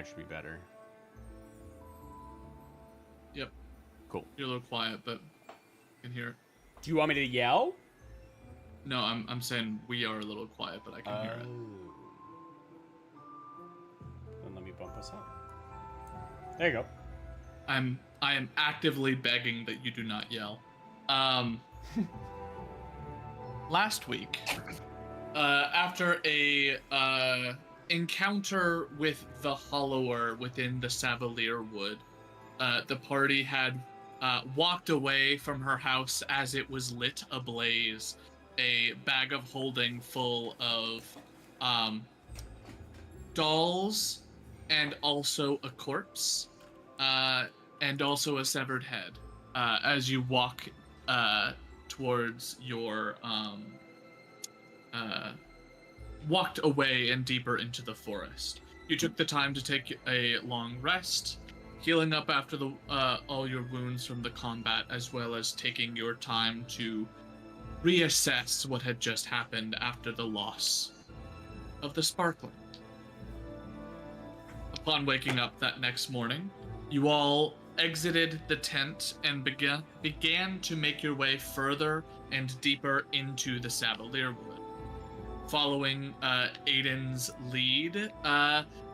Actually be better. Yep. Cool. You're a little quiet, but I can hear it. Do you want me to yell? No, I'm saying we are a little quiet, but I can hear it. Then let me bump us up. There you go. I am actively begging that you do not yell. Last week, after a encounter with the Hollower within the Savalier Wood, the party had walked away from her house as it was lit ablaze, a bag of holding full of dolls and also a corpse, and also a severed head. As you walk towards your walked away and deeper into the forest. You took the time to take a long rest, healing up after the all your wounds from the combat, as well as taking your time to reassess what had just happened after the loss of the Sparkling. Upon waking up that next morning, you all exited the tent and began to make your way further and deeper into the Savalier Wood. Following Aiden's lead,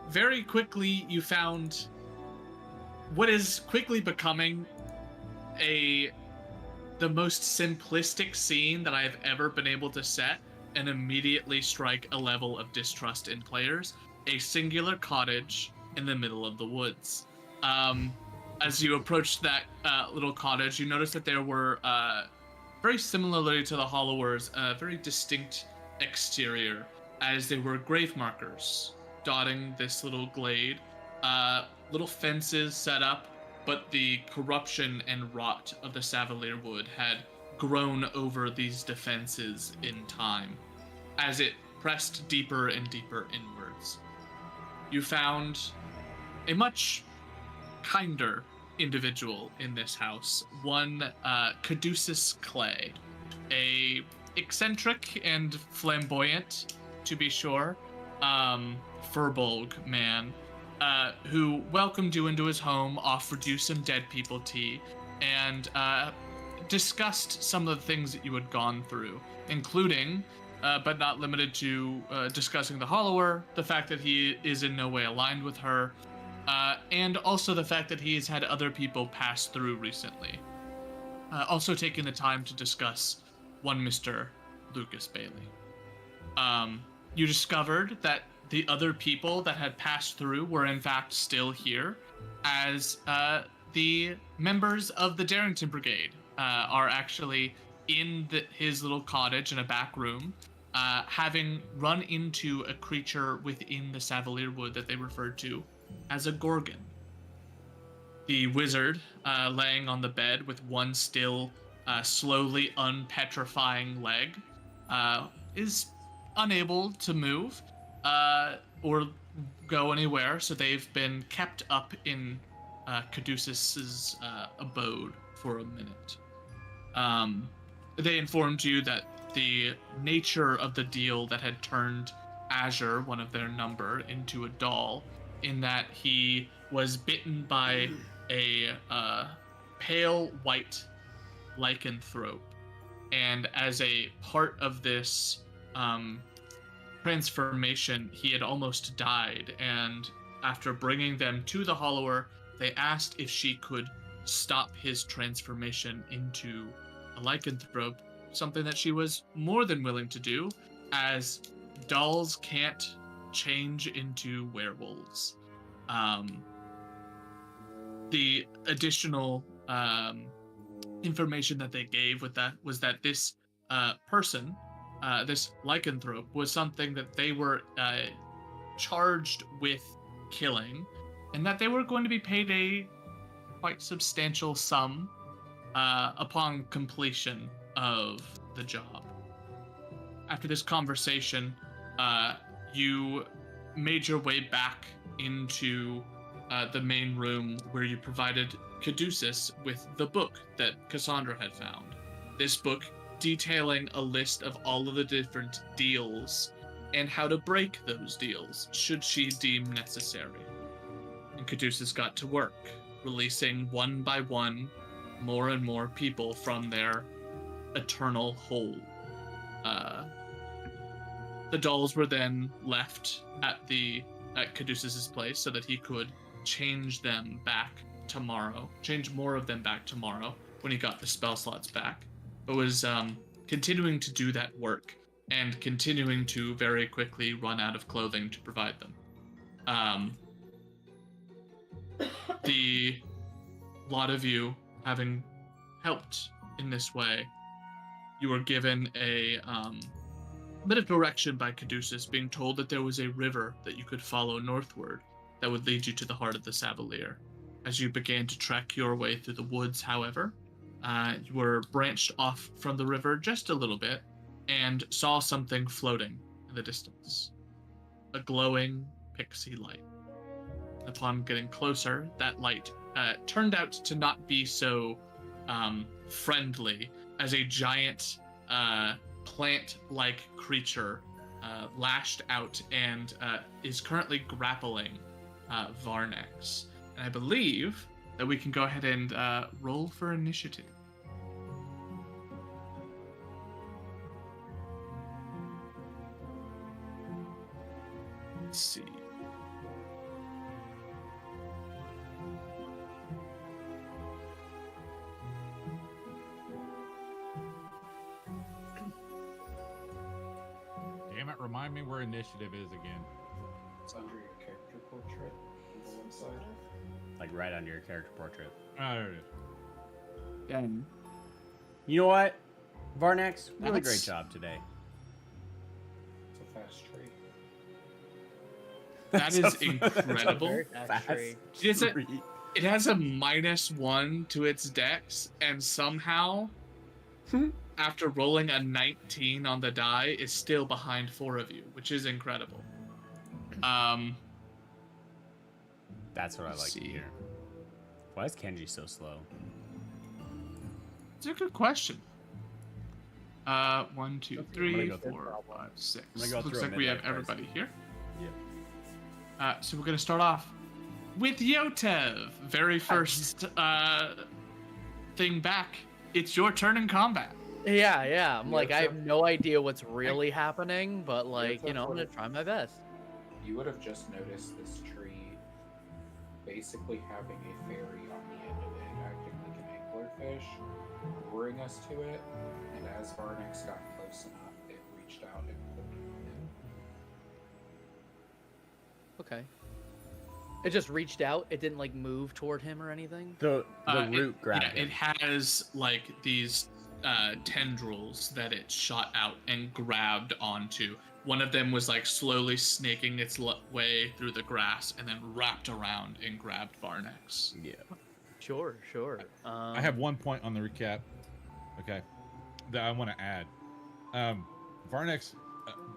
very quickly you found what is quickly becoming the most simplistic scene that I have ever been able to set and immediately strike a level of distrust in players. A singular cottage in the middle of the woods. As you approached that little cottage, you noticed that there were, very similarly to the Hollowers, a very distinct exterior, as there were grave markers dotting this little glade, little fences set up, but the corruption and rot of the Savalier Wood had grown over these defenses in time, as it pressed deeper and deeper inwards. You found a much kinder individual in this house, one Caduceus Clay, a eccentric and flamboyant, to be sure, Furbolg man, who welcomed you into his home, offered you some dead people tea, and discussed some of the things that you had gone through, including, but not limited to, discussing the Hollower, the fact that he is in no way aligned with her, and also the fact that he has had other people pass through recently. Also taking the time to discuss one Mr. Lucas Bailey. You discovered that the other people that had passed through were in fact still here, as the members of the Darrington Brigade are actually in his little cottage in a back room, having run into a creature within the Savalier Wood that they referred to as a Gorgon. The wizard, laying on the bed with one still slowly unpetrifying leg, is unable to move or go anywhere, so they've been kept up in Caduceus's abode for a minute. They informed you that the nature of the deal that had turned Azure, one of their number, into a doll, in that he was bitten by a pale white lycanthrope, and as a part of this transformation, he had almost died, and after bringing them to the Hollower, they asked if she could stop his transformation into a lycanthrope, something that she was more than willing to do, as dolls can't change into werewolves. The additional information that they gave with that was that this person, this lycanthrope, was something that they were charged with killing, and that they were going to be paid a quite substantial sum upon completion of the job. After this conversation, you made your way back into the main room, where you provided Caduceus with the book that Cassandra had found. This book detailing a list of all of the different deals and how to break those deals, should she deem necessary. Caduceus got to work, releasing one by one more and more people from their eternal hold. The dolls were then left at Caduceus's place so that he could change them back tomorrow, change more of them back tomorrow when he got the spell slots back. But was continuing to do that work and continuing to very quickly run out of clothing to provide them. The lot of you having helped in this way, you were given a bit of direction by Caduceus, being told that there was a river that you could follow northward that would lead you to the heart of the Savalier. As you began to trek your way through the woods, however, you were branched off from the river just a little bit and saw something floating in the distance. A glowing pixie light. Upon getting closer, that light turned out to not be so friendly, as a giant plant-like creature lashed out and is currently grappling Varnex. And I believe that we can go ahead and roll for initiative. Let's see. Damn it, remind me where initiative is again. It's under your character portrait on the one side. Like right under your character portrait. Oh, there it is. Again, You know what? Varnex, really great That's- job today. It's a fast tree. that is That's a- incredible. Very fast tree. Is it? It has a -1 to its dex, and somehow, after rolling a 19 on the die, is still behind 4 of you, which is incredible. That's what I Let's like to see. hear. Why is Kenji so slow? It's a good question. 1, 2, 3, go through- 4, 5, 6. I'm gonna go Looks through a like we have midlife crisis. everybody here. Yep. So we're gonna start off with Yotev. Very first thing back. It's your turn in combat. Yeah. I'm like, I Yotef- have no idea what's really happening, but like, Yotef I'm gonna would've- try my best. You would have just noticed this tree basically having a fairy on the end of it, acting like an anglerfish, luring us to it, and as Varnex got close enough, it reached out and pulled him in. Okay. It just reached out. It didn't like move toward him or anything. The root it, grabbed yeah, him. it has like these tendrils that it shot out and grabbed onto. One of them was like slowly snaking its way through the grass and then wrapped around and grabbed Varnex. Yeah. Sure. I have 1 point on the recap. Okay. That I want to add. Varnex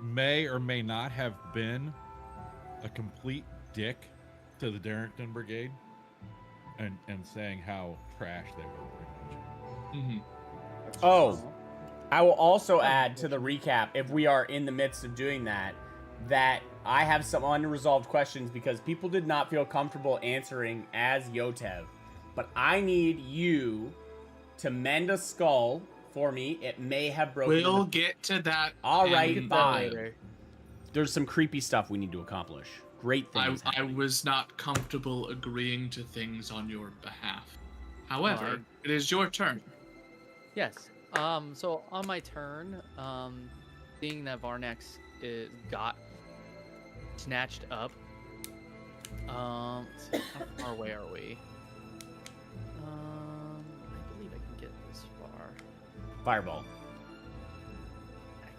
may or may not have been a complete dick to the Darrington Brigade and saying how trash they were pretty much. Mm-hmm. That's just Oh. small. I will also add to the recap, if we are in the midst of doing that, that I have some unresolved questions because people did not feel comfortable answering as Yotev. But I need you to mend a skull for me. It may have broken. in We'll the- get to that. All right, in- Get that fine. later. There's some creepy stuff we need to accomplish. Great things. I happening. was not comfortable agreeing to things on your behalf. However, Fine. it is your turn. Yes. So on my turn, seeing that Varnex got snatched up. Let's see, how far away are we? I believe I can get this far. Fireball.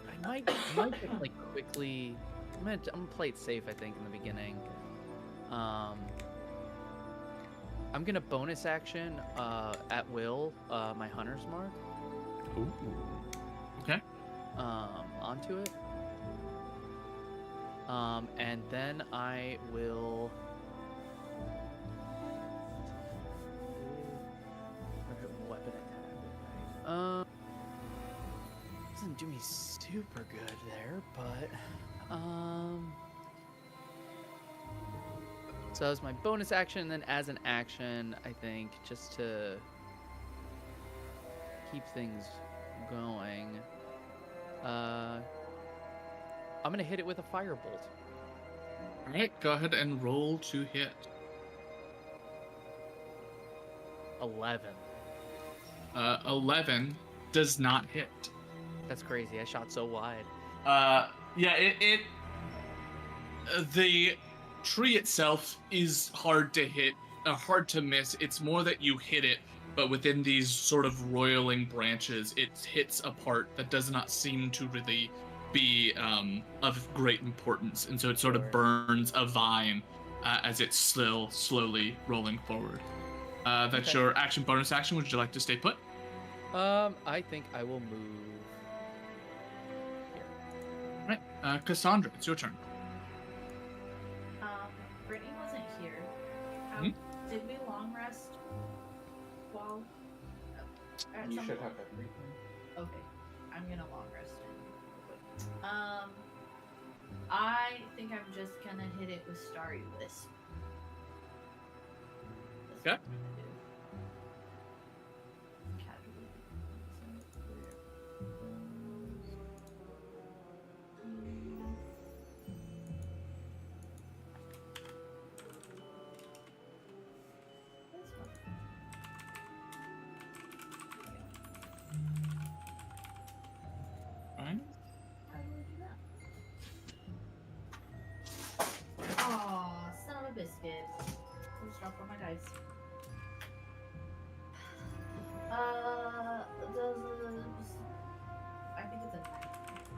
I might just, like quickly. I'm gonna play it safe. I think in the beginning. I'm gonna bonus action at will my hunter's mark Ooh. Okay. onto it. And then I will. Weapon attack. Doesn't do me super good there, but So that was my bonus action, and then as an action, I think, just to keep things going, I'm gonna hit it with a firebolt. All right, go ahead and roll to hit. 11. 11 does not hit. That's crazy. I shot so wide. Yeah, the tree itself is hard to hit, hard to miss. It's more that you hit it, but within these sort of roiling branches, it hits a part that does not seem to really be of great importance, and so it sort of burns a vine as it's still slowly rolling forward. That's Okay. your action bonus action. Would you like to stay put? I think I will move here. All right, Cassandra, it's your turn. Brittany wasn't here. Did we long rest while at You some should point? have everything. Okay, I'm gonna long rest it. I think I'm just gonna hit it with Starry Wisp. That's Okay. what I'm gonna do. Casually. That's fine. All right. How do I do that? Aw, son of a biscuit. Let's drop on my dice. I think it's a 9.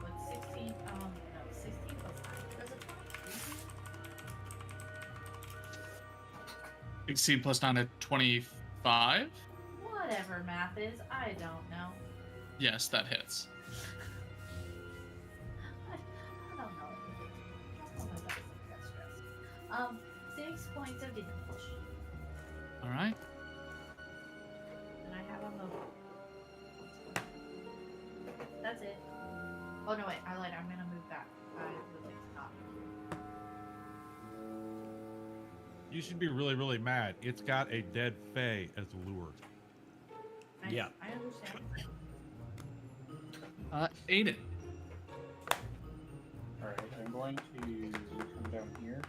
Like 16, no, 16 plus 9. Does it 16 plus 9 at 25. Whatever math is, I don't know. Yes, that hits. I don't know anything. Drop on my dice, I got stressed. 6 points of damage. All right. And I have a move. That's it. Oh no, wait, I lied. I'm gonna move back. I would like to not move here. You should be really, really mad. It's got a dead fae as a lure. Yeah. I understand. Aiden. Alright, I'm going to come down here.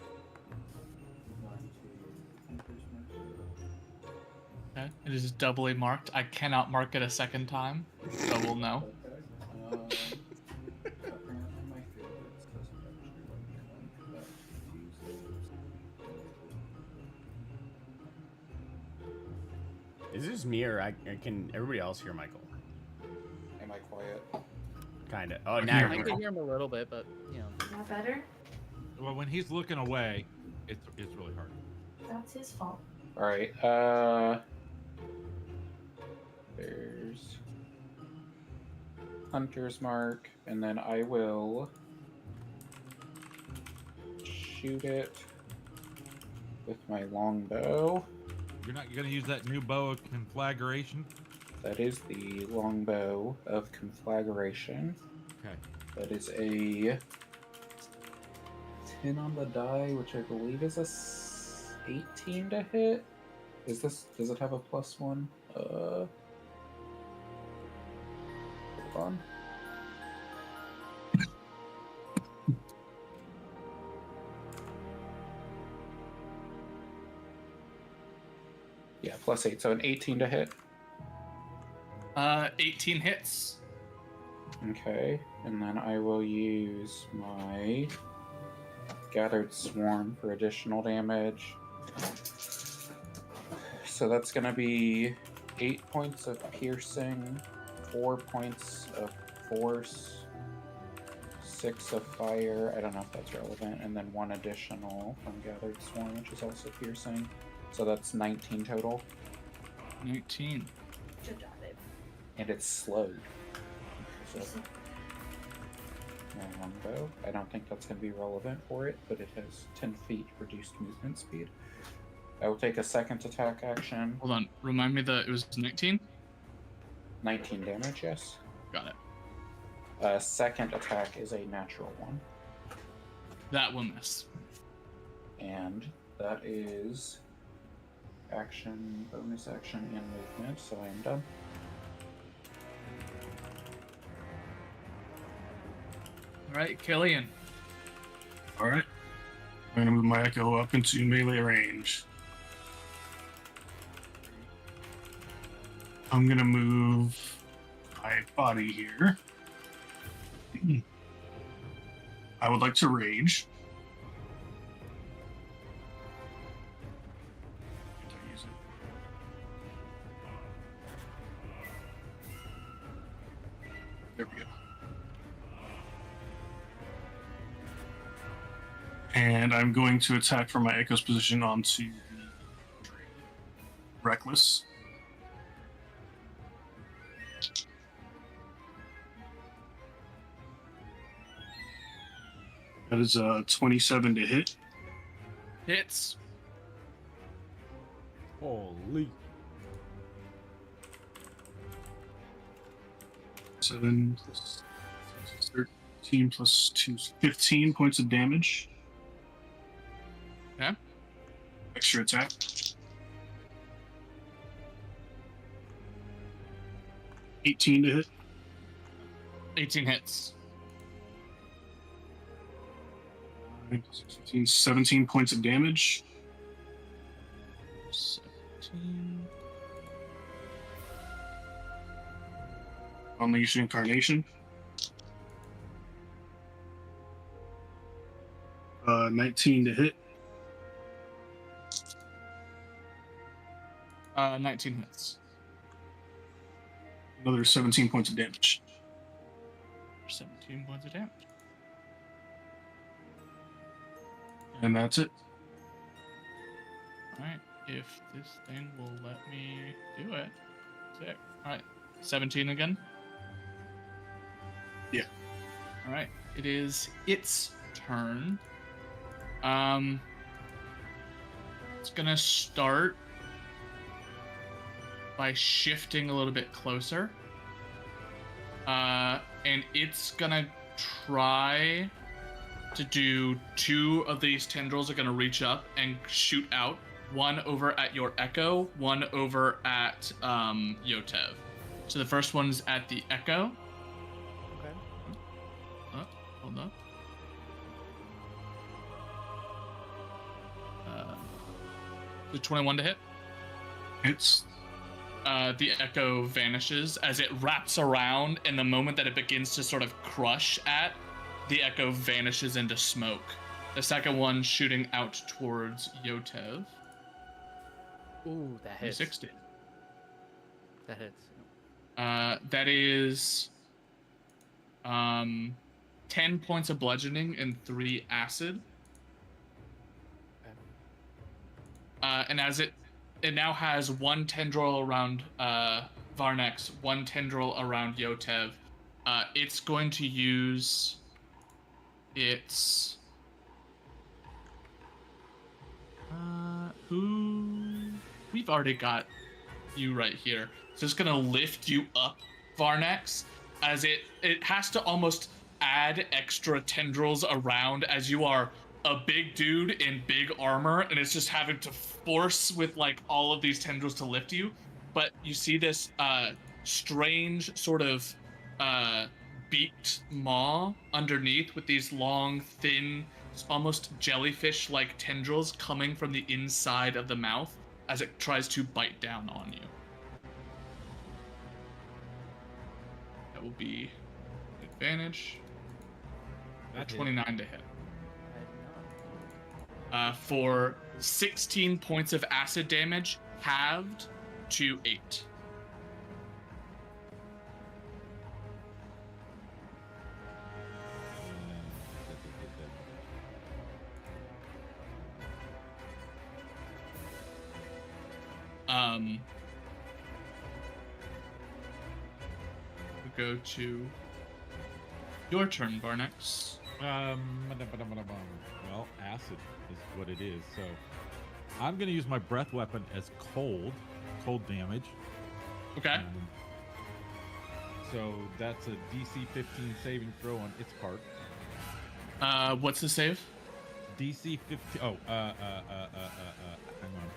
I'm going to Hunter's Mark. Okay. It is doubly marked. I cannot mark it a second time, so we'll know. Okay. Apparently my favorites doesn't actually let me link that to use those. Is this me or can everybody else hear Michael? Am I quiet? Kind of. Oh, I now hear I you're can hear him a little bit, but you know. Is that better? Well, when he's looking away, it's really hard. That's his fault. Alright, there's Hunter's Mark, and then I will shoot it with my longbow. You're not going to use that new bow of conflagration? That is the longbow of conflagration. Okay. That is a 10 on the die, which I believe is a 18 to hit. Does it have a +1? Hold on. Yeah, +8, so an 18 to hit. 18 hits. Okay, and then I will use my Gathered Swarm for additional damage. So that's going to be 8 points of piercing, 4 points of force, 6 of fire. I don't know if that's relevant, and then 1 additional from Gathered Swarm, which is also piercing. So that's 19 total, 19. Good job, babe. and it's slowed. So my longbow. I don't think that's going to be relevant for it, but it has 10 feet reduced movement speed. I will take a second attack action. Hold on. Remind me that it was 19? 19 damage, yes. Got it. Second attack is a natural one. That will miss. And That is action, bonus action, and movement, so I am done. All right, Killian. All right. I'm gonna move my echo up into melee range. I'm gonna move my body here. I would like to rage. Did I use it? There we go. And I'm going to attack from my Echo's position onto the Reckless. That is a 27 to hit. Hits. Holy. 7 plus 13 plus 2, 15 points of damage. Okay. Extra attack. $18 to hit. 18 hits. 15, 17 points of damage. 17. Unleash Incarnation. 19 to hit. 19 hits. Another 17 points of damage. 17 points of damage. And that's it. Alright, if this thing will let me do it. Sick. Alright, 17 again? Yeah. Alright, it is its turn. It's gonna start by shifting a little bit closer. And it's gonna try to do 2 of these tendrils are going to reach up and shoot out. One over at your Echo, one over at Yotev. So the first one's at the Echo. Okay. Hold up. The 21 to hit. Hits. The Echo vanishes as it wraps around, and the moment that it begins to sort of crush at, the Echo vanishes into smoke. The second one shooting out towards Yotev. Ooh, that hits. 60. That hits. That is 10 points of bludgeoning and 3 acid. And as it now has 1 tendril around Varnex, 1 tendril around Yotev. It's going to use its we've already got you right here. So it's gonna lift you up, Varnex, as it has to almost add extra tendrils around as you are a big dude in big armor, and it's just having to force with like all of these tendrils to lift you. But you see this strange sort of beaked maw underneath with these long, thin, almost jellyfish-like tendrils coming from the inside of the mouth as it tries to bite down on you. That will be advantage. 29 to hit. For 16 points of acid damage, halved to 8. We go to your turn, Varnex. Well, acid is what it is. So I'm going to use my breath weapon as cold damage. Okay. So that's a DC 15 saving throw on its part. What's the save? DC 15. Oh, hang on.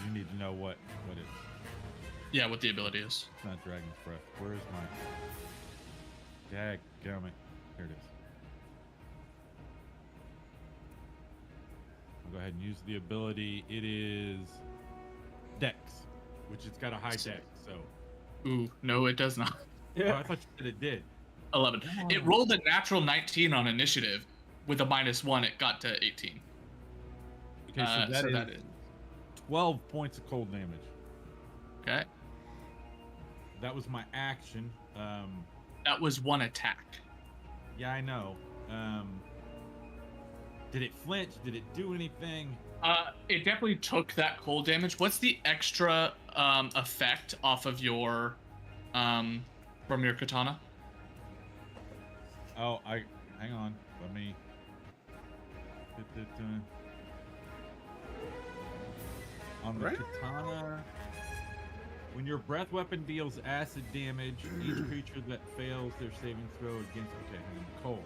You need to know what it. Yeah, what the ability is. It's not Dragon's Breath. Where is my? Dadgummit. Here it is. I'll go ahead and use the ability. It is Dex, which it's got a high Dex. So. Ooh, no, it does not. Oh, I thought you said it did. 11. It rolled a natural 19 on initiative. With a -1, it got to 18. Okay, so so that that is is 12 points of cold damage. okay. That was my action. That was one attack. Yeah, I know. Did it flinch? Did it do anything? It definitely took that cold damage. What's the extra effect off of your from your katana? Oh, hang on. Let me. On the katana, when your breath weapon deals acid damage, each creature that fails their saving throw against. Okay, hang on. Cold.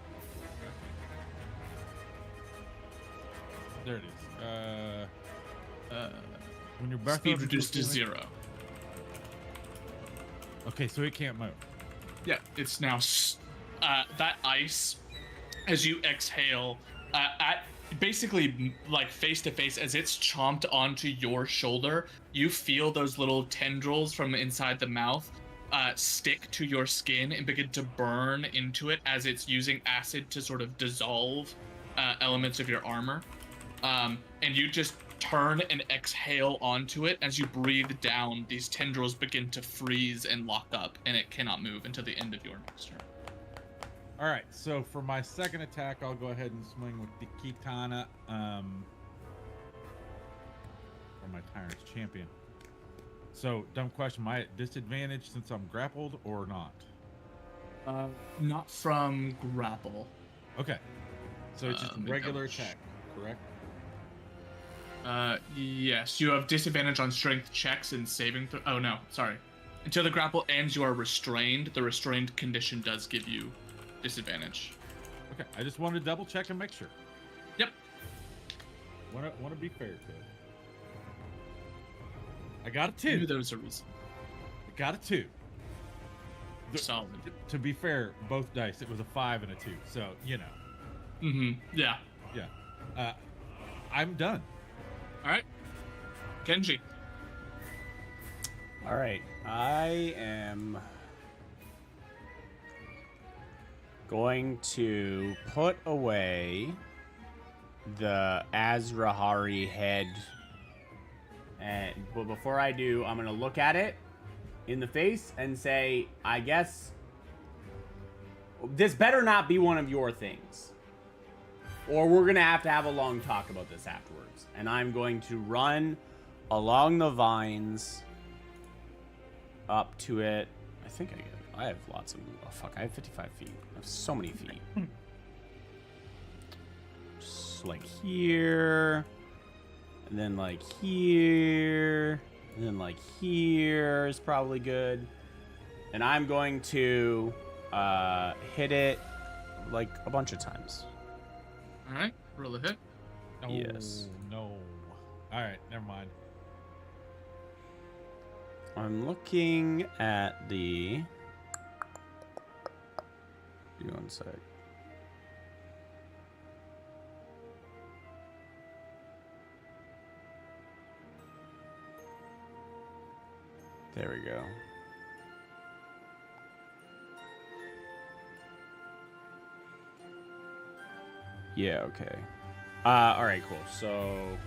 There it is. When your breath Speed weapon reduced to deals damage- 0. Okay, so it can't move. Yeah, it's now that ice as you exhale at basically like face to face as it's chomped onto your shoulder. You feel those little tendrils from inside the mouth stick to your skin and begin to burn into it as it's using acid to sort of dissolve elements of your armor. And you just turn and exhale onto it. As you breathe down, these tendrils begin to freeze and lock up, and it cannot move until the end of your next turn. All right, so for my second attack, I'll go ahead and swing with the katana. For my Tyrant's Champion. So, dumb question. Am I at disadvantage since I'm grappled or not? Not from grapple. Okay. So it's just a let me regular double attack, correct? Yes, you have disadvantage on strength checks and saving throw. Oh no, sorry. Until the grapple ends, you are restrained. The restrained condition does give you disadvantage. Okay, I just wanted to double check and make sure. Yep. Want to be fair to it. I got a I knew 2. there was a reason. I got a 2. Solid. To be fair, both dice, it was a 5 and a 2. So, you know. Yeah. Yeah. I'm done. All right. Kenji. All right, I am going to put away the Azrahari head, but before I do, I'm gonna look at it in the face and say, I guess this better not be one of your things, or we're gonna have to have a long talk about this afterwards. And I'm going to run along the vines up to it. I have lots of. Oh fuck! I have 55 feet. I have so many feet. Just like here, and then like here, and then like here is probably good. And I'm going to hit it like a bunch of times. All right. Roll a hit. Yes. No. All right, never mind. I'm looking at the. Give me one sec. There we go. Yeah, okay. All right, cool. So.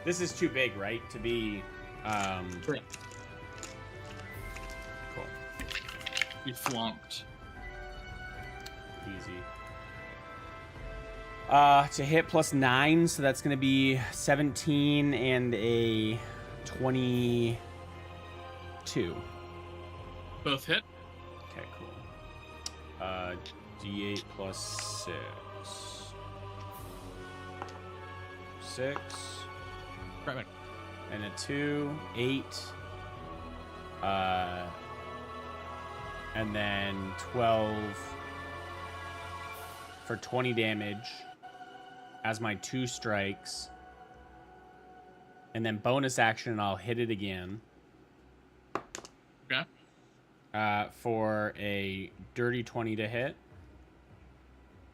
This is too big, right? To be, Correct. Cool. You flunked. Easy. To hit +9, so that's gonna be 17 and a 22. Both hit. Okay, cool. D8 plus 6. 6. Right. And a 2, 8. And then 12 for 20 damage as my 2 strikes. And then bonus action, I'll hit it again. Okay. For a dirty 20 to hit.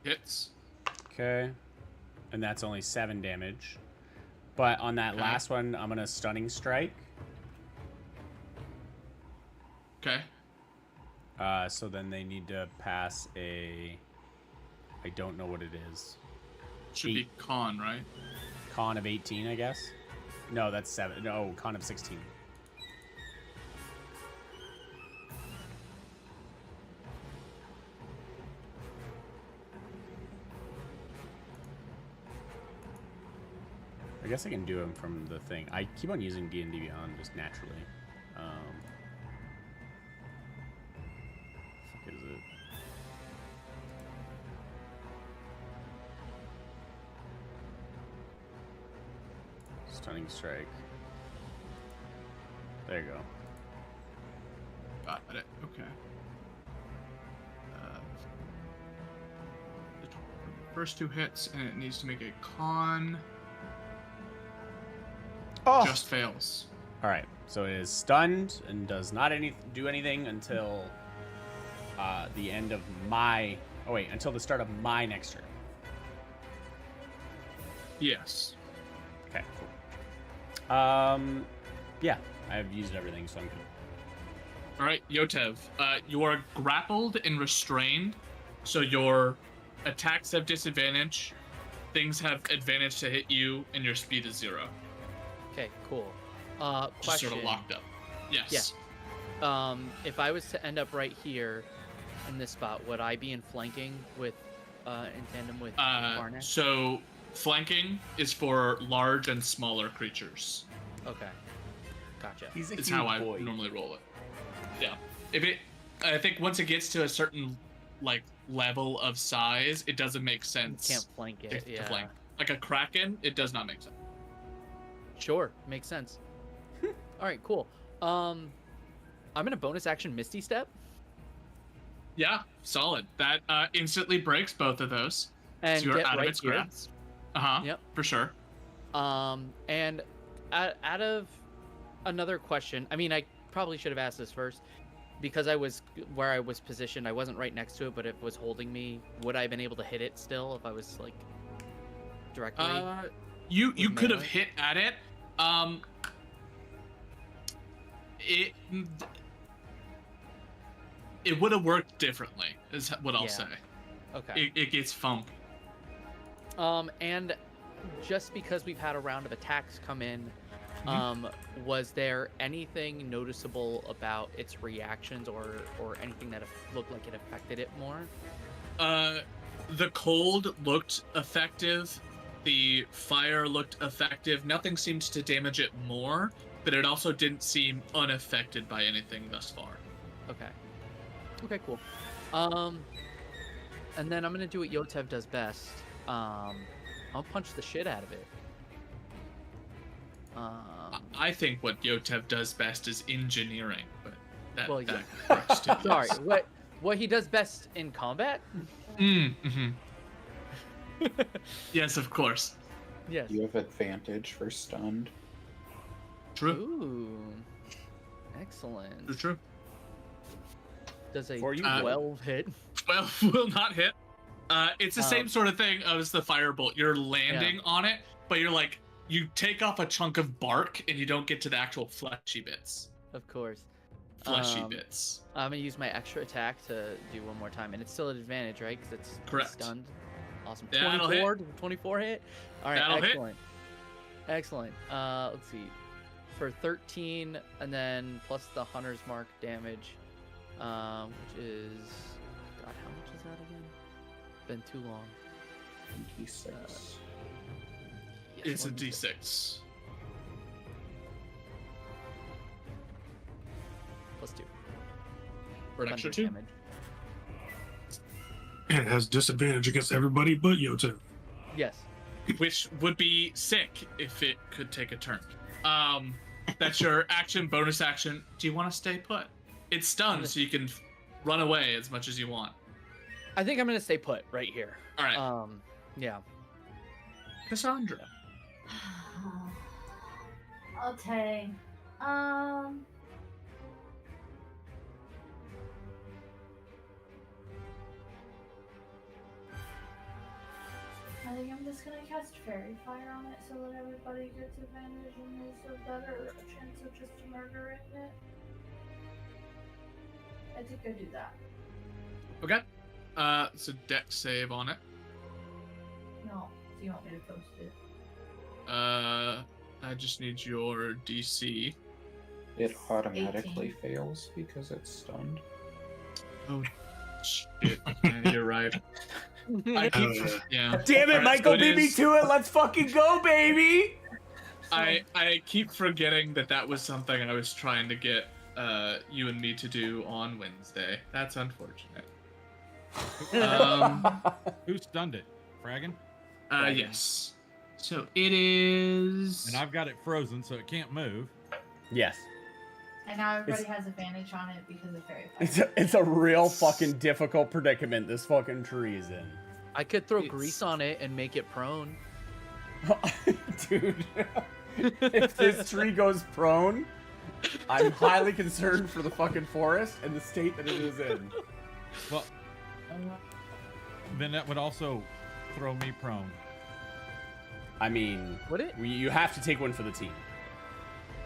Hits. Okay. And that's only 7 damage. But on that Okay. last one, I'm going to stunning strike. Okay. So then they need to pass a... I don't know what it is. Should be con, right? Con of 18, I guess? No, that's 7. No, con of 16. I guess I can do them from the thing. I keep on using D&D Beyond just naturally. Fuck is it? Stunning strike. There you go. Got it. Okay. The first 2 hits, and it needs to make a con. Just fails. All right, so it is stunned and does not do anything until the end of my. Oh wait, until the start of my next turn. Yes. Okay, cool. Yeah, I've used everything, so I'm good. All right, Yotev. You are grappled and restrained, so your attacks have disadvantage, things have advantage to hit you, and your speed is 0. Okay, cool. Just Question. sort of locked up. Yes. If I was to end up right here in this spot, would I be in flanking with, in tandem with Varnish? So flanking is for large and smaller creatures. Okay, gotcha. He's a It's huge how I boy. normally roll it. Yeah. I think once it gets to a certain level of size, it doesn't make You sense. can't flank it. to Yeah. flank. Like a kraken, it does not make sense. Sure, makes sense. All right, cool. I'm gonna bonus action Misty Step, Yeah, solid. That instantly breaks both of those. and So you're get out of right its here. grasp. Uh-huh. Yep. For sure. And out of another question, I mean, I probably should have asked this first, because I was where I was positioned. I wasn't right next to it, but it was holding me. Would I have been able to hit it still if I was directly? You with could have melee? hit at it. It would have worked differently, is what I'll Yeah. say. Okay. It gets funky. And just because we've had a round of attacks come in, was there anything noticeable about its reactions or anything that looked like it affected it more? The cold looked effective. The fire looked effective. Nothing seemed to damage it more, but it also didn't seem unaffected by anything thus far. Okay. Okay, cool. And then I'm gonna do what Yotev does best. I'll punch the shit out of it. I think what Yotev does best is engineering, but that, Well, yeah. that works too. Sorry, what he does best in combat? Mm-hmm. Yes, of course. Yes. You have advantage for stunned. True. Ooh. Excellent. True. Does a For you, 12 hit? 12 will not hit. It's the same sort of thing as the firebolt. You're landing on it, but you take off a chunk of bark and you don't get to the actual fleshy bits. Of course. Fleshy bits. I'm gonna use my extra attack to do one more time, and it's still an advantage, right? Because it's Correct. stunned. Awesome. That'll 24 hit. All right, That'll hit. excellent. Excellent. Let's see. For 13, and then plus the Hunter's Mark damage, which is, God, how much is that again? Been too long. 26. Yes, It's a 1d6. d6. Plus 2. For an extra Thunder 2. damage. And it has disadvantage against everybody but Yotev. Yes. Which would be sick if it could take a turn. That's your action, bonus action. Do you want to stay put? It's stunned, so you can run away as much as you want. I think I'm gonna stay put right here. All right. Yeah. Cassandra. Okay. I think I'm just gonna cast Fairy Fire on it so that everybody gets advantage and has a better chance of just murdering it. I think I do that. Okay. So dex save on it. No, do you want me to post it? I just need your DC. It automatically fails because it's stunned. Oh, shit. Yeah, you're right. I keep, yeah. Damn it, Alright, Michael so it beat me is- to it. Let's fucking go, baby. I keep forgetting that was something I was trying to get you and me to do on Wednesday. That's unfortunate. Who stunned it? Fraggin? Yes. So it is. And I've got it frozen, so it can't move. Yes. And now everybody has advantage on it because of Fairy Fire. It's a real fucking difficult predicament this fucking tree is in. I could throw It's- grease on it and make it prone. Dude, if this tree goes prone, I'm highly concerned for the fucking forest and the state that it is in. Well, then that would also throw me prone. I mean, Would it? you have to take one for the team.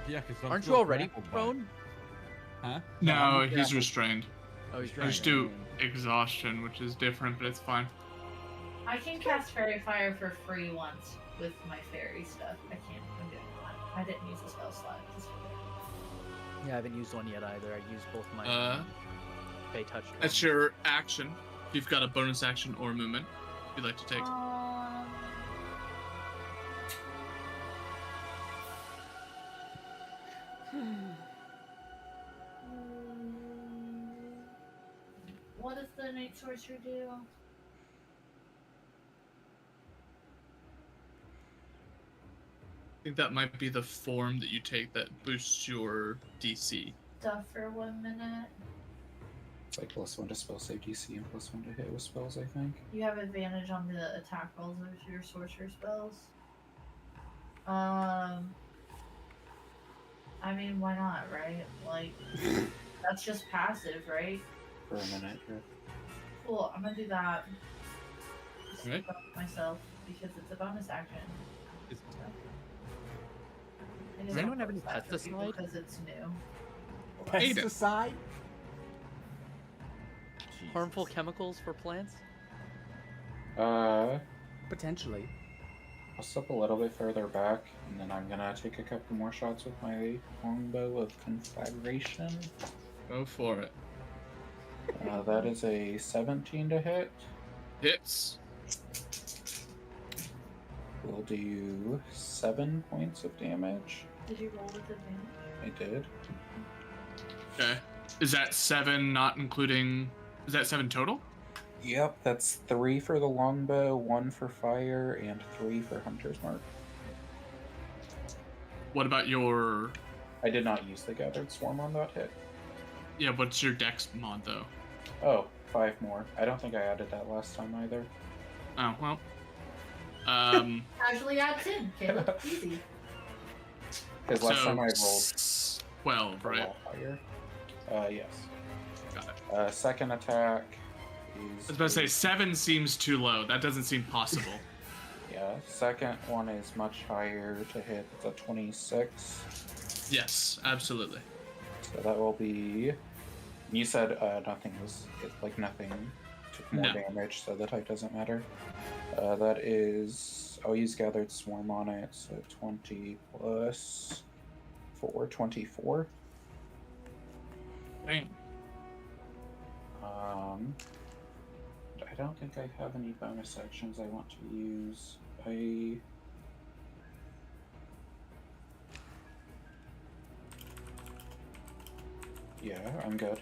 Yeah, because Aren't you already prone? Huh? No, Yeah. he's restrained. Oh, he's I just do exhaustion, which is different, but it's fine. I can cast Fairy Fire for free once with my fairy stuff. I can't. I'm doing one. I didn't use a spell slot. Just for that. Yeah, I haven't used one yet either. I used both my Fey Touch. That's your action. You've got a bonus action or movement you'd like to take. What does the Night Sorcerer do? I think that might be the form that you take that boosts your DC. Stuff for 1 minute. It's like +1 to spell save DC and +1 to hit with spells, I think. You have advantage on the attack rolls of your sorcerer spells. I mean, why not, right? Like, that's just passive, right? For a minute here. Cool, I'm gonna do that. Just Right. to help myself because it's a bonus action. It's- It Does is a anyone have any bonus action pesticide? Because it's new. Aiden. Pesticide? Harmful chemicals for plants? Potentially. I'll step a little bit further back, and then I'm gonna take a couple more shots with my longbow of conflagration. Go for it. That is a 17 to hit. Hits. We'll do 7 points of damage. Did you roll with advantage? I did. Okay. Is that 7 not including... Is that 7 total? Yep, that's 3 for the longbow, 1 for fire, and 3 for hunter's mark. What about your... I did not use the gathered swarm on that hit. Yeah, what's your dex mod, though? Oh, 5 more. I don't think I added that last time either. Oh, well. Casually adds in, Caleb. Easy. Because last time I rolled 12, for right? wall fire. Yes. Got it. Second attack is. I was about to say 7 seems too low. That doesn't seem possible. Yeah, second one is much higher to hit. It's a 26. Yes, absolutely. So that will be. You said nothing was. Like nothing took more No. damage, so the type doesn't matter. That is. I'll use gathered swarm on it, so 20 plus 4, 24. Dang. I don't think I have any bonus actions I want to use. Yeah, I'm good.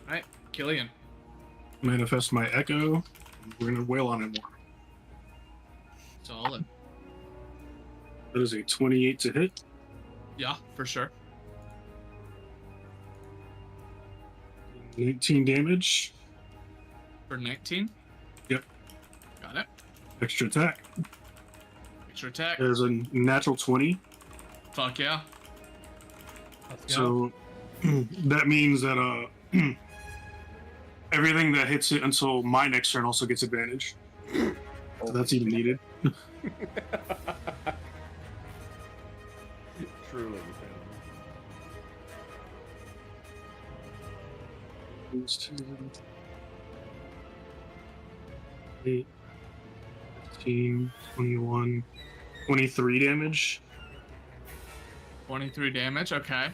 Alright, Killian. Manifest my echo. We're gonna wail on it more. Solid. That is a 28 to hit. Yeah, for sure. 19 damage. For 19. Yep. Got it. Extra attack. Extra attack. There's a natural 20. Fuck yeah. Let's go. So that means that everything that hits it until my next turn also gets advantage. So that's even needed. Truly. These two. 8, 15, 21, 23 damage. 23 damage. Okay.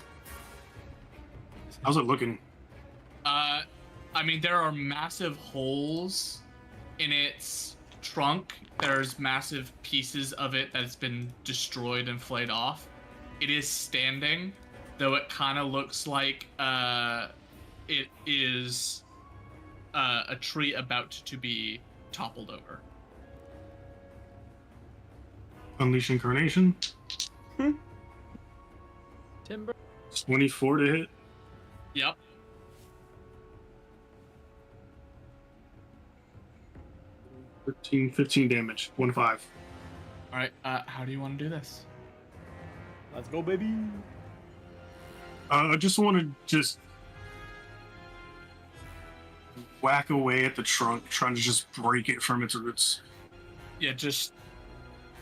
How's it looking? I mean, there are massive holes in its trunk. There's massive pieces of it that's been destroyed and flayed off. It is standing, though it kind of looks like it is a tree about to be toppled over. Unleash Incarnation. Timber. 24 to hit. Yep. Thirteen, 15 damage. 1-5. All right. How do you want to do this? Let's go, baby. I just want to whack away at the trunk, trying to just break it from its roots. Yeah, just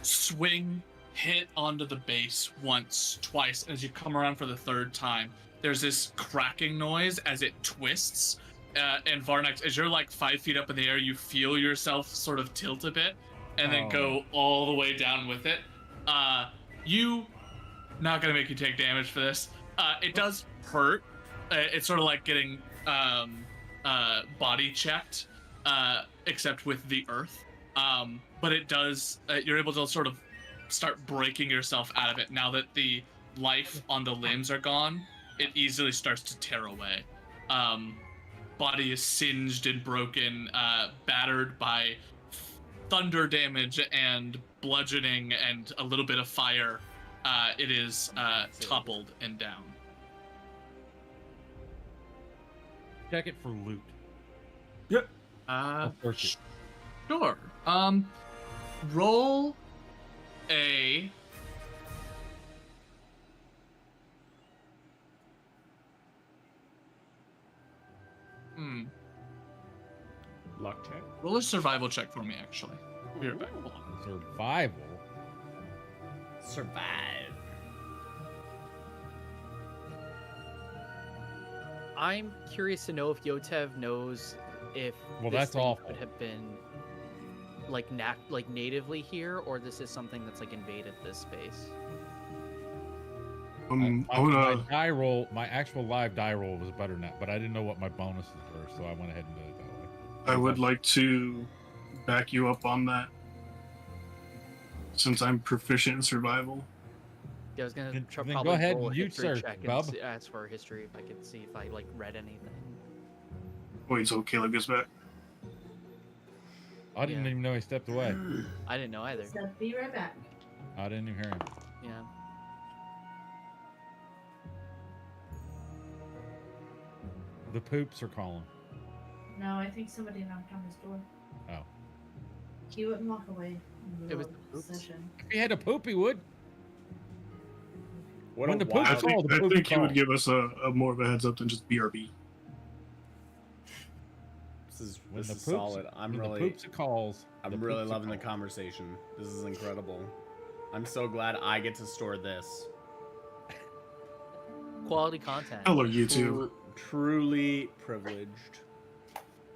swing, hit onto the base once, twice. As you come around for the third time, there's this cracking noise as it twists. And Varnex, as you're like 5 feet up in the air, you feel yourself sort of tilt a bit and then go all the way down with it. Not gonna make you take damage for this. It does hurt. It's sort of like getting body checked, except with the earth. But it does. You're able to sort of start breaking yourself out of it. Now that the life on the limbs are gone, it easily starts to tear away. Body is singed and broken, battered by thunder damage and bludgeoning and a little bit of fire. It is toppled and down. Check it for loot. Yep. I'll search it. Sure. Roll a Luck check. roll a survival check for me, actually. Be right back. Hold on. Survival. Survive. I'm curious to know if Yotev knows if Well, this that's thing awful. could have been like natively here, or this is something that's like invaded this space. I My wanna. die roll, my actual live die roll was better than that, but I didn't know what my bonuses were, so I went ahead and did it that way. I would like to back you up on that, since I'm proficient in survival. Yeah, I was gonna Then probably go ahead roll a and you history search, check and bub. ask for history if I could see if I like read anything. Wait till Caleb gets back. I didn't Yeah. even know he stepped away. I didn't know either. So be right back. I didn't even hear him. Yeah. The poops are calling. No, I think somebody knocked on his door. Oh. He wouldn't walk away. In the It was middle the of the poops? session. If he had a poop, he would. What When a the poop I wild. call, think, the I poop think he call. would give us a more of a heads up than just BRB. When This the is poops, solid. I'm when really the poops are calls. I'm the really poops are loving the calls. conversation. This is incredible. I'm so glad I get to store this. Quality content. Hello, YouTube. Truly privileged.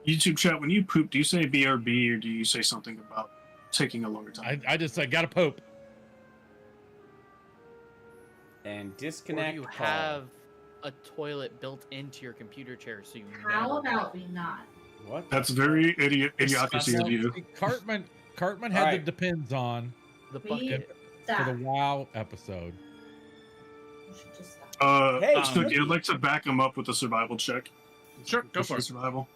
YouTube chat, when you poop, do you say BRB or do you say something about taking a longer time? I just said, got a poop. And Or disconnect. do you call. have a toilet built into your computer chair so you How never about we not? What? That's very idiocracy of Disgusting. you. Cartman had Alright. the depends on the We bucket? for stop. the WoW episode. We should just stop. Hey, So I'd like to back him up with a survival check. Sure, go for it. Survival.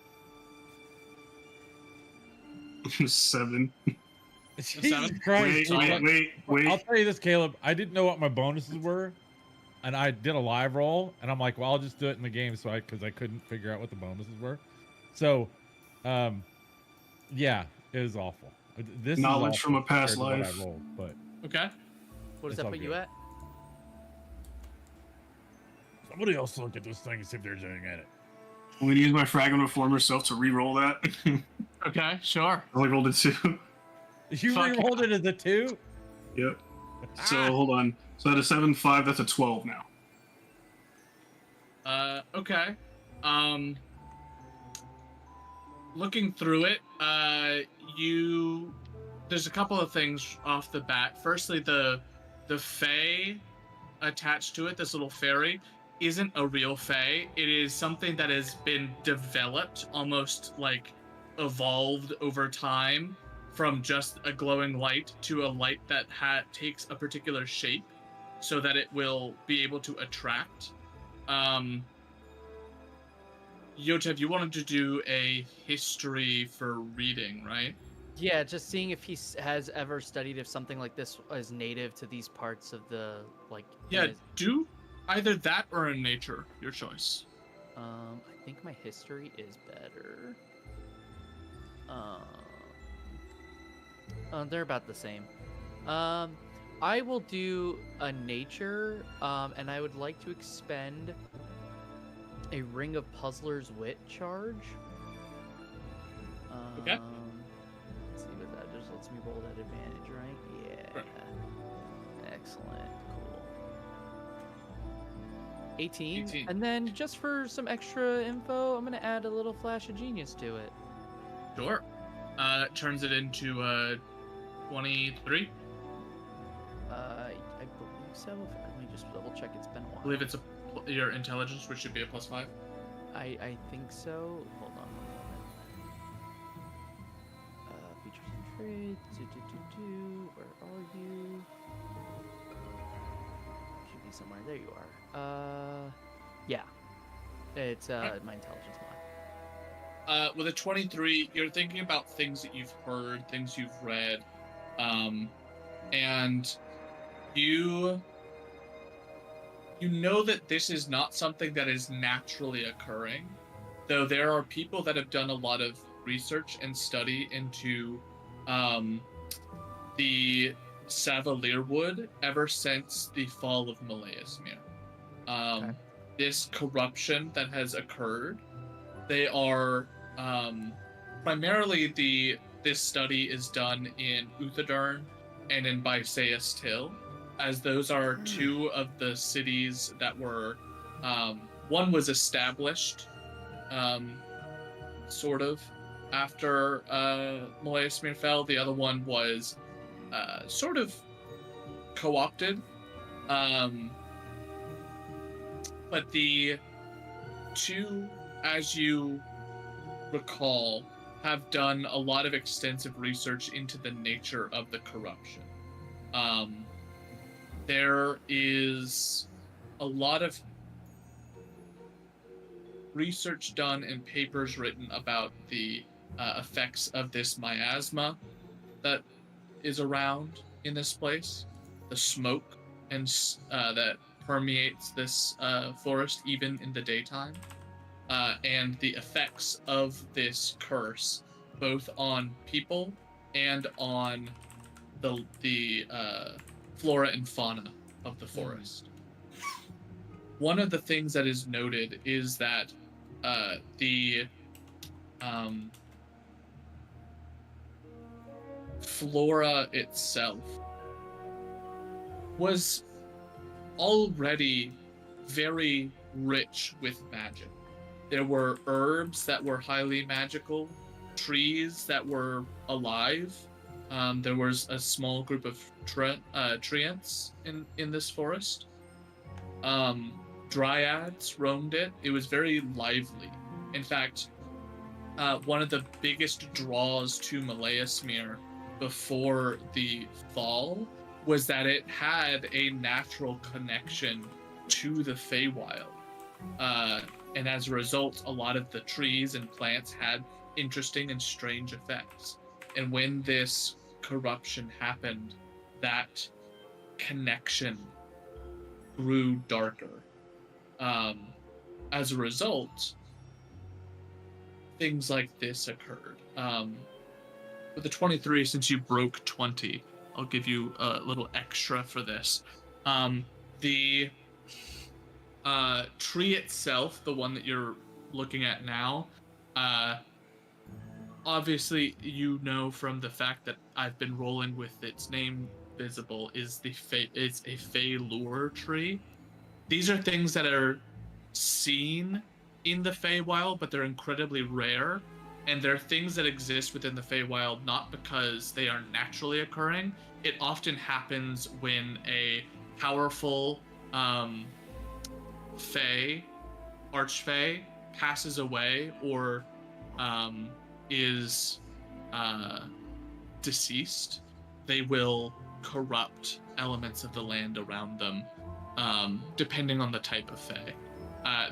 7. Jesus Seven? Christ. Wait. I'll tell you this, Caleb. I didn't know what my bonuses were, and I did a live roll, and I'm like, well, I'll just do it in the game, because I couldn't figure out what the bonuses were. So, yeah, it was awful. This Knowledge is from a awful past compared to life. what I rolled, but Okay. What does It's that all put you good. at? somebody else look at this thing and see if they're doing at it. I'm going to use my fragment of former self to re-roll that. I Okay, sure. only rolled a 2. You Fuck. re-rolled it as a 2? Yep. So hold on. So at a 7-5, that's a 12 now. Okay. Looking through it, there's a couple of things off the bat. Firstly, the fae attached to it, this little fairy, isn't a real fae. It is something that has been developed, almost like evolved over time from just a glowing light to a light that takes a particular shape so that it will be able to attract. Yotev, you wanted to do a history for reading, right? Yeah, just seeing if he has ever studied if something like this is native to these parts of the Yeah, do either that or in nature, your choice. I think my history is better. They're about the same. I will do a nature, and I would like to expend a Ring of Puzzler's Wit charge. Okay. Let's see what that just lets me roll that advantage, right? Yeah. Right. Excellent. Cool. 18. 18. And then just for some extra info, I'm going to add a little flash of genius to it. Sure. That turns it into 23. I believe so. Let me just double check. It's been a while. I believe it's your intelligence, which should be a +5. I think so. Hold on one moment. Features and traits. Where are you? Should be somewhere. There you are. Yeah. It's my intelligence mod. With a 23, you're thinking about things that you've heard, things you've read, and you know that this is not something that is naturally occurring, though there are people that have done a lot of research and study into the Savalier Wood ever since the fall of Malaismir. Okay. This corruption that has occurred, they are primarily this study is done in Uthadurn and in Bysaeus Till, as those are two of the cities that were one was established sort of after Malaismir fell. The other one was sort of co-opted, but the two, as you recall, have done a lot of extensive research into the nature of the corruption. There is a lot of research done and papers written about the effects of this miasma that is around in this place, the smoke and that permeates this forest even in the daytime. And the effects of this curse, both on people and on the flora and fauna of the forest. One of the things that is noted is that the flora itself was already very rich with magic. There were herbs that were highly magical, trees that were alive. There was a small group of treants in this forest. Dryads roamed it. It was very lively. In fact, one of the biggest draws to Malaismir before the fall was that it had a natural connection to the Feywild. And as a result, a lot of the trees and plants had interesting and strange effects. And when this corruption happened, that connection grew darker. As a result, things like this occurred. With the 23, since you broke 20, I'll give you a little extra for this. The tree itself, the one that you're looking at now, obviously you know from the fact that I've been rolling with its name visible, is a Feylure tree. These are things that are seen in the Feywild, but they're incredibly rare, and they're things that exist within the Feywild not because they are naturally occurring. It often happens when a powerful Fey, Archfey, passes away or is deceased. They will corrupt elements of the land around them, depending on the type of Fey.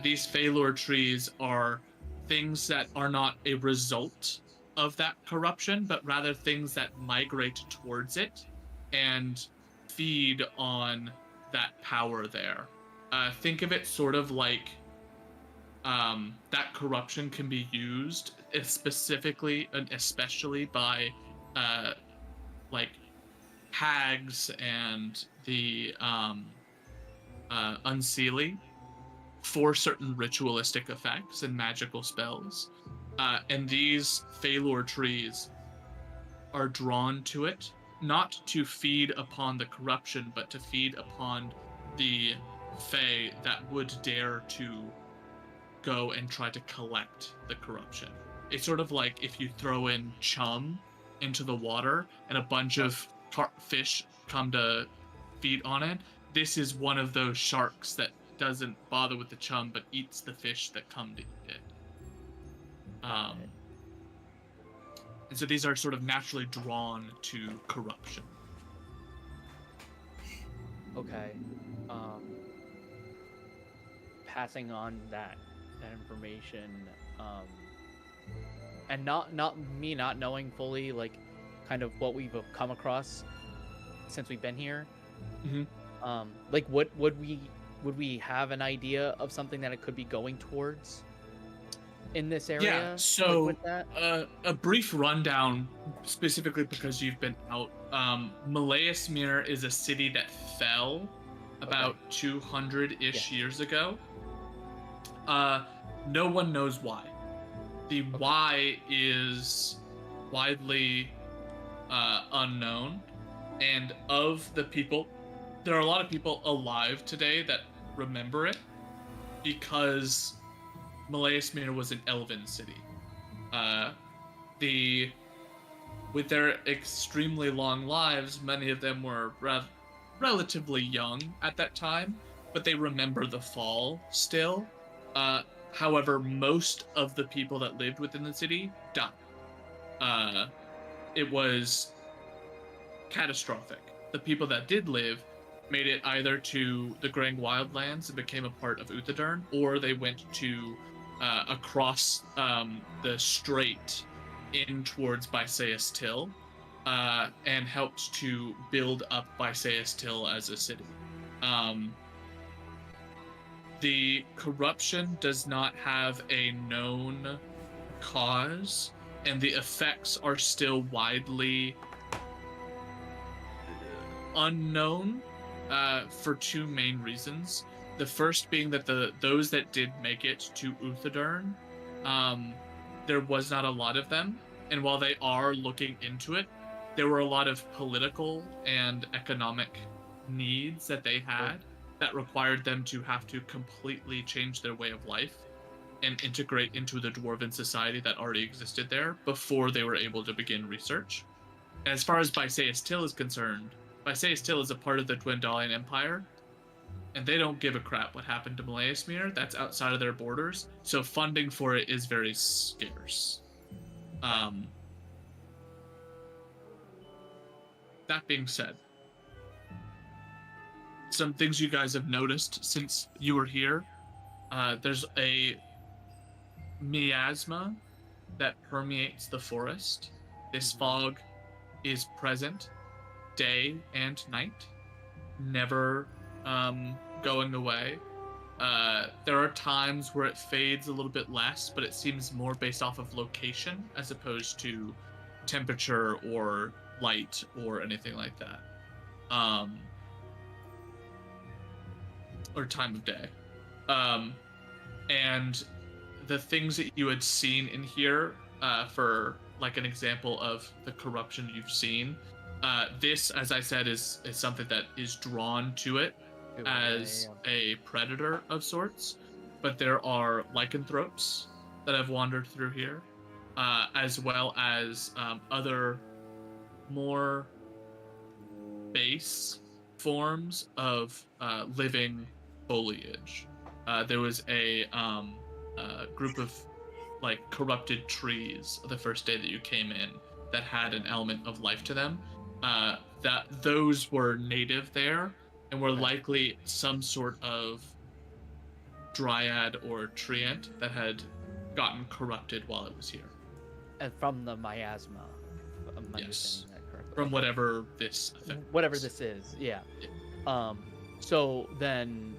These Feylure trees are things that are not a result of that corruption, but rather things that migrate towards it and feed on that power there. Think of it sort of like that corruption can be used specifically and especially by like hags and the unseelie for certain ritualistic effects and magical spells. And these Feylure trees are drawn to it, not to feed upon the corruption, but to feed upon the Fey that would dare to go and try to collect the corruption. It's sort of like if you throw in chum into the water and a bunch of fish come to feed on it. This is one of those sharks that doesn't bother with the chum but eats the fish that come to eat it. And so these are sort of naturally drawn to corruption. Okay. Passing on that information, and not knowing fully like kind of what we've come across since we've been here. Mm-hmm. Like would we have an idea of something that it could be going towards in this area? Yeah, so like with that? A brief rundown, specifically because you've been out. Malaismir is a city that fell about 200-ish years ago. No one knows why. The why is widely unknown, and of the people, there are a lot of people alive today that remember it because Malaismir was an elven city. With their extremely long lives, many of them were relatively young at that time, but they remember the fall still. However, most of the people that lived within the city died. It was catastrophic. The people that did live made it either to the Grang Wildlands and became a part of Uthadurn, or they went to across the strait in towards Bysaeus Till, and helped to build up Bysaeus Till as a city. The corruption does not have a known cause, and the effects are still widely unknown for two main reasons. The first being that those that did make it to Uthadurn, there was not a lot of them, and while they are looking into it, there were a lot of political and economic needs that they had that required them to have to completely change their way of life and integrate into the dwarven society that already existed there before they were able to begin research. And as far as Bysaeus Till is concerned, Bysaeus Till is a part of the Dwendalian Empire, and they don't give a crap what happened to Malaismir. That's outside of their borders, so funding for it is very scarce. That being said, some things you guys have noticed since you were here. There's a miasma that permeates the forest. This fog is present day and night, never going away. There are times where it fades a little bit less, but it seems more based off of location as opposed to temperature or light or anything like that. Or time of day. And the things that you had seen in here, for like an example of the corruption you've seen, this, as I said, is something that is drawn to it as a predator of sorts. But there are lycanthropes that have wandered through here, as well as other more base forms of living foliage. There was a group of like corrupted trees the first day that you came in that had an element of life to them. That those were native there and were likely some sort of dryad or treant that had gotten corrupted while it was here. And from the miasma. Am I Yes. understanding that correctly? From whatever this thing Whatever was. this is, yeah. So then,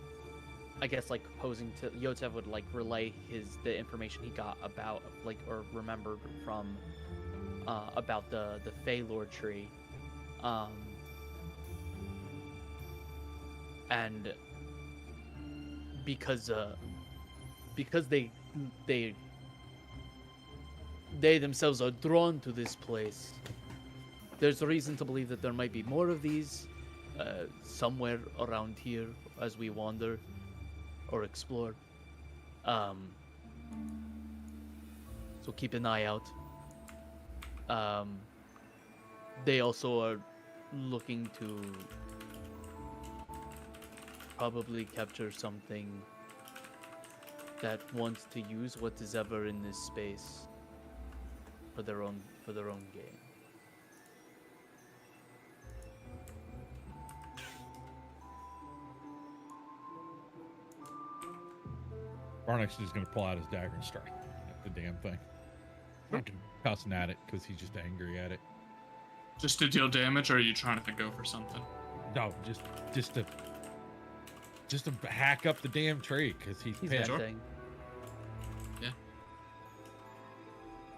I guess like posing to Yotev would like relay the information he got about like or remembered from about the Fey Lord tree, and because they themselves are drawn to this place. There's a reason to believe that there might be more of these somewhere around here as we wander or explore. So keep an eye out. They also are looking to probably capture something that wants to use what is ever in this space for their own gain. Varnix is just gonna pull out his dagger and strike at the damn thing. Fucking cussing at it because he's just angry at it. Just to deal damage, or are you trying to go for something? No, just to hack up the damn tree because he's He's pissed. venting.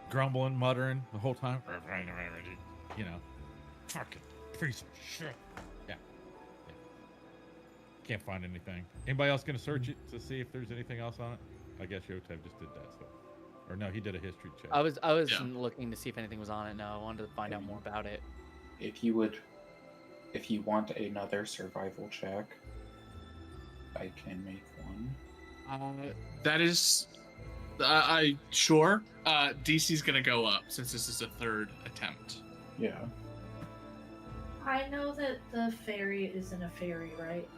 Grumbling, muttering the whole time. You know, fucking piece of shit. Yeah. Can't find anything. Anybody else gonna search it to see if there's anything else on it? I guess Yotev just did that. So, or no, he did a history check. I was Yeah. looking to see if anything was on it. No, I wanted to find out more about it. If you want another survival check, I can make one. That is, I sure. DC's gonna go up since this is a third attempt. Yeah. I know that the fairy isn't a fairy, right?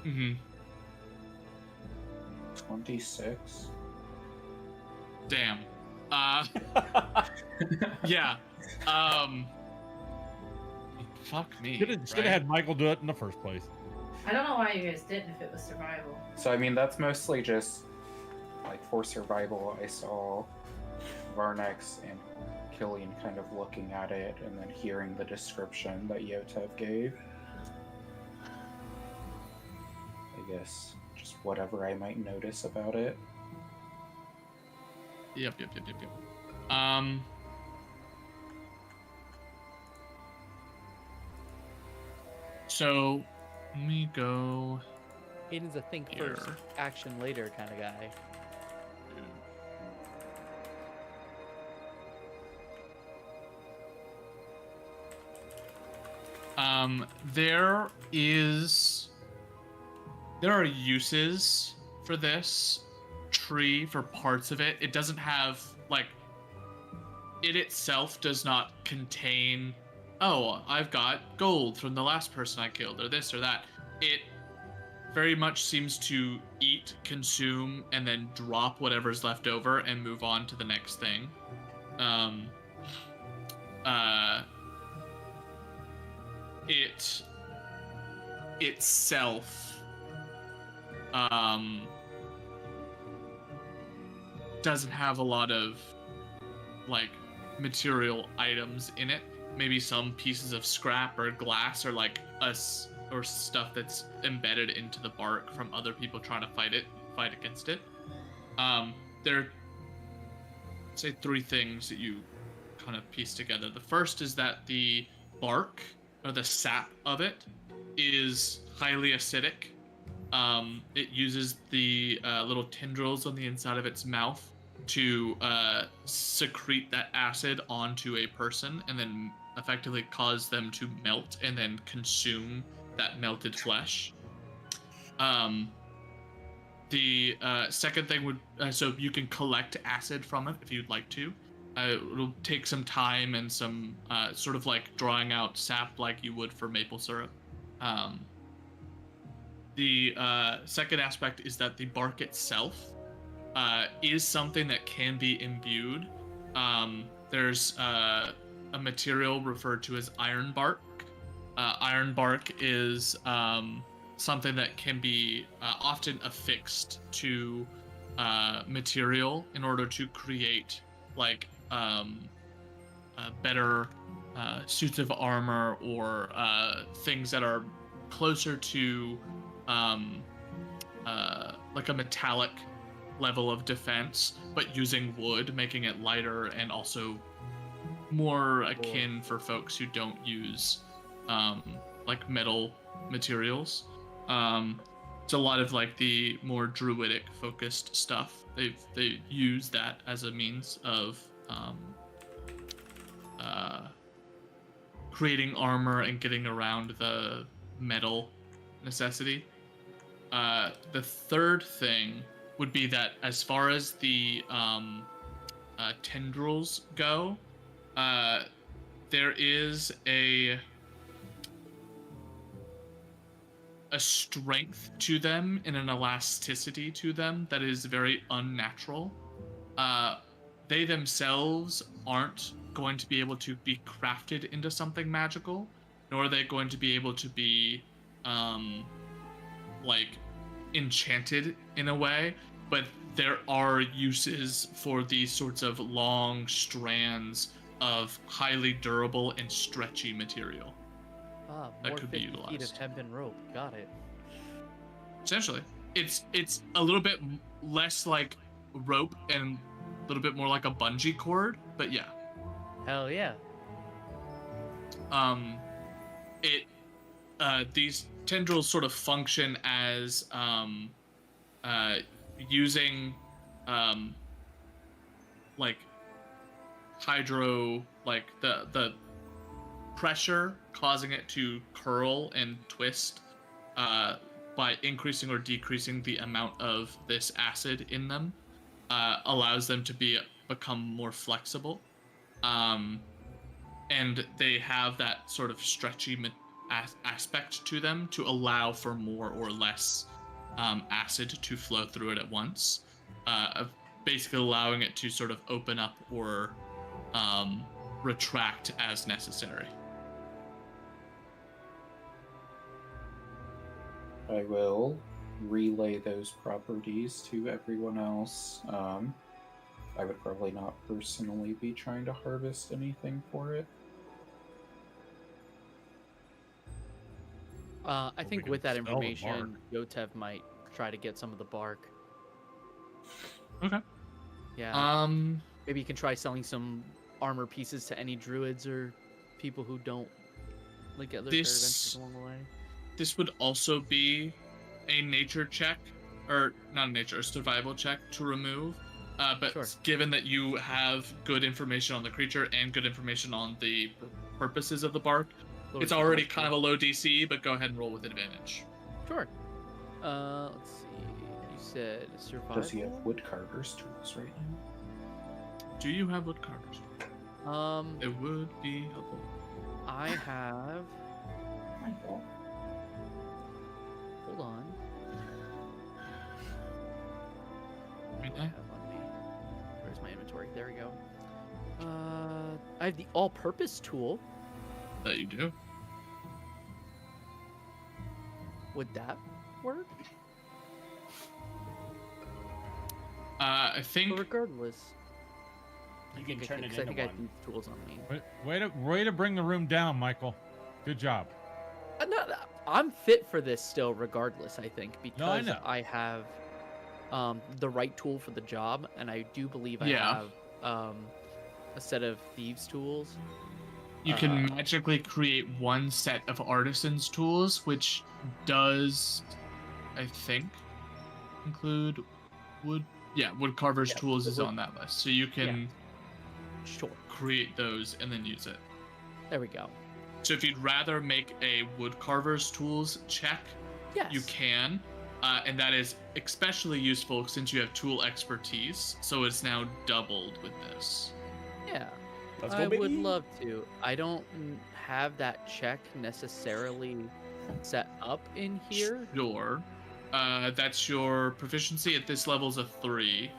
Mm-hmm. 26. Damn. Yeah. Fuck me. Should have had Michael do it in the first place. I don't know why you guys didn't if it was survival. So I mean that's mostly just like for survival. I saw Varnex and Killian kind of looking at it and then hearing the description that Yotev gave. I guess just whatever I might notice about it. Yep. So let me go. Aiden's a think first, Here. action later kind of guy. There are uses for this tree for parts of it. It doesn't have like it itself does not contain, oh, I've got gold from the last person I killed or this or that. It very much seems to eat, consume, and then drop whatever's left over and move on to the next thing. It itself doesn't have a lot of like material items in it. Maybe some pieces of scrap or glass or like or stuff that's embedded into the bark from other people trying to fight against it. There are, say, 3 things that you kind of piece together. The first is that the bark, or the sap of it, is highly acidic. It uses the little tendrils on the inside of its mouth to secrete that acid onto a person and then effectively cause them to melt and then consume that melted flesh. The second thing would, so you can collect acid from it if you'd like to. It'll take some time and some sort of like drawing out sap like you would for maple syrup. The second aspect is that the bark itself is something that can be imbued. There's a material referred to as iron bark. Iron bark is something that can be often affixed to material in order to create like better suits of armor or things that are closer to like a metallic level of defense, but using wood, making it lighter and also more akin for folks who don't use like metal materials. It's a lot of like the more druidic focused stuff. They use that as a means of creating armor and getting around the metal necessity. The third thing would be that as far as the tendrils go, there is a strength to them and an elasticity to them that is very unnatural. They themselves aren't going to be able to be crafted into something magical, nor are they going to be able to be like enchanted in a way, but there are uses for these sorts of long strands of highly durable and stretchy material. That More could be 50 feet of utilized. hempen rope. Got it. Essentially, it's a little bit less like rope and a little bit more like a bungee cord, but yeah. Hell yeah. These tendrils sort of function as using like hydro, like the pressure causing it to curl and twist by increasing or decreasing the amount of this acid in them allows them to become more flexible, and they have that sort of stretchy aspect to them to allow for more or less acid to flow through it at once, basically allowing it to sort of open up or retract as necessary. I will relay those properties to everyone else. I would probably not personally be trying to harvest anything for it. I think can with that sell the information, Yotev might try to get some of the bark. Okay. Yeah. Maybe you can try selling some armor pieces to any druids or people who don't like get their adventures along the way. This would also be a nature check, or not a nature, a survival check to remove. But Sure. given that you have good information on the creature and good information on the purposes of the bark, Lower it's already survival. kind of a low DC, but go ahead and roll with advantage. Sure. Let's see. You said survival. Does he have woodcarver's tools right now? Do you have woodcarvers? It would be helpful. I have. My fault. Hold on. What do I have on me? Where's my inventory? There we go. I have the all-purpose tool. That you do. Would that work? I think But regardless, You can I turn think, it 'cause I into think I have one. these tools on me. Way to bring the room down, Michael. Good job. No, I'm fit for this still, regardless. I think because know. I have the right tool for the job, and I do believe I Yeah. have a set of thieves' tools. You can magically create one set of artisans tools, which does, I think, include wood. Yeah, woodcarver's Yeah, tools is wood- on that list, so you can Sure. create those and then use it. There we go. So if you'd rather make a woodcarver's tools check, Yes. you can, and that is especially useful since you have tool expertise. So it's now doubled with this. Yeah. Let's I go, would baby. love to. I don't have that check necessarily set up in here. Sure. That's your proficiency at this level is a 3.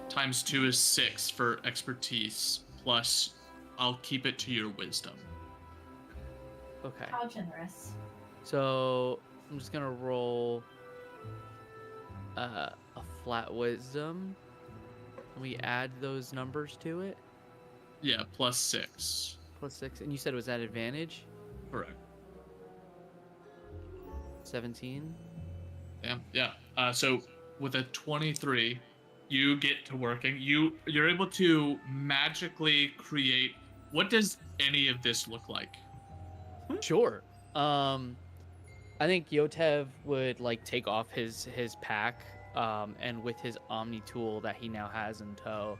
Times 2 is 6 for expertise. Plus, I'll keep it to your wisdom. Okay. How generous. So I'm just gonna roll a flat wisdom. We add those numbers to it. Yeah, plus 6. +6. And you said it was at advantage? Correct. 17. Yeah. So with a 23, you get to working. You're able to magically create. What does any of this look like? Sure. I think Yotev would like take off his pack, and with his Omni tool that he now has in tow,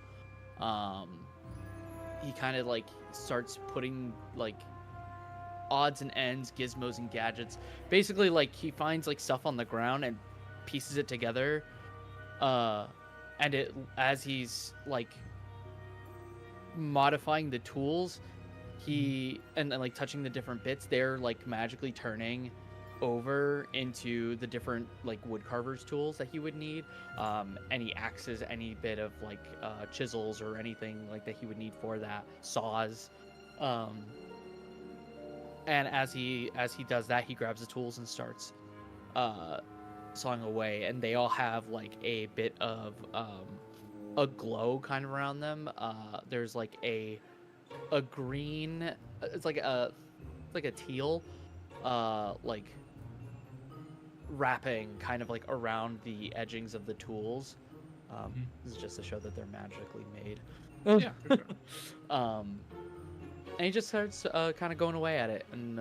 he kind of like starts putting like odds and ends, gizmos and gadgets. Basically, like he finds like stuff on the ground and pieces it together. And it as he's like modifying the tools, he and like touching the different bits, they're like magically turning over into the different like woodcarver's tools that he would need, any axes, any bit of like chisels or anything like that he would need for that, saws, and as he does that, he grabs the tools and starts sawing away, and they all have like a bit of a glow kind of around them. There's like a green, it's like a teal like wrapping kind of like around the edgings of the tools. This is just to show that they're magically made. Yeah, for sure. And he just starts kind of going away at it, and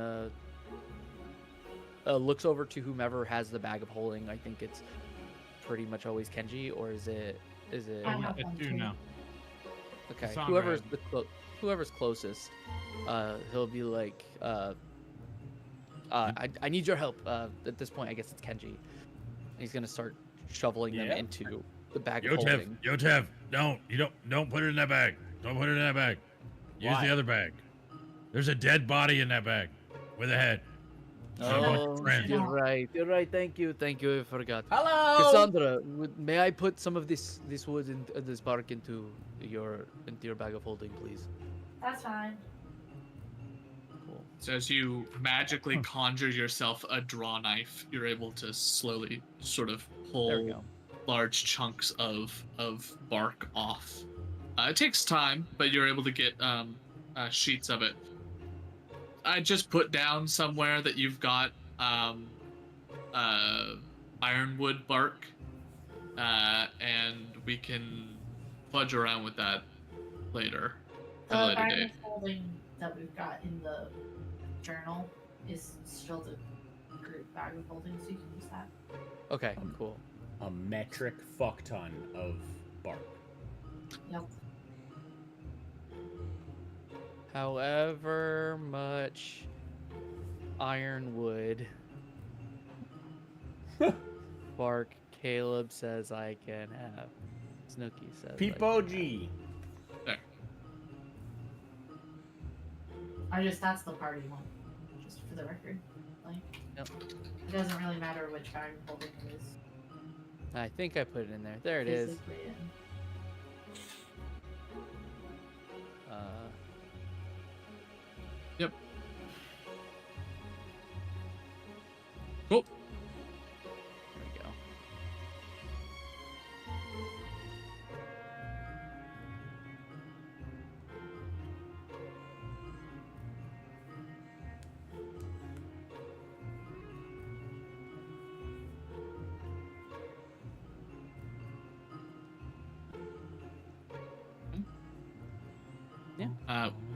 looks over to whomever has the bag of holding. I think it's pretty much always Kenji, or is it I have It's one two too. now. okay? It's on Whoever's red. whoever's closest, he'll be like, I need your help. At this point, I guess it's Kenji. He's gonna start shoveling them Yeah. into the bag of Yotev, holding. Yotev, don't put it in that bag. Don't put it in that bag. Use Why? the other bag. There's a dead body in that bag with a head. Oh, friend. you're right. You're right. Thank you. I forgot. Hello. Cassandra, may I put some of this wood and this bark into your bag of holding, please? That's fine. Cool. So as you magically conjure yourself a draw knife, you're able to slowly sort of There we pull go. large chunks of bark off. It takes time, but you're able to get sheets of it. I just put down somewhere that you've got ironwood bark, and we can fudge around with that later. At a The later bag date. of holding that we've got in the journal is still the group bag of holding, so you can use that. Okay, cool. A metric fuck ton of bark. Yep. However much ironwood bark Caleb says I can have. Snooky says. I can Peepo have. G. There. That's the party one. Just for the record. Like Yep. it doesn't really matter which bag of holding it is. I think I put it in there. There it is. physically in. Yep. Cool. There we go.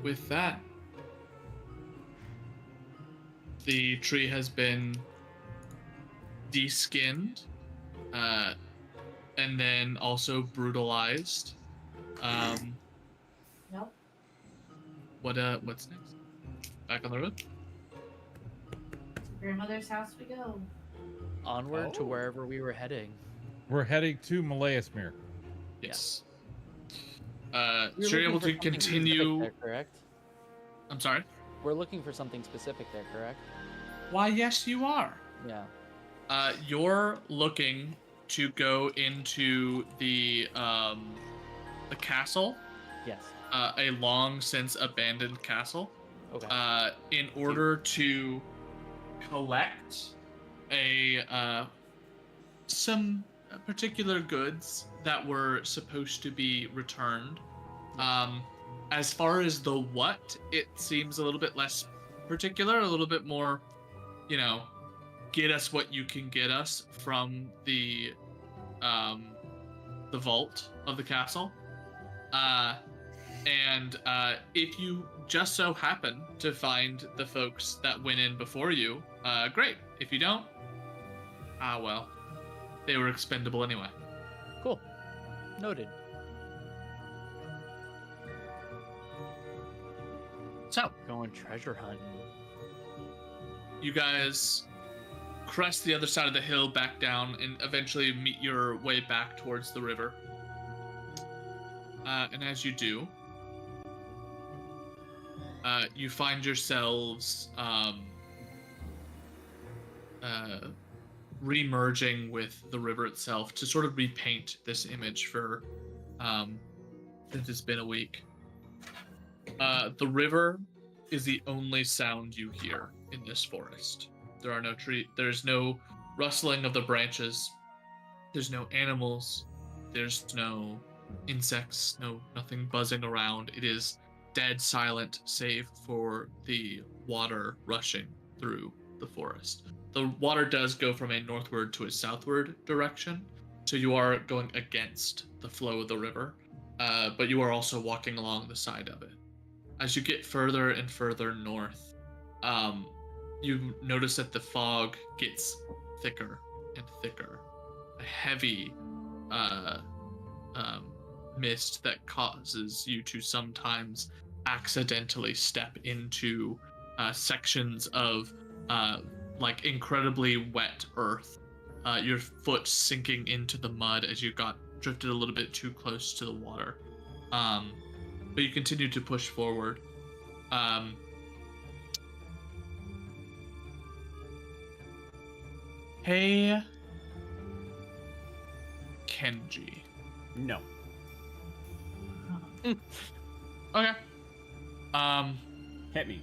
With that, the tree has been de-skinned, and then also brutalized. Nope. What's next? Back on the road? Grandmother's house we go. Onward to Oh. wherever we were heading. We're heading to Malaismere. Yes. We're So you're looking able for to something specific continue. there, correct? I'm sorry. We're looking for something specific there, correct? Why, yes, you are. Yeah. You're looking to go into the castle, Yes. a long since abandoned castle, Okay. in order to collect some particular goods that were supposed to be returned. As far as the what, it seems a little bit less particular, a little bit more, get us what you can get us from the vault of the castle. And if you just so happen to find the folks that went in before you, great. If you don't, well, they were expendable anyway. Cool. Noted. So, Going treasure hunting. you guys crest the other side of the hill back down and eventually meet your way back towards the river. And as you do, you find yourselves remerging with the river itself to sort of repaint this image for since it's been a week. The river is the only sound you hear in this forest. There are no there's no rustling of the branches. There's no animals. There's no insects, nothing buzzing around. It is dead silent save for the water rushing through the forest. The water does go from a northward to a southward direction, so you are going against the flow of the river, but you are also walking along the side of it. As you get further and further north, you notice that the fog gets thicker and thicker. A heavy mist that causes you to sometimes accidentally step into sections of like incredibly wet earth. Your foot sinking into the mud as you got drifted a little bit too close to the water. But you continue to push forward. Hey, Kenji. No. Okay. Hit me.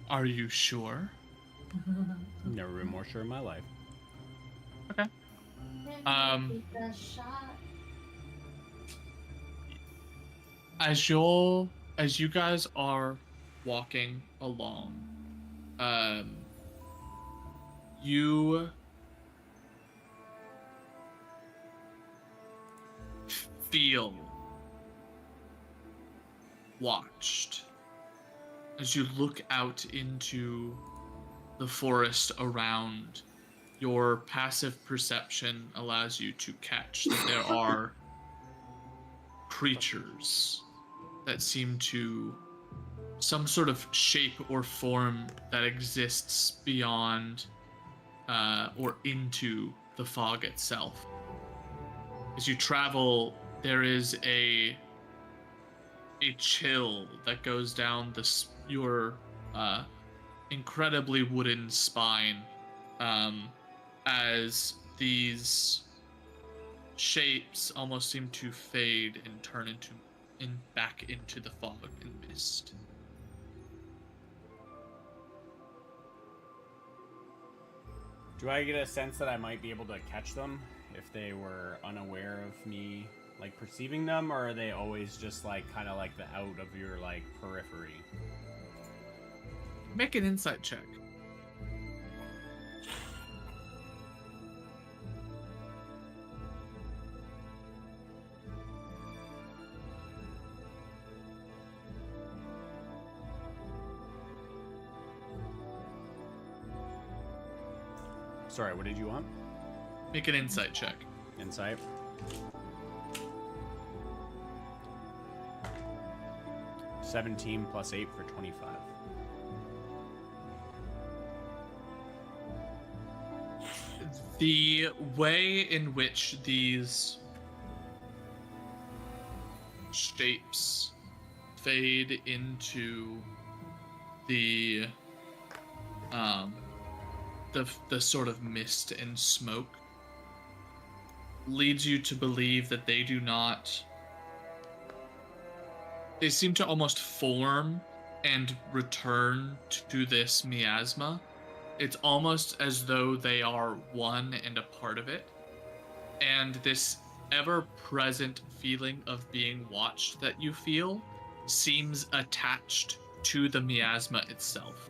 Are you sure? Never been more sure in my life. Okay. Take a shot. As you guys are walking along, you feel watched as you look out into the forest around. Your passive perception allows you to catch that there are creatures that seem to some sort of shape or form that exists beyond or into the fog itself. As you travel, there is a chill that goes down your incredibly wooden spine as these shapes almost seem to fade and turn back into the fog and mist. Do I get a sense that I might be able to catch them if they were unaware of me, like perceiving them, or are they always just like kind of like the out of your like periphery? Make an insight check. Sorry, what did you want? Make an insight check. Insight. (17 + 8 for 25). The way in which these shapes fade into the sort of mist and smoke leads you to believe that they seem to almost form and return to this miasma. It's almost as though they are one and a part of it. And this ever-present feeling of being watched that you feel seems attached to the miasma itself,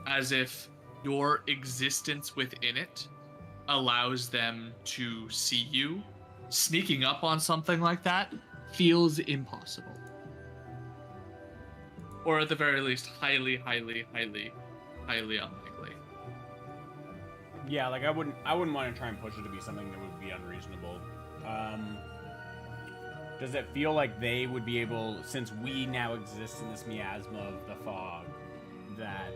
as if your existence within it allows them to see you. Sneaking up on something like that feels impossible. Or at the very least, highly, highly, highly, highly unlikely. Yeah, like I wouldn't want to try and push it to be something that would be unreasonable. Does it feel like they would be able, since we now exist in this miasma of the fog, that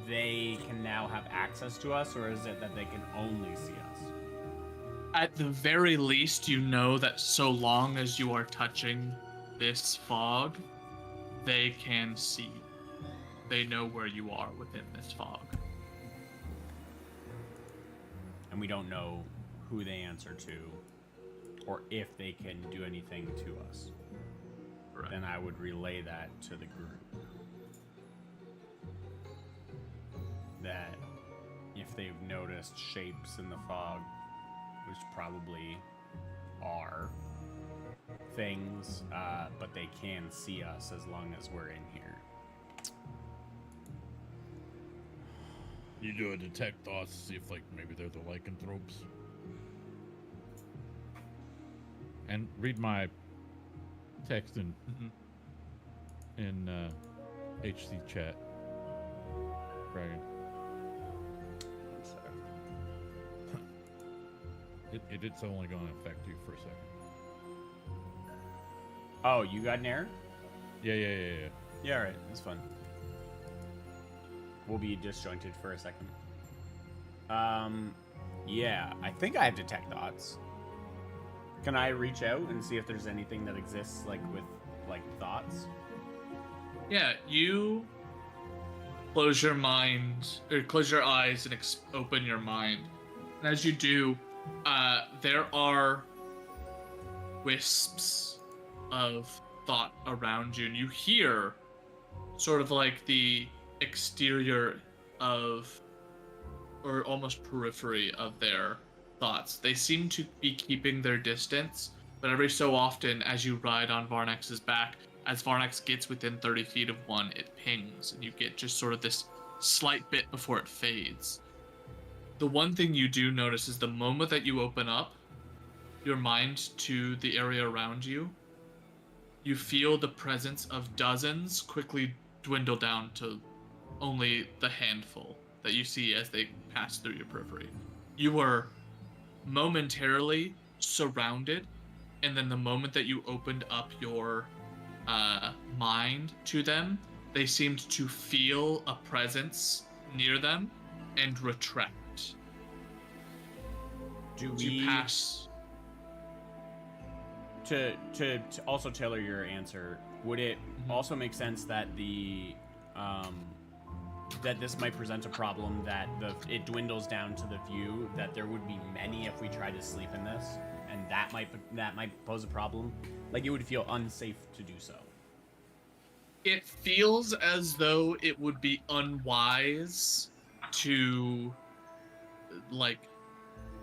they can now have access to us, or is it that they can only see us? At the very least, you know that so long as you are touching this fog, they can see you. They know where you are within this fog. And we don't know who they answer to, or if they can do anything to us. Correct. Then I would relay that to the group. That if they've noticed shapes in the fog, which probably are things, but they can see us as long as we're in here. You do a detect thoughts, see if like maybe they're the lycanthropes. And read my text in HC chat, Dragon. It's only going to affect you for a second. Oh, you got an error? Yeah. Yeah, alright, that's fun. We'll be disjointed for a second. Yeah, I think I have detect thoughts. Can I reach out and see if there's anything that exists, like, with, like, thoughts? Yeah, you close your mind, or close your eyes and open your mind. And as you do, there are wisps of thought around you, and you hear sort of like the exterior of, or almost periphery of their thoughts. They seem to be keeping their distance, but every so often, as you ride on Varnex's back, as Varnex gets within 30 feet of one, it pings, and you get just sort of this slight bit before it fades. The one thing you do notice is the moment that you open up your mind to the area around you, you feel the presence of dozens quickly dwindle down to only the handful that you see as they pass through your periphery. You were momentarily surrounded, and then the moment that you opened up your mind to them, they seemed to feel a presence near them and retract. Do To we pass. to also tailor your answer? Would it also make sense that the that this might present a problem, that it dwindles down to the view, that there would be many if we tried to sleep in this, and that might pose a problem? Like, it would feel unsafe to do so. It feels as though it would be unwise to, like,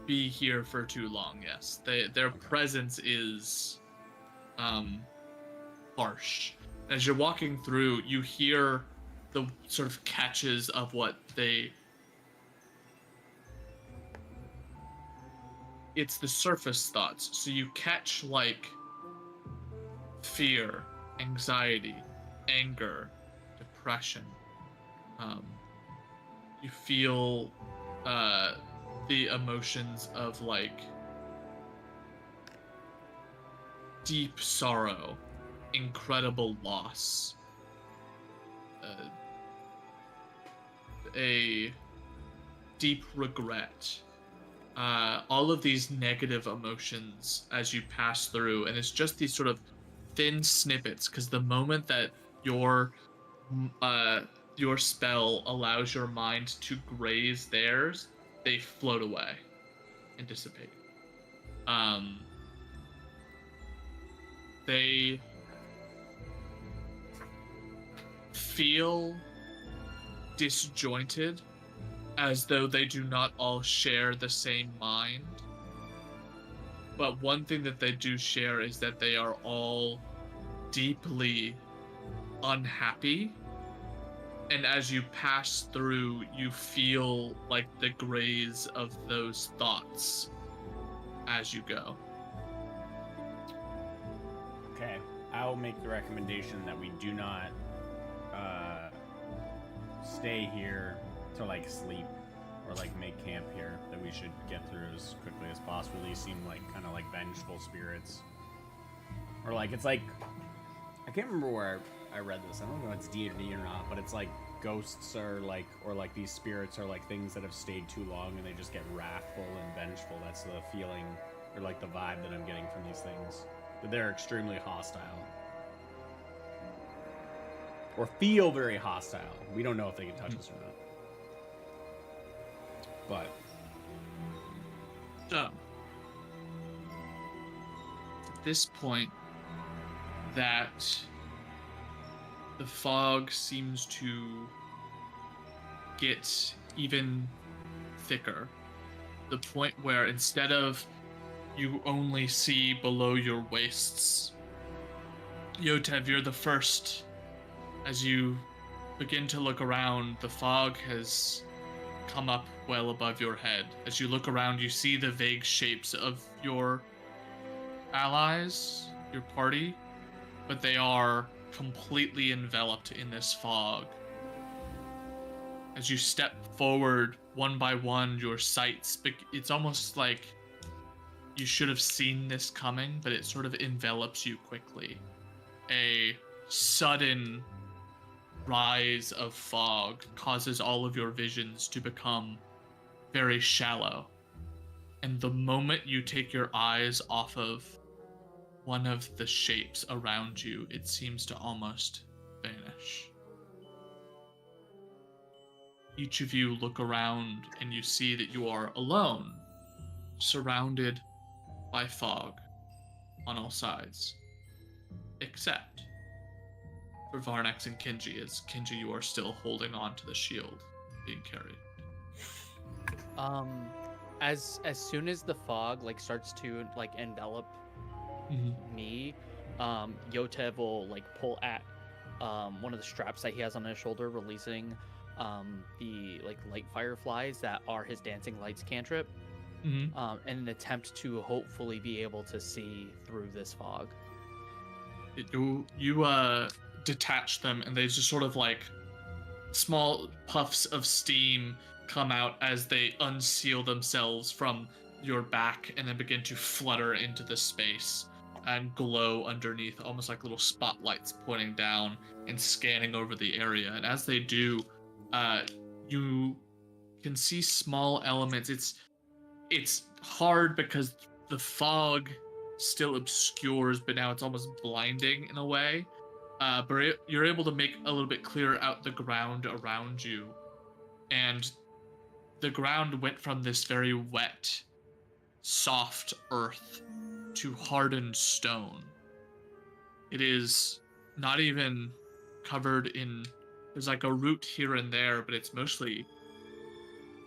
be here for too long. Yes, their presence is harsh. As you're walking through, you hear the sort of catches of what it's the surface thoughts. So you catch like fear, anxiety, anger, depression. You feel the emotions of like deep sorrow, incredible loss, a deep regret, all of these negative emotions as you pass through, and it's just these sort of thin snippets, because the moment that your spell allows your mind to graze theirs, they float away and dissipate. They feel disjointed, as though they do not all share the same mind. But one thing that they do share is that they are all deeply unhappy. And as you pass through, you feel like the graze of those thoughts as you go. Okay, I'll make the recommendation that we do not stay here to like sleep or like make camp here. That we should get through as quickly as possible. These seem like kind of like vengeful spirits, or like it's like I can't remember where I read this. I don't know if it's D&D or not, but it's like ghosts are like, or like these spirits are like things that have stayed too long and they just get wrathful and vengeful. That's the feeling or like the vibe that I'm getting from these things. That they're extremely hostile. Or feel very hostile. We don't know if they can touch us or not. But So, at this point, that the fog seems to get even thicker. The point where instead of you only see below your waists, Yotev, you're the first. As you begin to look around, the fog has come up well above your head. As you look around, you see the vague shapes of your allies, your party, but they are completely enveloped in this fog. As you step forward one by one, your sights, it's almost like you should have seen this coming, but it sort of envelops you quickly. A sudden rise of fog causes all of your visions to become very shallow. And the moment you take your eyes off of one of the shapes around you, it seems to almost vanish. Each of you look around and you see that you are alone, surrounded by fog on all sides, except for Varnex and Kinji, as Kinji, you are still holding on to the shield being carried. As soon as the fog like starts to like envelop me, Yotev will like pull at one of the straps that he has on his shoulder, releasing the like light fireflies that are his dancing lights cantrip, in an attempt to hopefully be able to see through this fog. You detach them, and they just sort of like small puffs of steam come out as they unseal themselves from your back and then begin to flutter into the space and glow underneath, almost like little spotlights pointing down and scanning over the area. And as they do, you can see small elements. It's hard because the fog still obscures, but now it's almost blinding in a way. But you're able to make a little bit clearer out the ground around you. And the ground went from this very wet, soft earth to hardened stone. It is not even covered in... There's like a root here and there, but it's mostly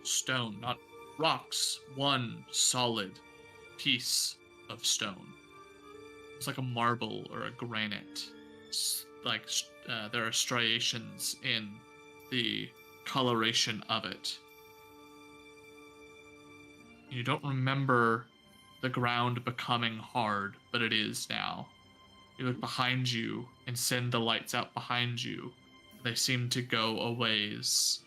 stone, not rocks. One solid piece of stone. It's like a marble or a granite. Like there are striations in the coloration of it. You don't remember the ground becoming hard, but it is now. You look behind you and send the lights out behind you. They seem to go a ways.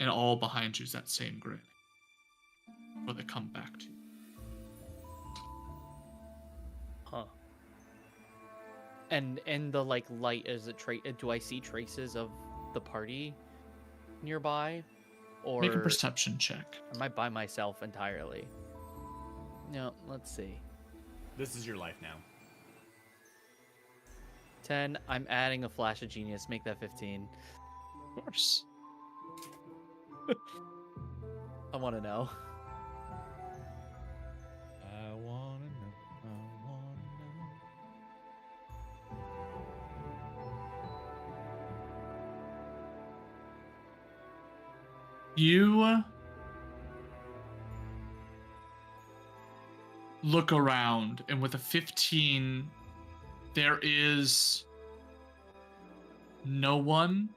and all behind you is that same grin. Before they come back to you. Huh. And in the like light, is it do I see traces of the party nearby, or Make a perception check. am I by myself entirely? No, let's see. This is your life now. 10. I'm adding a flash of genius. Make that 15. Of course. I want to know. I wanna know. I wanna know. You look around, and with a 15, there is no one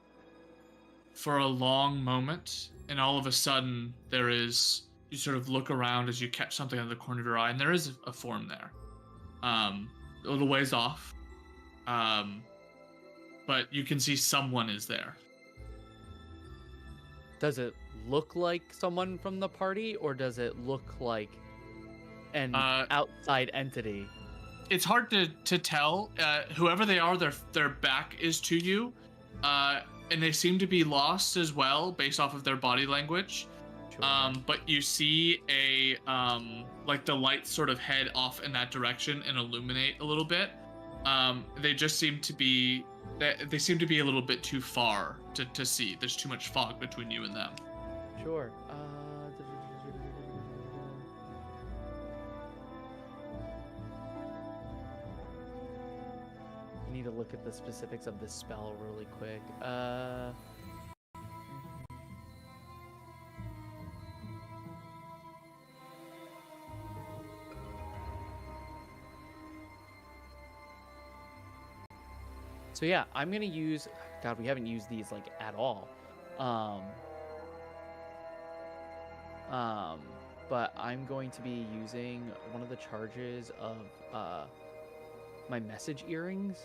for a long moment, and all of a sudden there is, you sort of look around as you catch something out of the corner of your eye, and there is a form there, a little ways off, but you can see someone is there. Does it look like someone from the party, or does it look like an outside entity? It's hard to tell. Whoever they are, their back is to you, and they seem to be lost as well, based off of their body language. Sure. But you see a like the lights sort of head off in that direction and illuminate a little bit. They just seem to be they seem to be a little bit too far to see. There's too much fog between you and them. Sure. I need to look at the specifics of this spell really quick. So yeah, I'm gonna use. God, we haven't used these like at all. But I'm going to be using one of the charges of my message earrings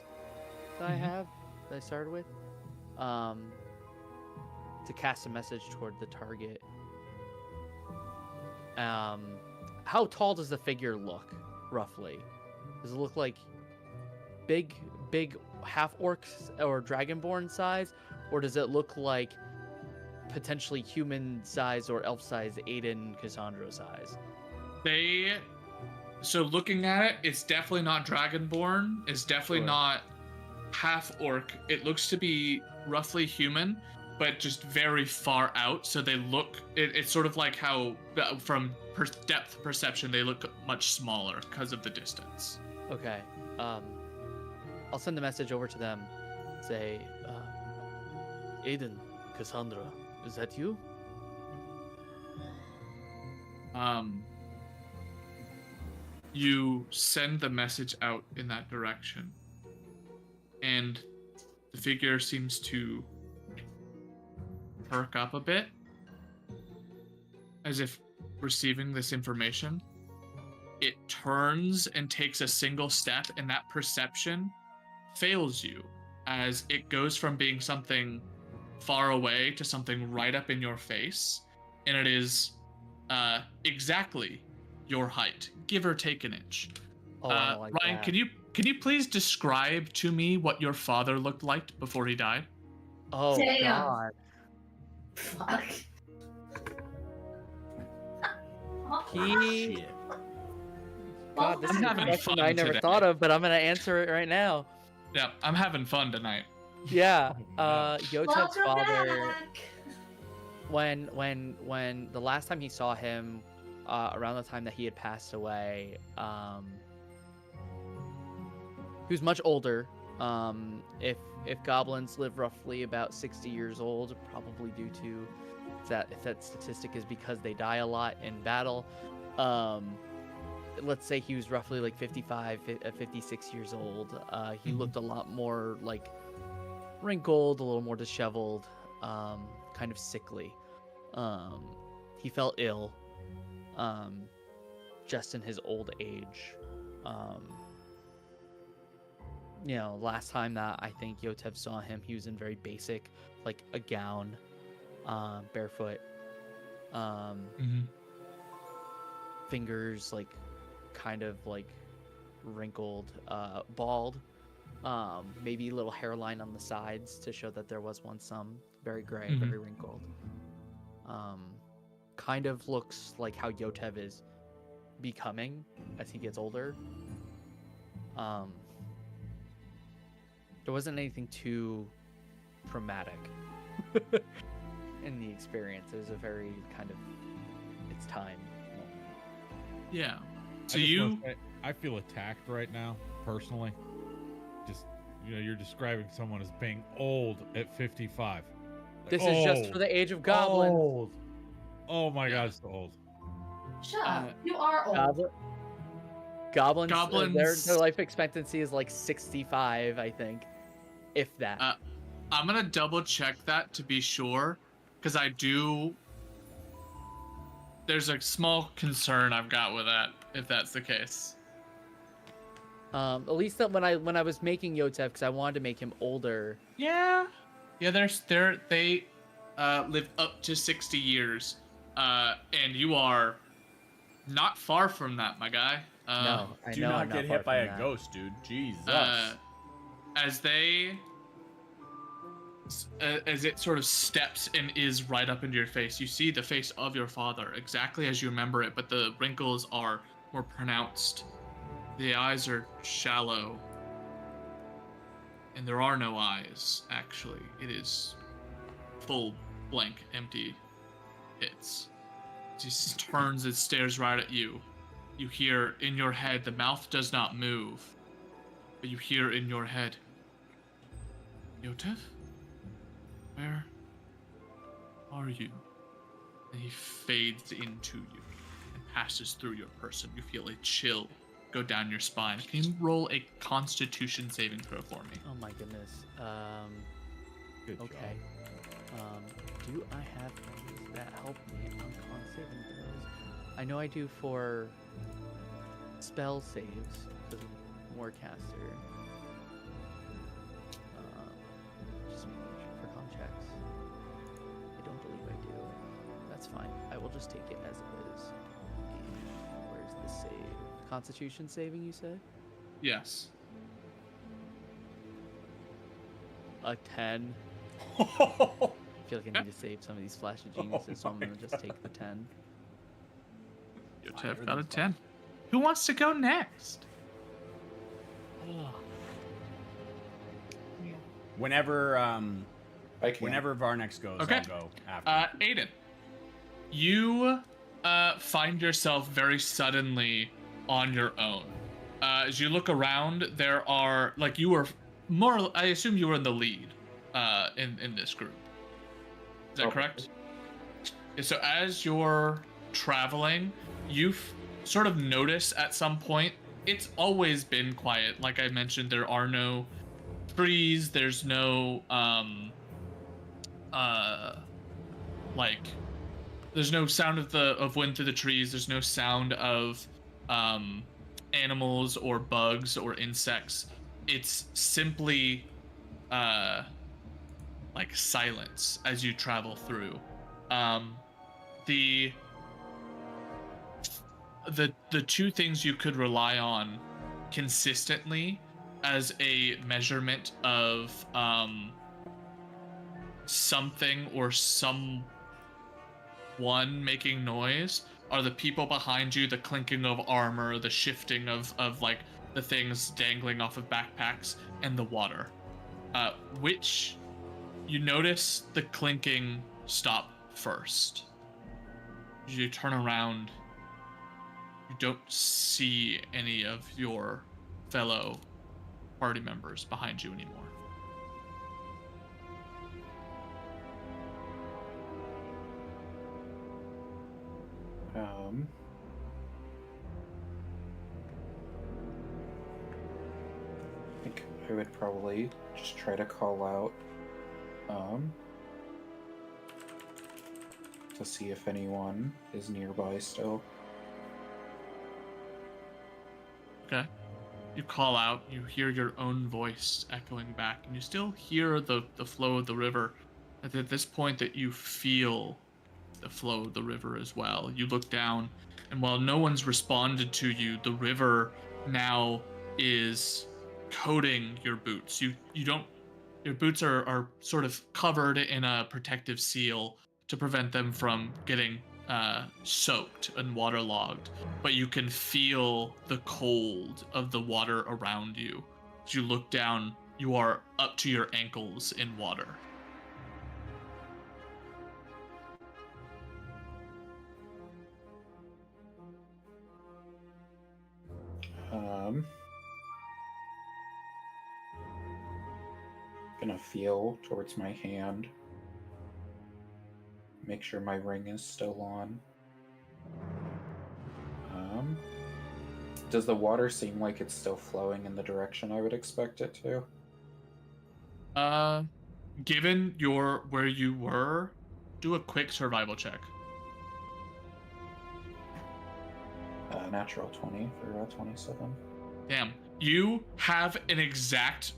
that I have, that I started with, to cast a message toward the target. How tall does the figure look, roughly? Does it look like big half orcs or dragonborn size, or does it look like potentially human size or elf size Aiden Cassandra size? So looking at it, it's definitely not dragonborn. It's definitely Sure. not half orc. It looks to be roughly human, but just very far out. So they look. It's sort of like how from depth perception they look much smaller because of the distance. Okay. I'll send a message over to them. Say, Aiden, Cassandra, is that you? You send the message out in that direction, and the figure seems to perk up a bit, as if receiving this information. It turns and takes a single step, and that perception fails you, as it goes from being something far away to something right up in your face, and it is exactly your height, give or take an inch. Oh, I don't like Ryan, that. can you please describe to me what your father looked like before he died? Oh Damn. God. Fuck. He. Shit. God, this I'm is a having question fun I never today. thought of, but I'm gonna answer it right now. Yeah, I'm having fun tonight. Yeah. Yotev's Welcome father. back. When the last time he saw him, around the time that he had passed away, he was much older. If goblins live roughly about 60 years old, probably due to that, if that statistic is because they die a lot in battle, let's say he was roughly like 56 years old. He looked a lot more like wrinkled, a little more disheveled, kind of sickly. He felt ill, just in his old age. Last time that I think Yotev saw him, he was in very basic, like a gown, barefoot, Mm-hmm. fingers like kind of like wrinkled, bald, maybe a little hairline on the sides to show that there was once some, very gray, Mhm. very wrinkled. Kind of looks like how Yotev is becoming as he gets older. There wasn't anything too traumatic in the experience. It was a very kind of it's time moment. Yeah. I So just wanna you, say, I feel attacked right now, personally. Just, you're describing someone as being old at 55. Like, This is just for the age of goblins. Old. Oh my Yeah. god, it's so old. Shut Uh, up. You are old. Goblins, Goblins- their life expectancy is like 65, I think, if that. I'm gonna double check that to be sure, because I do. There's a small concern I've got with that, if that's the case. At least that when I was making Yotev, because I wanted to make him older. Yeah. Yeah, they live up to 60 years. And you are not far from that, my guy. No, I Do know not I'm get far hit by from a that. ghost, dude. Jesus. As it sort of steps and is right up into your face, you see the face of your father exactly as you remember it, but the wrinkles are more pronounced. The eyes are shallow. And there are no eyes, actually. It is full, blank, empty pits. He turns and stares right at you. You hear in your head, the mouth does not move, but you hear in your head, Yotev? Where are you? And he fades into you and passes through your person. You feel a chill go down your spine. Can you roll a Constitution saving throw for me? Oh my goodness. Good Okay. Do I have things that help me on con saving throws? I know I do for spell saves, because I'm Warcaster. Just making sure for con checks. I don't believe I do. That's fine. I will just take it as it is. And where's the save? Constitution saving, you said? Yes. A 10. I feel like I need to save some of these flash of geniuses, so I'm gonna just take the 10. Yotev got a 10. Who wants to go next? Whenever I can. whenever Varnex goes, Okay. I'll go after. Aiden, you find yourself very suddenly on your own. As you look around, there are you were more. I assume you were in the lead in this group. Is that Okay. correct? Yeah, so as you're traveling, you sort of notice at some point it's always been quiet. Like I mentioned, there are no trees. There's no there's no sound of wind through the trees. There's no sound of animals or bugs or insects. It's simply silence as you travel through. The two things you could rely on consistently as a measurement of something or someone making noise are the people behind you, the clinking of armor, the shifting of the things dangling off of backpacks, and the water. Which you notice the clinking stop first. You turn around, you don't see any of your fellow party members behind you anymore. I think I would probably just try to call out to see if anyone is nearby still. Okay. You call out, you hear your own voice echoing back, and you still hear the flow of the river, At this point that you feel the flow of the river as well. You look down, and while no one's responded to you, the river now is coating your boots. You don't your boots are sort of covered in a protective seal to prevent them from getting soaked and waterlogged, but you can feel the cold of the water around you. As you look down, you are up to your ankles in water. Gonna feel towards my hand. Make sure my ring is still on. Does the water seem like it's still flowing in the direction I would expect it to? Given where you were, do a quick survival check. Natural 20 for 27. Damn. You have an exact,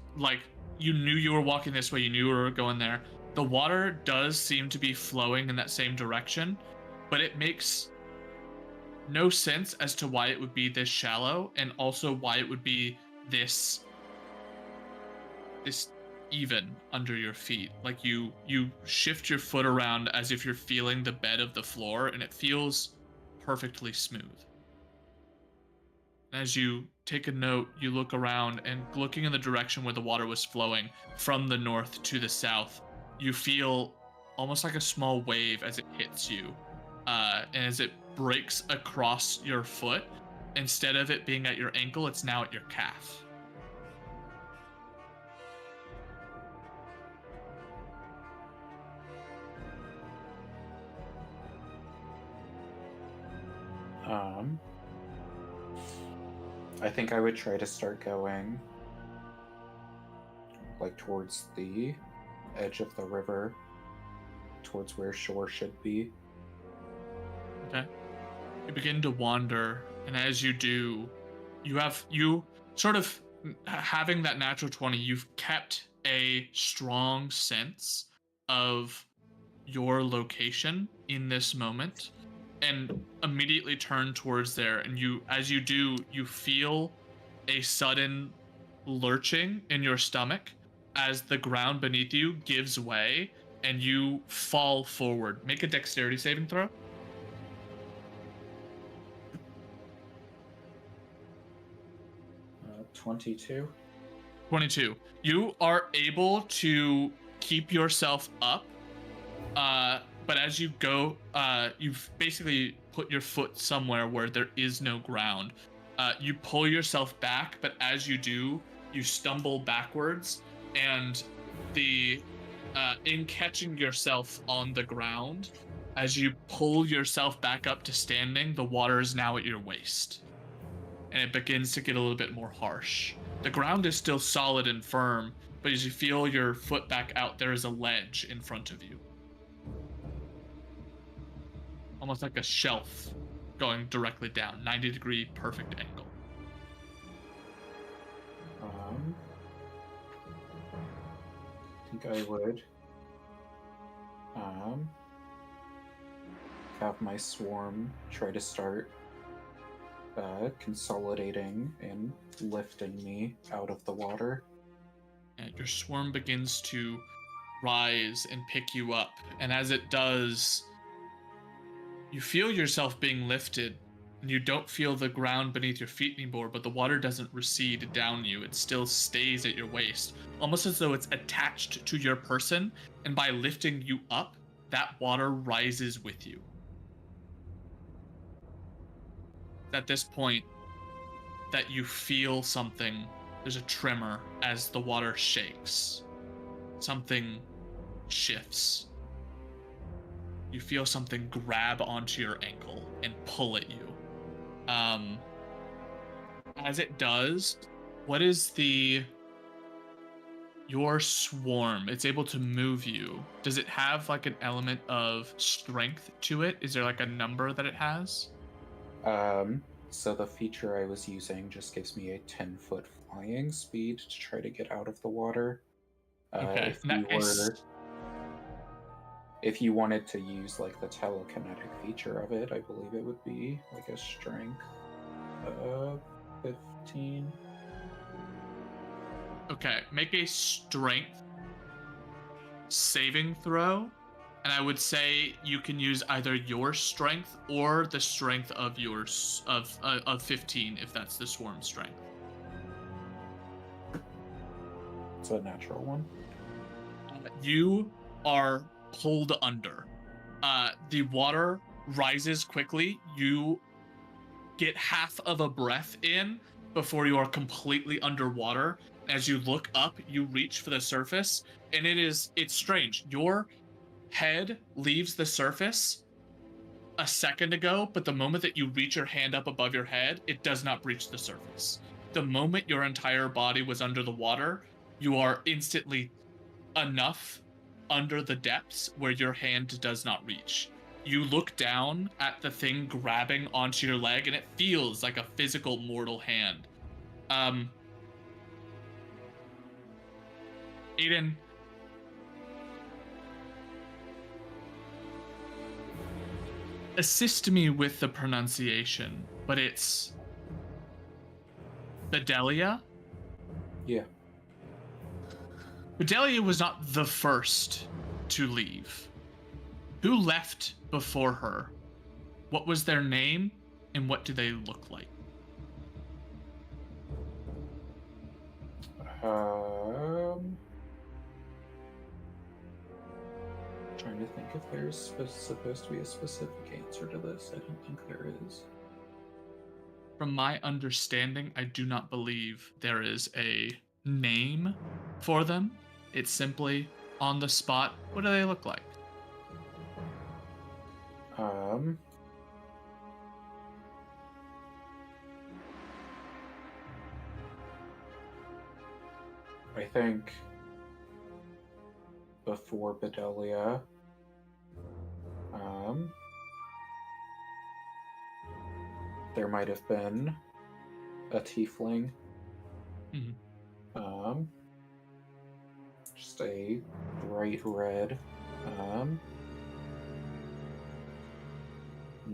you knew you were walking this way, you knew you were going there. The water does seem to be flowing in that same direction, but it makes no sense as to why it would be this shallow, and also why it would be this even under your feet. Like you shift your foot around as if you're feeling the bed of the floor, and it feels perfectly smooth. As you take a note, you look around, and looking in the direction where the water was flowing from the north to the south, you feel almost like a small wave as it hits you. And as it breaks across your foot, instead of it being at your ankle, it's now at your calf. I think I would try to start going towards the edge of the river, towards where shore should be. Okay. You begin to wander, and as you do, you sort of having that natural 20, you've kept a strong sense of your location in this moment, and immediately turn towards there. And as you do, you feel a sudden lurching in your stomach as the ground beneath you gives way and you fall forward. Make a dexterity saving throw. 22. 22. You are able to keep yourself up, but as you go, you've basically put your foot somewhere where there is no ground. You pull yourself back, but as you do, you stumble backwards, and in catching yourself on the ground, as you pull yourself back up to standing, the water is now at your waist, and it begins to get a little bit more harsh. The ground is still solid and firm, but as you feel your foot back out, there is a ledge in front of you. Almost like a shelf going directly down, 90-degree perfect angle. I think I would have my swarm try to start consolidating and lifting me out of the water. And your swarm begins to rise and pick you up, and as it does, you feel yourself being lifted, and you don't feel the ground beneath your feet anymore, but the water doesn't recede down you. It still stays at your waist, almost as though it's attached to your person, and by lifting you up, that water rises with you. At this point, that you feel something, there's a tremor as the water shakes. Something shifts. You feel something grab onto your ankle and pull at you. As it does, what is your swarm? It's able to move you. Does it have like an element of strength to it? Is there like a number that it has? So the feature I was using just gives me a 10-foot flying speed to try to get out of the water. Okay, If we were if you wanted to use like the telekinetic feature of it, I believe it would be like a strength of 15. Okay, make a strength saving throw, and I would say you can use either your strength or the strength of yours of 15 if that's the swarm strength. It's a natural one. You are pulled under. The water rises quickly. You get half of a breath in before you are completely underwater. As you look up, you reach for the surface, and it's strange. Your head leaves the surface a second ago, but the moment that you reach your hand up above your head, it does not breach the surface. The moment your entire body was under the water, you are instantly enough under the depths where your hand does not reach. You look down at the thing grabbing onto your leg, and it feels like a physical mortal hand. Aiden, assist me with the pronunciation, but it's Bedelia? Yeah. Bedelia was not the first to leave. Who left before her? What was their name, and what do they look like? Trying to think if there's supposed to be a specific answer to this. I don't think there is. From my understanding, I do not believe there is a name for them. It's simply on the spot. What do they look like? I think before Bedelia, there might have been a tiefling. Mhm. Just a bright red,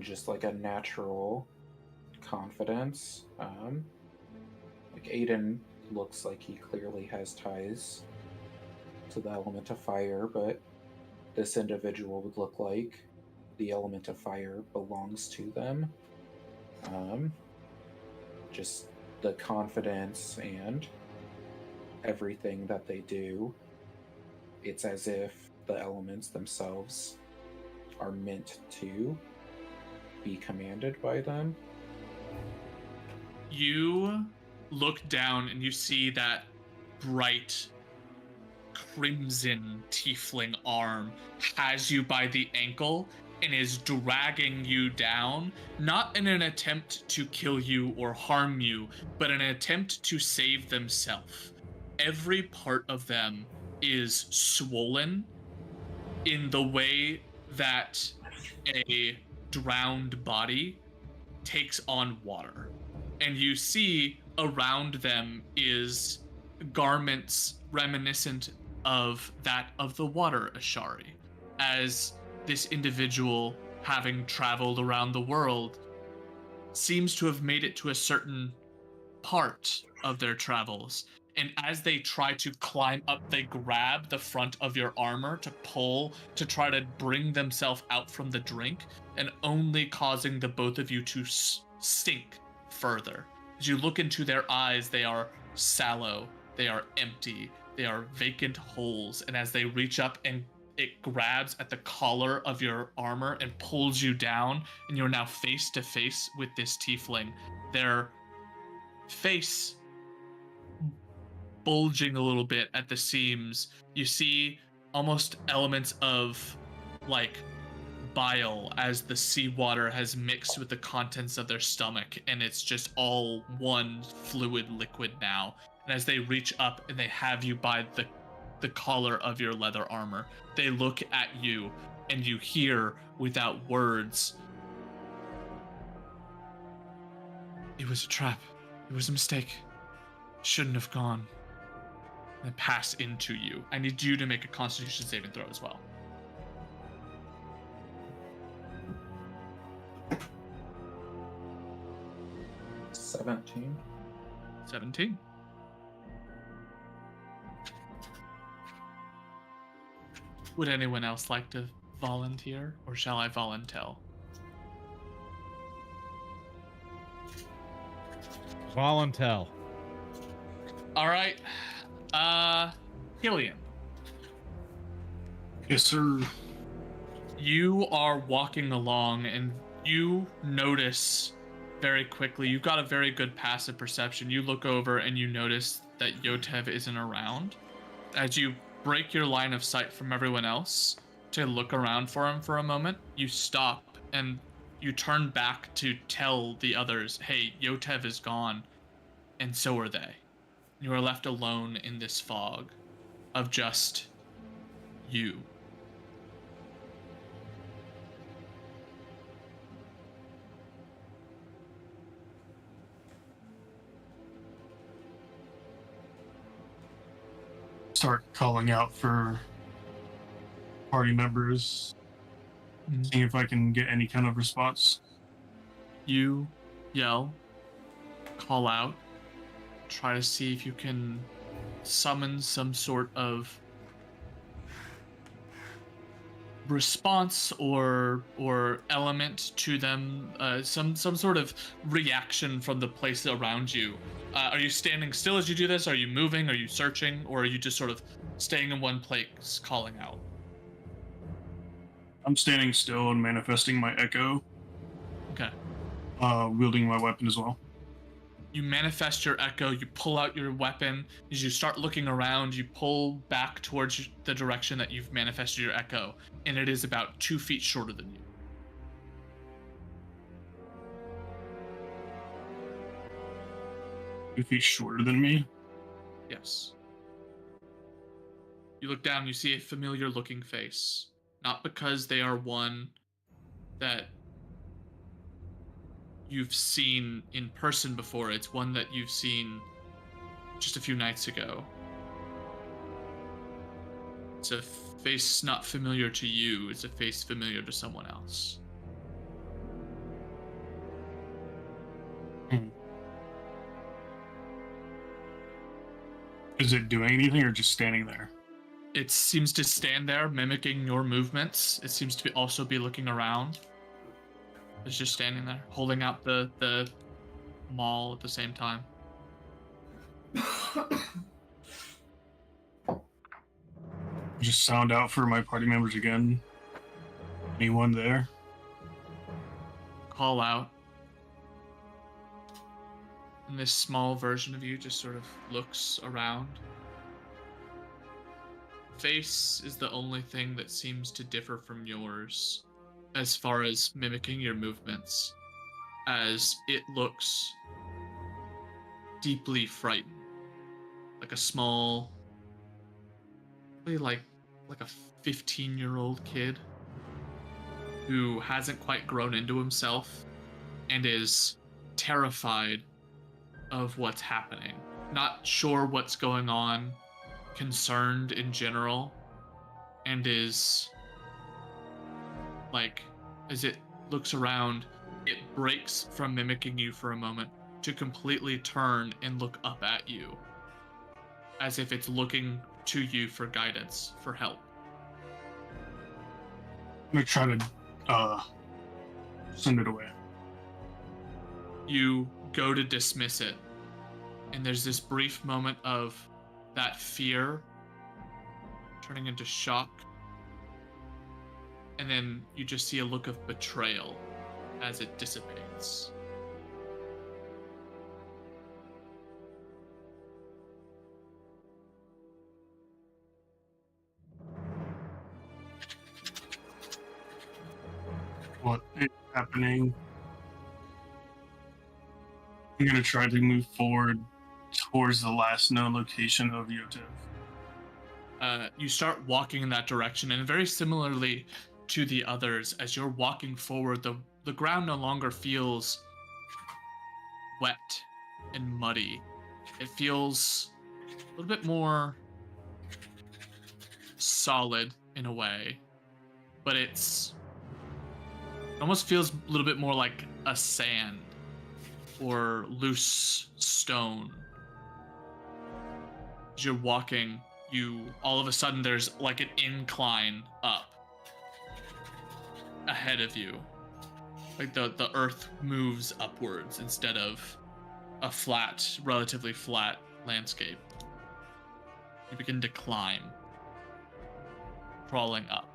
just like a natural confidence. Like Aiden looks like he clearly has ties to the element of fire, but this individual would look like the element of fire belongs to them. Just the confidence and everything that they do, it's as if the elements themselves are meant to be commanded by them. You look down and you see that bright crimson tiefling arm has you by the ankle and is dragging you down, not in an attempt to kill you or harm you, but an attempt to save themselves. Every part of them is swollen in the way that a drowned body takes on water. And you see around them is garments reminiscent of that of the water Ashari, as this individual, having traveled around the world, seems to have made it to a certain part of their travels. And as they try to climb up, they grab the front of your armor to pull, to try to bring themselves out from the drink, and only causing the both of you to sink further. As you look into their eyes, they are sallow, they are empty, they are vacant holes, and as they reach up and it grabs at the collar of your armor and pulls you down, and you're now face to face with this tiefling. Their face bulging a little bit at the seams. You see almost elements of like bile as the seawater has mixed with the contents of their stomach, and it's just all one fluid liquid now. And as they reach up and they have you by the collar of your leather armor, they look at you and you hear without words, "It was a trap. It was a mistake. Shouldn't have gone." And pass into you. I need you to make a Constitution saving throw as well. 17. 17. Would anyone else like to volunteer, or shall I volunteer? Voluntel. All right. Killian, Yes, sir. you are walking along and you notice very quickly, you've got a very good passive perception. You look over and you notice that Yotev isn't around. As you break your line of sight from everyone else to look around for him for a moment, you stop and you turn back to tell the others, hey, Yotev is gone, and so are they. You are left alone in this fog of just you. Start calling out for party members, seeing if I can get any kind of response. You yell, call out, try to see if you can summon some sort of response or element to them, some sort of reaction from the place around you. Are you standing still as you do this? Are you moving? Are you searching? Or are you just sort of staying in one place, calling out? I'm standing still and manifesting my echo, Okay. wielding my weapon as well. You manifest your echo, you pull out your weapon. As you start looking around, you pull back towards the direction that you've manifested your echo, and it is about 2 feet shorter than you. Two feet shorter than me. Yes. You look down, you see a familiar looking face. Not because they are one that you've seen in person before, it's one that you've seen just a few nights ago. It's a face not familiar to you, it's a face familiar to someone else. Is it doing anything or just standing there? It seems to stand there, mimicking your movements. It seems to also be looking around. It's just standing there, holding out the maul at the same time. Just sound out for my party members again. Anyone there? Call out. And this small version of you just sort of looks around. Face is the only thing that seems to differ from yours as far as mimicking your movements, as it looks deeply frightened, like a small, probably like a 15-year-old kid who hasn't quite grown into himself and is terrified of what's happening, not sure what's going on, concerned in general, and is like, as it looks around, it breaks from mimicking you for a moment to completely turn and look up at you, as if it's looking to you for guidance, for help. I'm gonna try to send it away. You go to dismiss it, and there's this brief moment of that fear turning into shock, and then you just see a look of betrayal as it dissipates. What is happening? I'm gonna try to move forward towards the last known location of Yotev. You start walking in that direction, and very similarly to the others, as you're walking forward, the ground no longer feels wet and muddy. It feels a little bit more solid in a way, but it almost feels a little bit more like a sand or loose stone. As you're walking, all of a sudden there's like an incline up ahead of you. Like the earth moves upwards instead of a relatively flat landscape. You begin to climb, crawling up.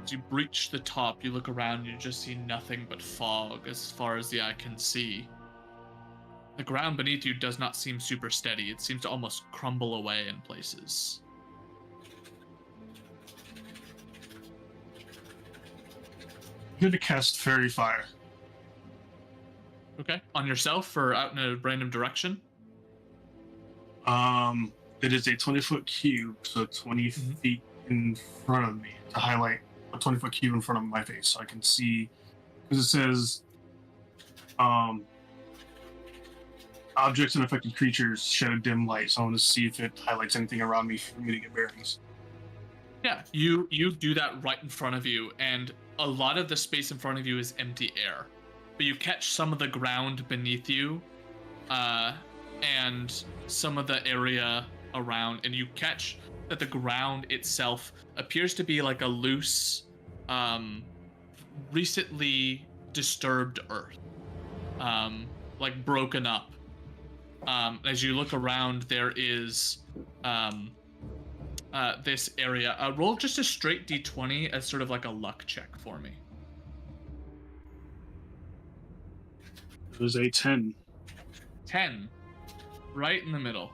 As you reach the top, you look around, you just see nothing but fog as far as the eye can see. The ground beneath you does not seem super steady. It seems to almost crumble away in places. I'm going to cast Fairy Fire. Okay. On yourself or out in a random direction? It is a 20-foot cube, so 20 feet in front of me to highlight a 20-foot cube in front of my face so I can see, because it says objects and affected creatures shed a dim light, so I want to see if it highlights anything around me for me to get bearings. Yeah, you do that right in front of you, and a lot of the space in front of you is empty air. But you catch some of the ground beneath you, and some of the area around, and you catch that the ground itself appears to be like a loose, recently disturbed earth, like broken up. As you look around, there is this area. Roll just a straight d20 as sort of like a luck check for me. It was a 10. 10. Right in the middle.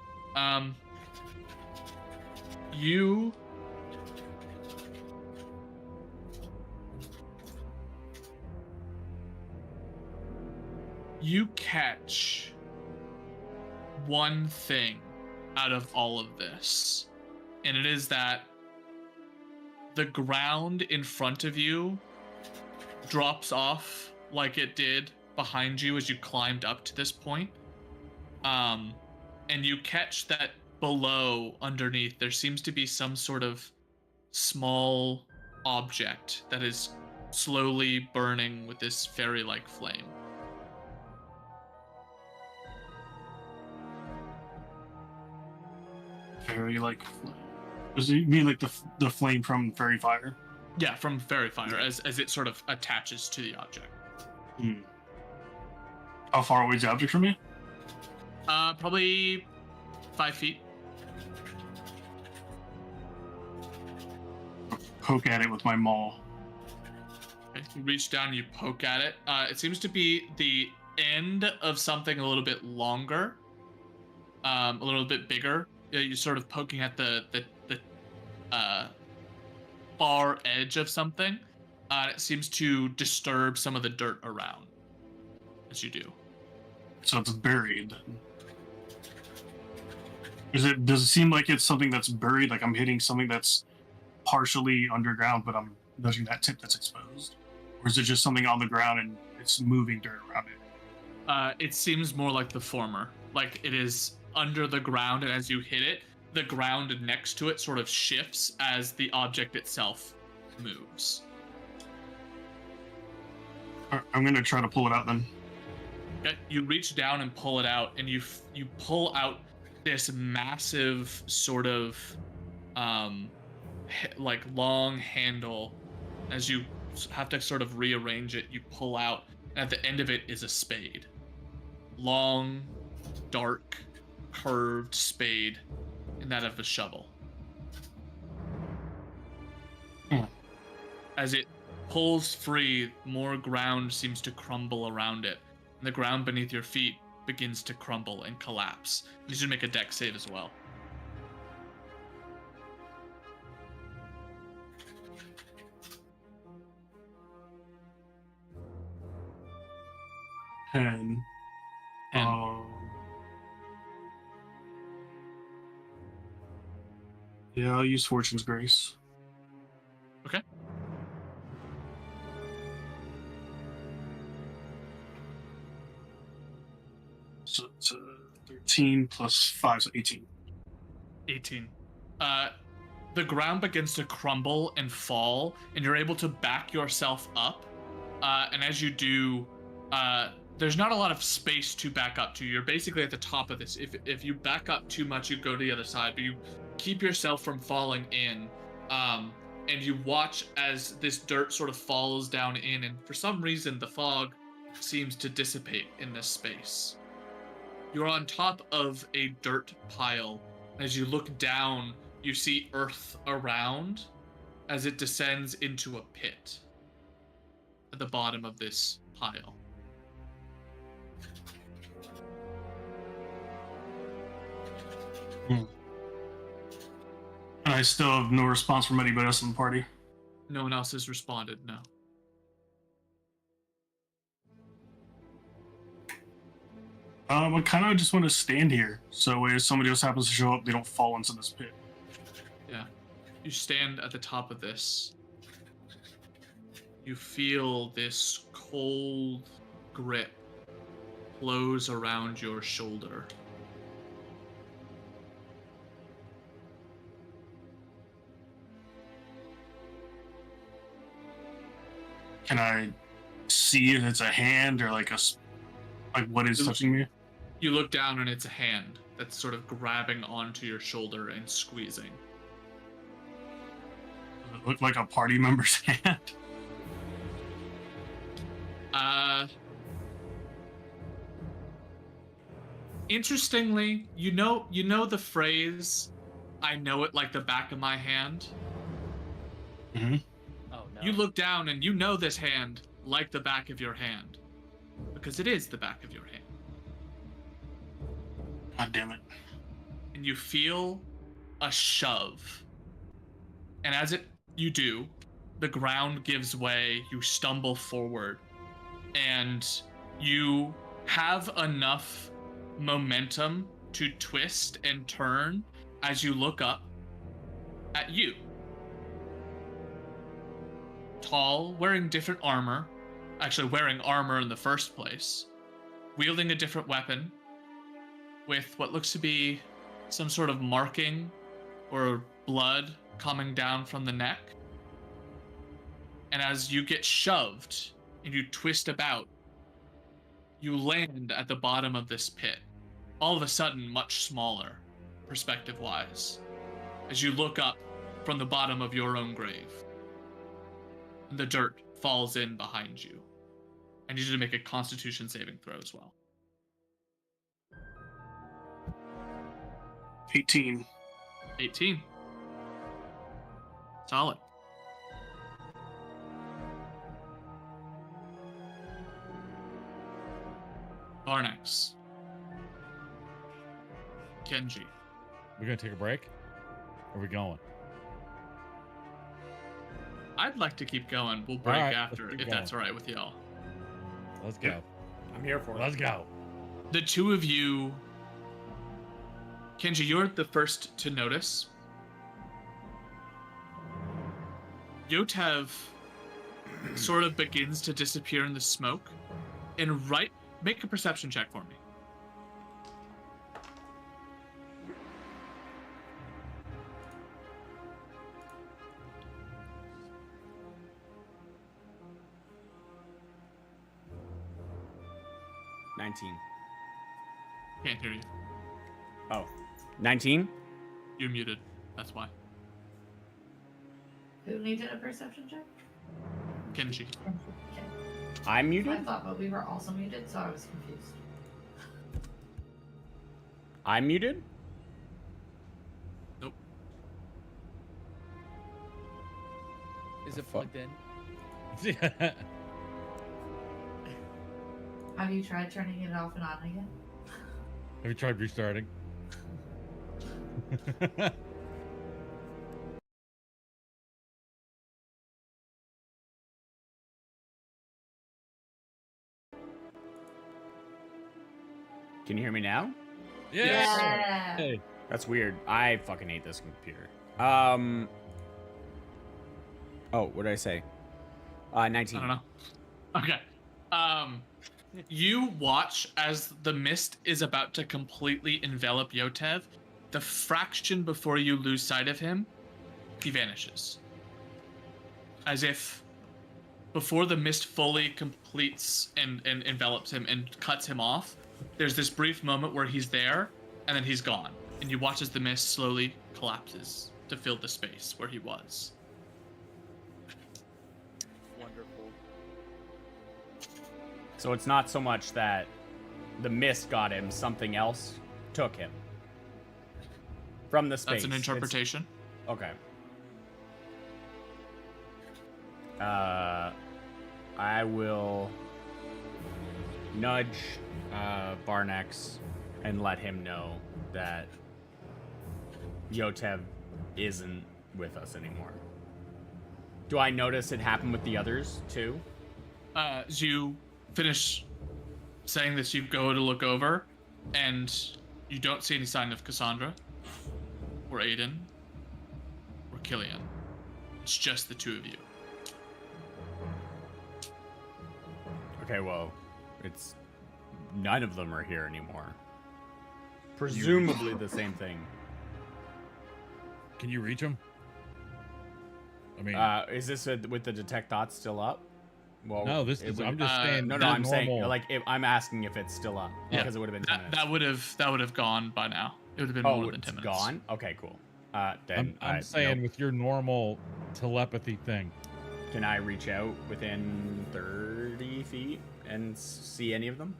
You catch one thing out of all of this, and it is that the ground in front of you drops off like it did behind you as you climbed up to this point. And you catch that below, underneath, there seems to be some sort of small object that is slowly burning with this fairy-like flame. Fairy-like flame? Does it mean like the flame from Fairy Fire? Yeah, from fairy fire, as it sort of attaches to the object. How far away is the object from me? Probably 5 feet. Poke at it with my maul. Okay, you reach down, you poke at it. It seems to be the end of something a little bit longer, a little bit bigger. You're sort of poking at the far edge of something. It seems to disturb some of the dirt around as you do. So it's buried. Does it seem like it's something that's buried? Like I'm hitting something that's partially underground, but I'm touching that tip that's exposed? Or is it just something on the ground and it's moving dirt around it? It seems more like the former. Like it is under the ground, and as you hit it, the ground next to it sort of shifts as the object itself moves. I'm gonna try to pull it out then. Okay, you reach down and pull it out, and you pull out this massive sort of like long handle. As you have to sort of rearrange it, you pull out, and at the end of it is a spade. Long, dark, curved spade, and that of a shovel. As it pulls free, more ground seems to crumble around it, and the ground beneath your feet begins to crumble and collapse. You should make a dex save as well. And yeah, I'll use Fortune's Grace. Okay. So it's 13 plus 5, so 18. 18. the ground begins to crumble and fall, and you're able to back yourself up. And as you do, there's not a lot of space to back up to. You're basically at the top of this. If you back up too much, you go to the other side, but you keep yourself from falling in. And you watch as this dirt sort of falls down in, and for some reason, the fog seems to dissipate in this space. You're on top of a dirt pile. As you look down, you see earth around as it descends into a pit at the bottom of this pile. And I still have no response from anybody else in the party. No one else has responded, no. I kind of just want to stand here, so if somebody else happens to show up, they don't fall into this pit. Yeah. You stand at the top of this. You feel this cold grip close around your shoulder. Can I see if it's a hand or like what is touching me? You look down and it's a hand that's sort of grabbing onto your shoulder and squeezing. Does it look like a party member's hand? Interestingly, you know the phrase, "I know it like the back of my hand." Mm-hmm. Oh no. You look down and you know this hand like the back of your hand, because it is the back of your hand. God damn it. And you feel a shove. And as you do, the ground gives way, you stumble forward, and you have enough momentum to twist and turn as you look up at you. Tall, wearing different armor, actually wearing armor in the first place, wielding a different weapon, with what looks to be some sort of marking or blood coming down from the neck. And as you get shoved and you twist about, you land at the bottom of this pit, all of a sudden much smaller, perspective-wise, as you look up from the bottom of your own grave. And the dirt falls in behind you. I need you to make a Constitution saving throw as well. 18. 18. Solid. Varnex. Kenji. We're gonna take a break? Or are we going? I'd like to keep going. We'll break Alright, after, let's keep if that's all right with y'all. Let's go. I'm here for it. Let's go. The two of you... Kenji, you're the first to notice. Yotev sort of begins to disappear in the smoke. And make a perception check for me. Can't hear you. Oh. 19? You're muted. That's why. Who needed a perception check? Kenji. Okay. I'm I muted? thought, but we were also muted, so I was confused. I'm muted? Nope. Is it fuck? plugged in? Have you tried turning it off and on again? Have you tried restarting? Can you hear me now? Yeah. Hey. That's weird. I fucking hate this computer. Oh, what did I say? 19. I don't know. Okay. You watch as the mist is about to completely envelop Yotev. The fraction before you lose sight of him, he vanishes. As if before the mist fully completes and envelops him and cuts him off, there's this brief moment where he's there, and then he's gone. And you watch as the mist slowly collapses to fill the space where he was. Wonderful. So it's not so much that the mist got him, something else took him from the space. That's an interpretation. Okay. I will nudge Varnex and let him know that Yotev isn't with us anymore. Do I notice it happened with the others too? As you finish saying this, you go to look over, and you don't see any sign of Cassandra, or Aiden, or Killian. It's just the two of you. Okay, well, it's none of them are here anymore. Presumably the same thing. Can you reach him? I mean, Is this with the detect thoughts still up? Well, no. This it is. would- I'm just saying. No, the I'm saying normal- like I'm asking if it's still up Yeah, because it would have been 10 minutes. that would have gone by now. It would have been Oh, more than 10 it's minutes. gone. Okay, cool. Then I'm saying with your normal telepathy thing. Can I reach out within 30 feet and see any of them?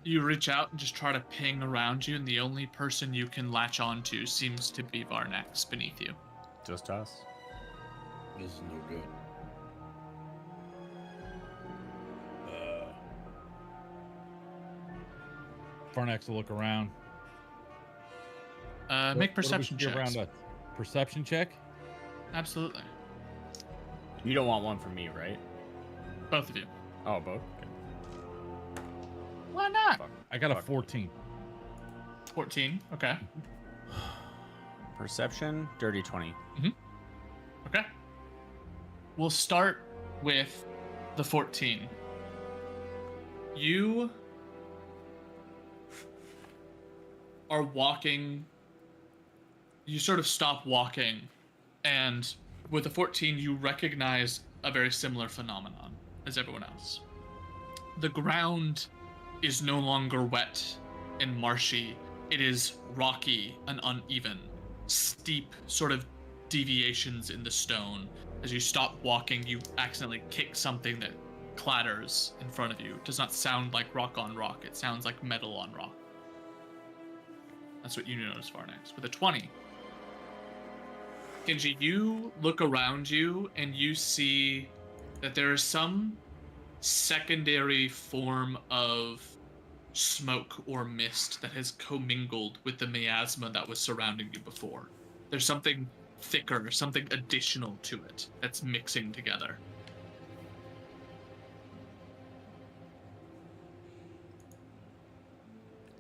You reach out and just try to ping around you, and the only person you can latch onto seems to be Varnex beneath you. Just us. This is no good. Varnex will look around. Make What do we perception see checks. around us? Perception check. Absolutely. You don't want one for me, right? Both of you. Oh, both? Okay. Why not? Fuck. I got a Fuck. 14. 14. Okay. Perception, dirty 20. Okay. We'll start with the 14. You are walking. You sort of stop walking, and with the 14, you recognize a very similar phenomenon as everyone else. The ground is no longer wet and marshy. It is rocky and uneven, steep sort of deviations in the stone. As you stop walking, you accidentally kick something that clatters in front of you. It does not sound like rock on rock. It sounds like metal on rock. That's what you notice, Varnex. With a 20. Genji, you look around you and you see that there is some secondary form of smoke or mist that has commingled with the miasma that was surrounding you before. There's something thicker, something additional to it that's mixing together.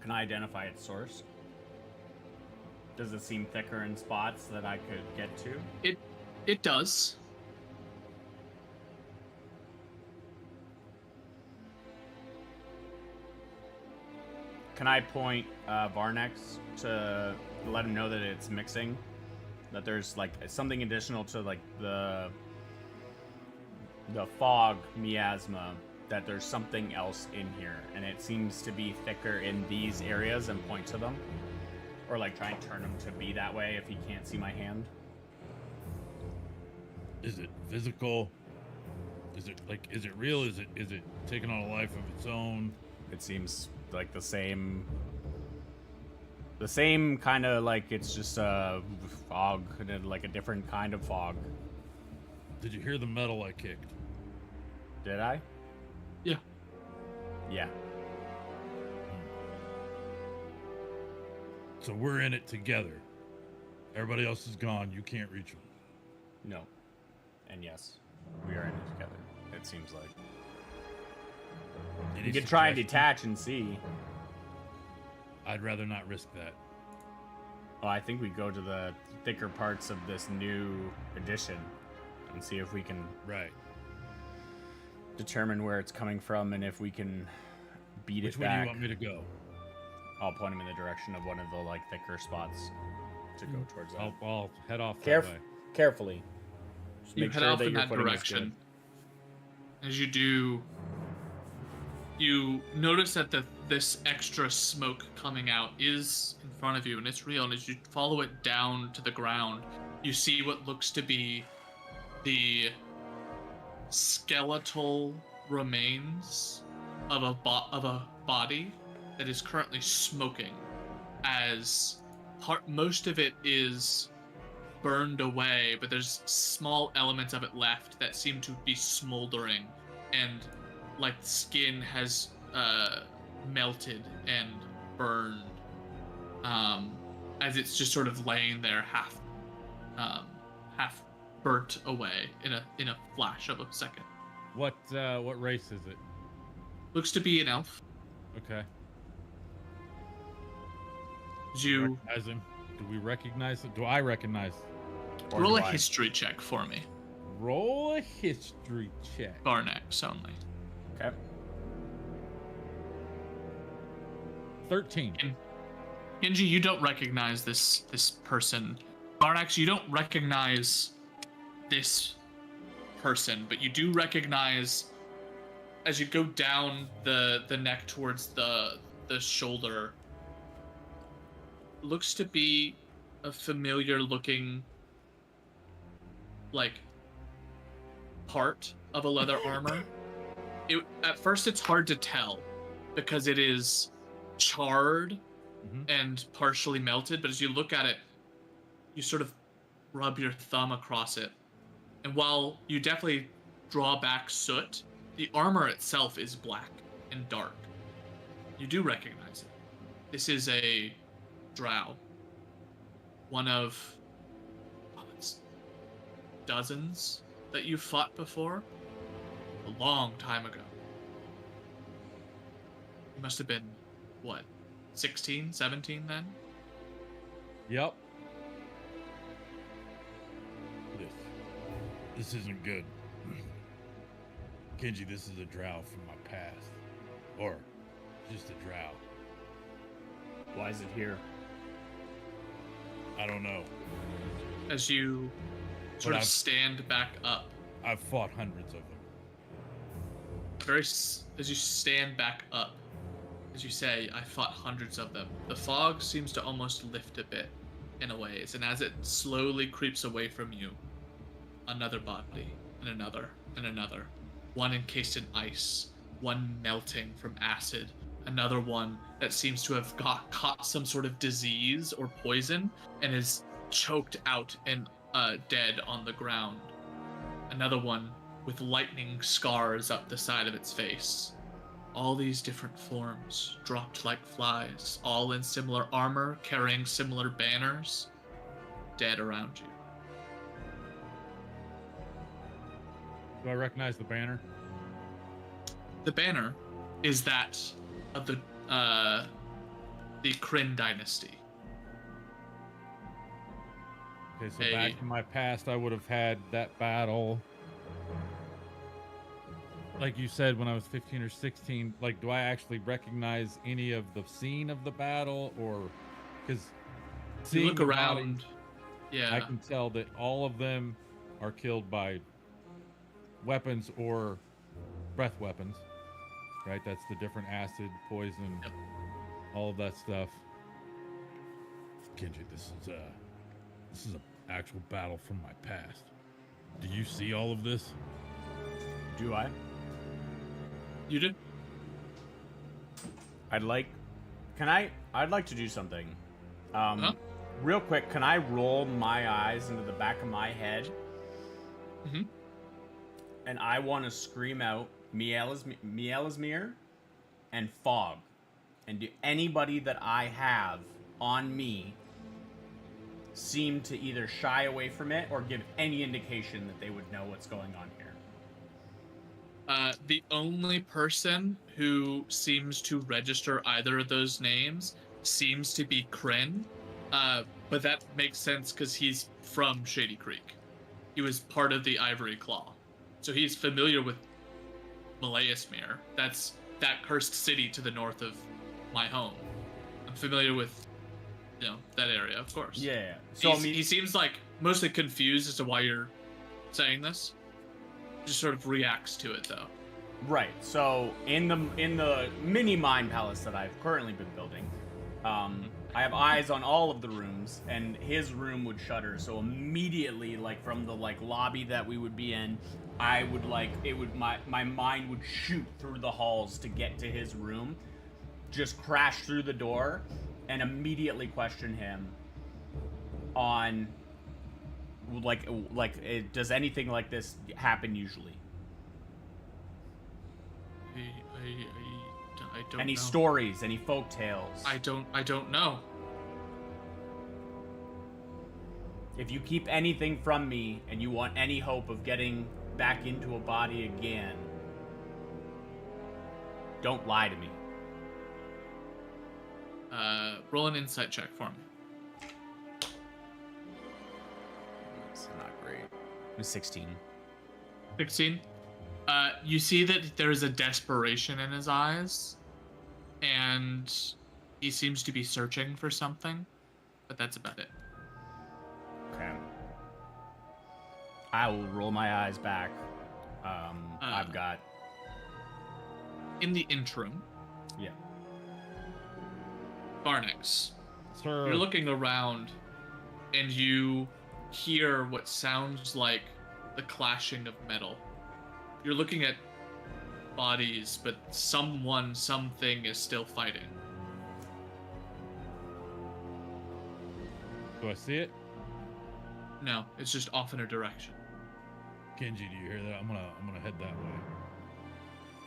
Can I identify its source? Does it seem thicker in spots that I could get to? It does. Can I point Varnex to let him know that it's mixing? That there's like something additional to like the fog miasma, that there's something else in here, and it seems to be thicker in these areas, and point to them? Or like try and turn him to be that way if he can't see my hand? Is it physical? Is it real? Is it taking on a life of its own? It seems like the same kind of, like it's just a fog, like a different kind of fog. Did you hear the metal I kicked? Did I? Yeah. Yeah. So we're in it together. Everybody else is gone. You can't reach them. No. And yes, we are in it together, it seems like. Any You could try and suggestions? detach and see. I'd rather not risk that. Well, I think we go to the thicker parts of this new edition and see if we can Right. determine where it's coming from and if we can beat Which it way do you back. want me to go? I'll point him in the direction of one of the like thicker spots to go towards that. I'll head off Caref- that way. carefully. Just You make head sure off that in your that footing is direction. As you do, you notice that this extra smoke coming out is in front of you, and it's real. And as you follow it down to the ground, you see what looks to be the skeletal remains of a body that is currently smoking. As most of it is burned away, but there's small elements of it left that seem to be smoldering, and like skin has melted and burned, as it's just sort of laying there half burnt away in a flash of a second. What race is it? Looks to be an elf. Okay. You Recognize him. Do we recognize it? Do I recognize? Or roll do a I? history check for me, Roll a history check. Barnex only. Okay. 13. Genji, you don't recognize this person. Barnax, you don't recognize this person, but you do recognize, as you go down the neck towards the shoulder, looks to be a familiar looking, like, part of a leather armor. At first it's hard to tell because it is charred and partially melted, but as you look at it, you sort of rub your thumb across it, and while you definitely draw back soot, the armor itself is black and dark. You do recognize it. This is a drow. One of dozens that you fought before a long time ago. You must have been, what, 16, 17 then? Yep. This isn't good. Kenji, this is a drow from my past. Or just a drow. Why is it here? I don't know. As you sort of stand back up, I've fought hundreds of them. as you stand back up, as you say, I fought hundreds of them, the fog seems to almost lift a bit in a ways, and as it slowly creeps away from you, another body, and another, and another. One encased in ice, one melting from acid, another one that seems to have caught some sort of disease or poison and is choked out and dead on the ground. Another one with lightning scars up the side of its face. All these different forms, dropped like flies, all in similar armor, carrying similar banners, dead around you. Do I recognize the banner? The banner is that of the Kryn dynasty. Okay, so back in my past, I would have had that battle. Like you said, when I was 15 or 16, like, do I actually recognize any of the scene of the battle? Or, because You look around, yeah. I can tell that all of them are killed by weapons or breath weapons, right? That's the different acid, poison, Yep. all of that stuff. Kenji, this is an actual battle from my past. Do you see all of this? Do I? You did? I'd like to do something. Huh? Real quick, can I roll my eyes into the back of my head? Mhm. And I want to scream out Mielasmir and Fog. And do anybody that I have on me seem to either shy away from it or give any indication that they would know what's going on here? The only person who seems to register either of those names seems to be Kryn, but that makes sense because he's from Shady Creek. He was part of the Ivory Claw, so he's familiar with Mielasmir. That's that cursed city to the north of my home. I'm familiar with, that area, of course. Yeah. So I mean, he seems like mostly confused as to why you're saying this. Just sort of reacts to it though. Right. So in the mini mind palace that I've currently been building, I have eyes on all of the rooms, and his room would shutter. So immediately, like from the lobby that we would be in, I would my mind would shoot through the halls to get to his room, just crash through the door, and immediately question him on does anything like this happen usually? I don't Any know. stories, any folk tales? I don't know. If you keep anything from me and you want any hope of getting back into a body again, don't lie to me. Roll an insight check for me. It's not great. It was 16. 16. You see that there is a desperation in his eyes, and he seems to be searching for something, but that's about it. Okay. I will roll my eyes back. I've got... In the interim, Yeah. Varnix, Sir. you're looking around, and you hear what sounds like the clashing of metal. You're looking at bodies, but something is still fighting. Do I see it? No, it's just off in a direction. Kenji, do you hear that? I'm gonna head that way.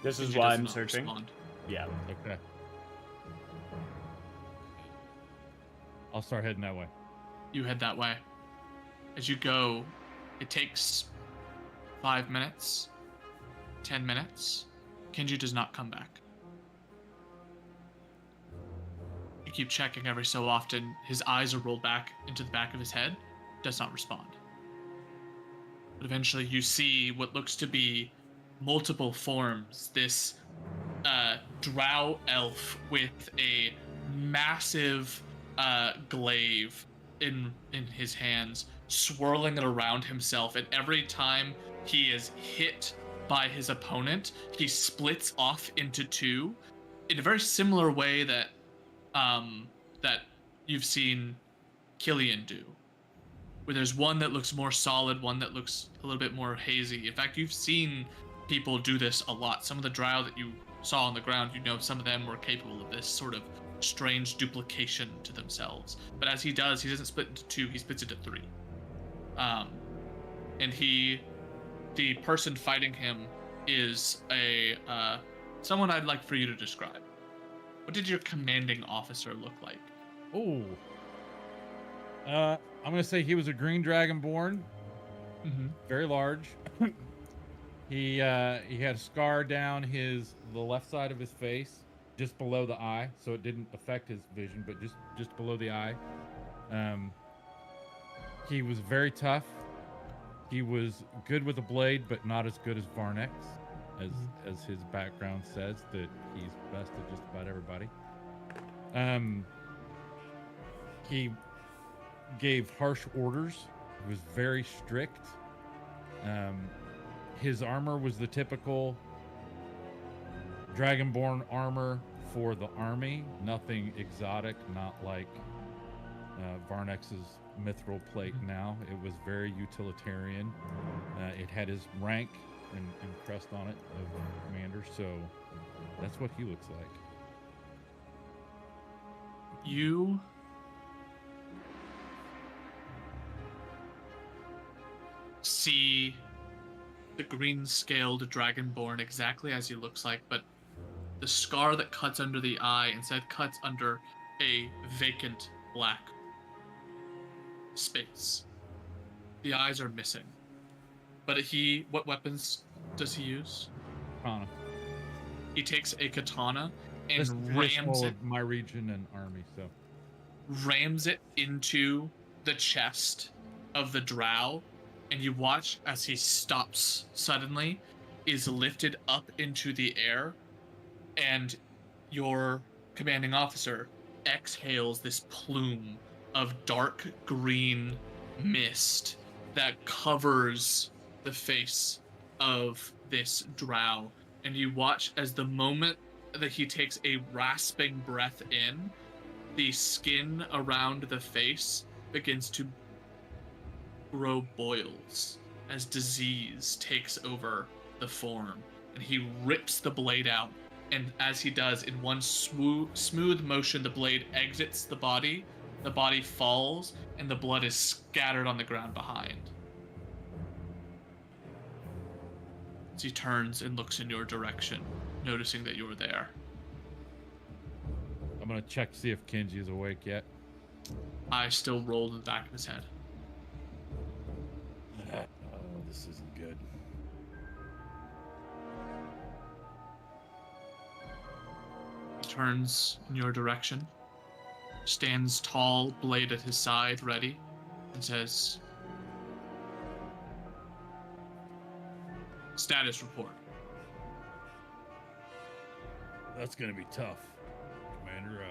This is Kenji why does I'm not searching. respond. Yeah. Okay. I'll start heading that way. You head that way. As you go, it takes 5 minutes, 10 minutes. Kenji does not come back. You keep checking every so often. His eyes are rolled back into the back of his head. Does not respond. But eventually you see what looks to be multiple forms. This drow elf with a massive glaive in his hands, swirling it around himself, and every time he is hit by his opponent, he splits off into two in a very similar way that that you've seen Killian do, where there's one that looks more solid, one that looks a little bit more hazy. In fact, you've seen people do this a lot. Some of the drow that you saw on the ground, you know, some of them were capable of this sort of strange duplication to themselves. But as he doesn't split into two, he splits into three. And the person fighting him is someone I'd like for you to describe. What did your commanding officer look like? Oh. I'm gonna say he was a green dragonborn, Mm-hmm. very large. He had a scar down the left side of his face, just below the eye, so it didn't affect his vision, but just below the eye. He was very tough. He was good with a blade, but not as good as Varnex, as his background says that he's best at just about everybody. He gave harsh orders. He was very strict. His armor was the typical Dragonborn armor for the army. Nothing exotic, not like Varnex's mithril plate now. It was very utilitarian. It had his rank and crest on it of commander, so that's what he looks like. You see the green-scaled dragonborn exactly as he looks like, but the scar that cuts under the eye instead cuts under a vacant black space. The eyes are missing. But what weapons does he use? Katana. He takes a katana and This rams whole it my region and army, so rams it into the chest of the drow, and you watch as he stops suddenly, is lifted up into the air, and your commanding officer exhales this plume of dark green mist that covers the face of this drow, and you watch as the moment that he takes a rasping breath in, the skin around the face begins to grow boils as disease takes over the form, and he rips the blade out, and as he does, in one smooth motion, the blade exits the body falls, and the blood is scattered on the ground behind. As he turns and looks in your direction, noticing that you're there. I'm gonna check to see if Kenji is awake yet. Eyes still rolled in the back of his head. Oh, this isn't good. He turns in your direction, stands tall, blade at his side, ready, and says, "Status report." That's gonna be tough, Commander.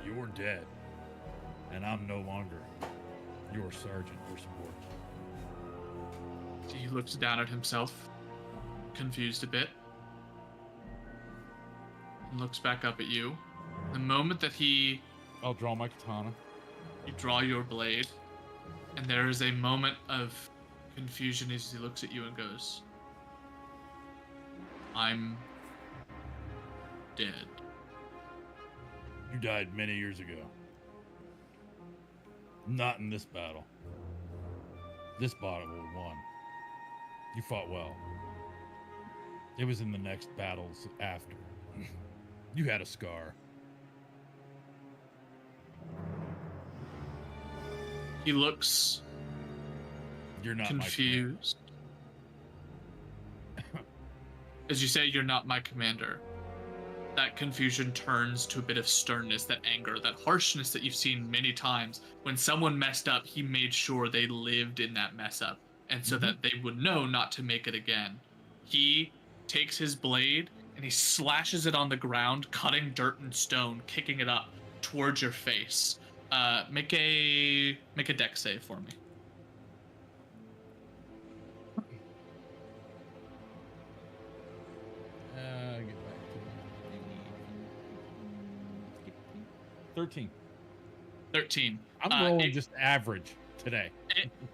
You're dead, and I'm no longer your sergeant or support. He looks down at himself, confused a bit, and looks back up at you. The moment that I'll draw my katana. you draw your blade, and there is a moment of confusion as he looks at you and goes, "I'm dead." You died many years ago. Not in this battle. This battle was won. You fought well. It was in the next battles after. You had a scar. He looks You're not confused. As you say, "You're not my commander." That confusion turns to a bit of sternness, that anger, that harshness that you've seen many times. When someone messed up, he made sure they lived in that mess up, and so that they would know not to make it again. He takes his blade and he slashes it on the ground, cutting dirt and stone, kicking it up towards your face. Make a dex save for me. Get back to 13. 13. I'm rolling just average today.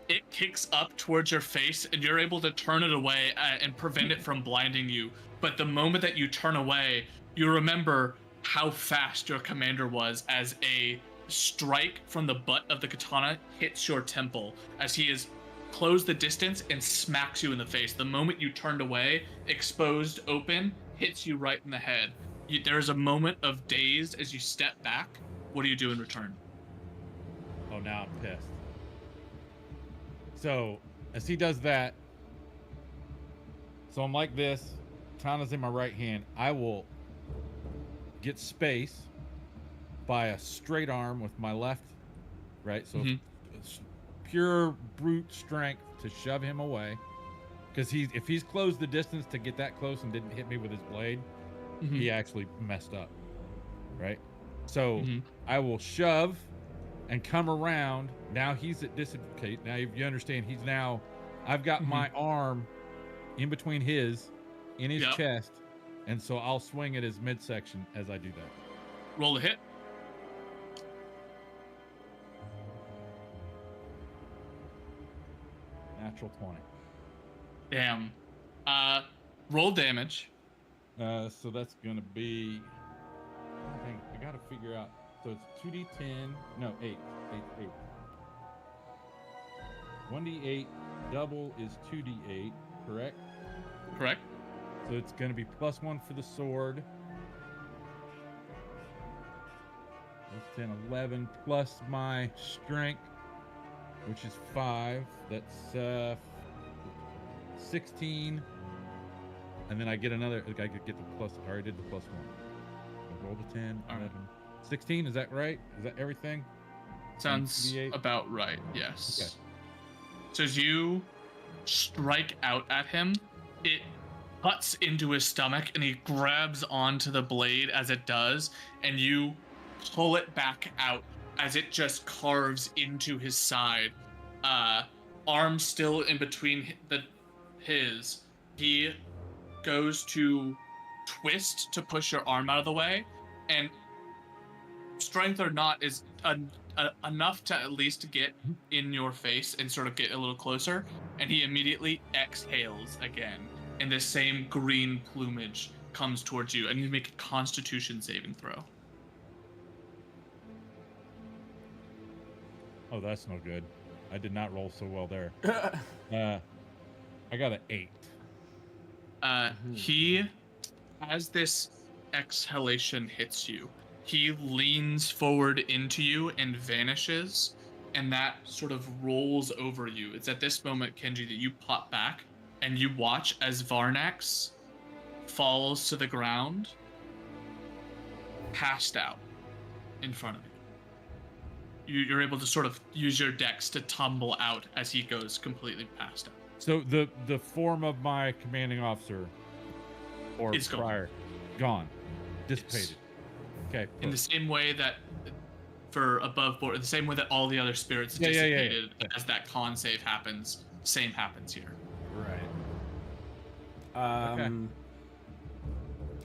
It kicks up towards your face, and you're able to turn it away and prevent it from blinding you. But the moment that you turn away, you remember how fast your commander was as a strike from the butt of the katana hits your temple, as he has closed the distance and smacks you in the face. The moment you turned away, exposed, open, hits you right in the head. There is a moment of daze as you step back. What do you do in return? Oh, now I'm pissed. So, as he does that, so I'm like this, katana's in my right hand. I will get space by a straight arm with my left, right? So it's pure brute strength to shove him away. Because if he's closed the distance to get that close and didn't hit me with his blade, he actually messed up, right? So I will shove and come around. Now he's at disadvantage. Now you understand I've got my arm in between in his chest, and so I'll swing at his midsection as I do that. Roll a hit. Natural 20. Damn. Roll damage. So that's gonna be, I gotta figure out. So it's 2d10. No, 8. 1d8 double is 2d8, correct? Correct. So it's gonna be +1 for the sword. That's 10, 11 plus my strength, which is 5. That's 16. And then I get another. I could get the plus. I already did the +1. I rolled a 10, 11, 16. Is that right? Is that everything? Sounds about right. Yes. Okay. So as you strike out at him, it cuts into his stomach, and he grabs onto the blade as it does, and you pull it back out as it just carves into his side. Arm still in between his. He goes to twist to push your arm out of the way, and strength or not is enough to at least get in your face and sort of get a little closer, and he immediately exhales again, and the same green plumage comes towards you, and you make a Constitution saving throw. Oh, that's no good. I did not roll so well there. I got an 8. He, as this exhalation hits you, he leans forward into you and vanishes, and that sort of rolls over you. It's at this moment, Kenji, that you pop back and you watch as Varnax falls to the ground, passed out in front of you. You're able to sort of use your dex to tumble out as he goes completely passed out. So the form of my commanding officer, or It's gone. prior, gone, dissipated. Yes. Okay. In the same way that, for above board, the same way that all the other spirits Yeah. dissipated as that con save happens, same happens here. Right. Okay.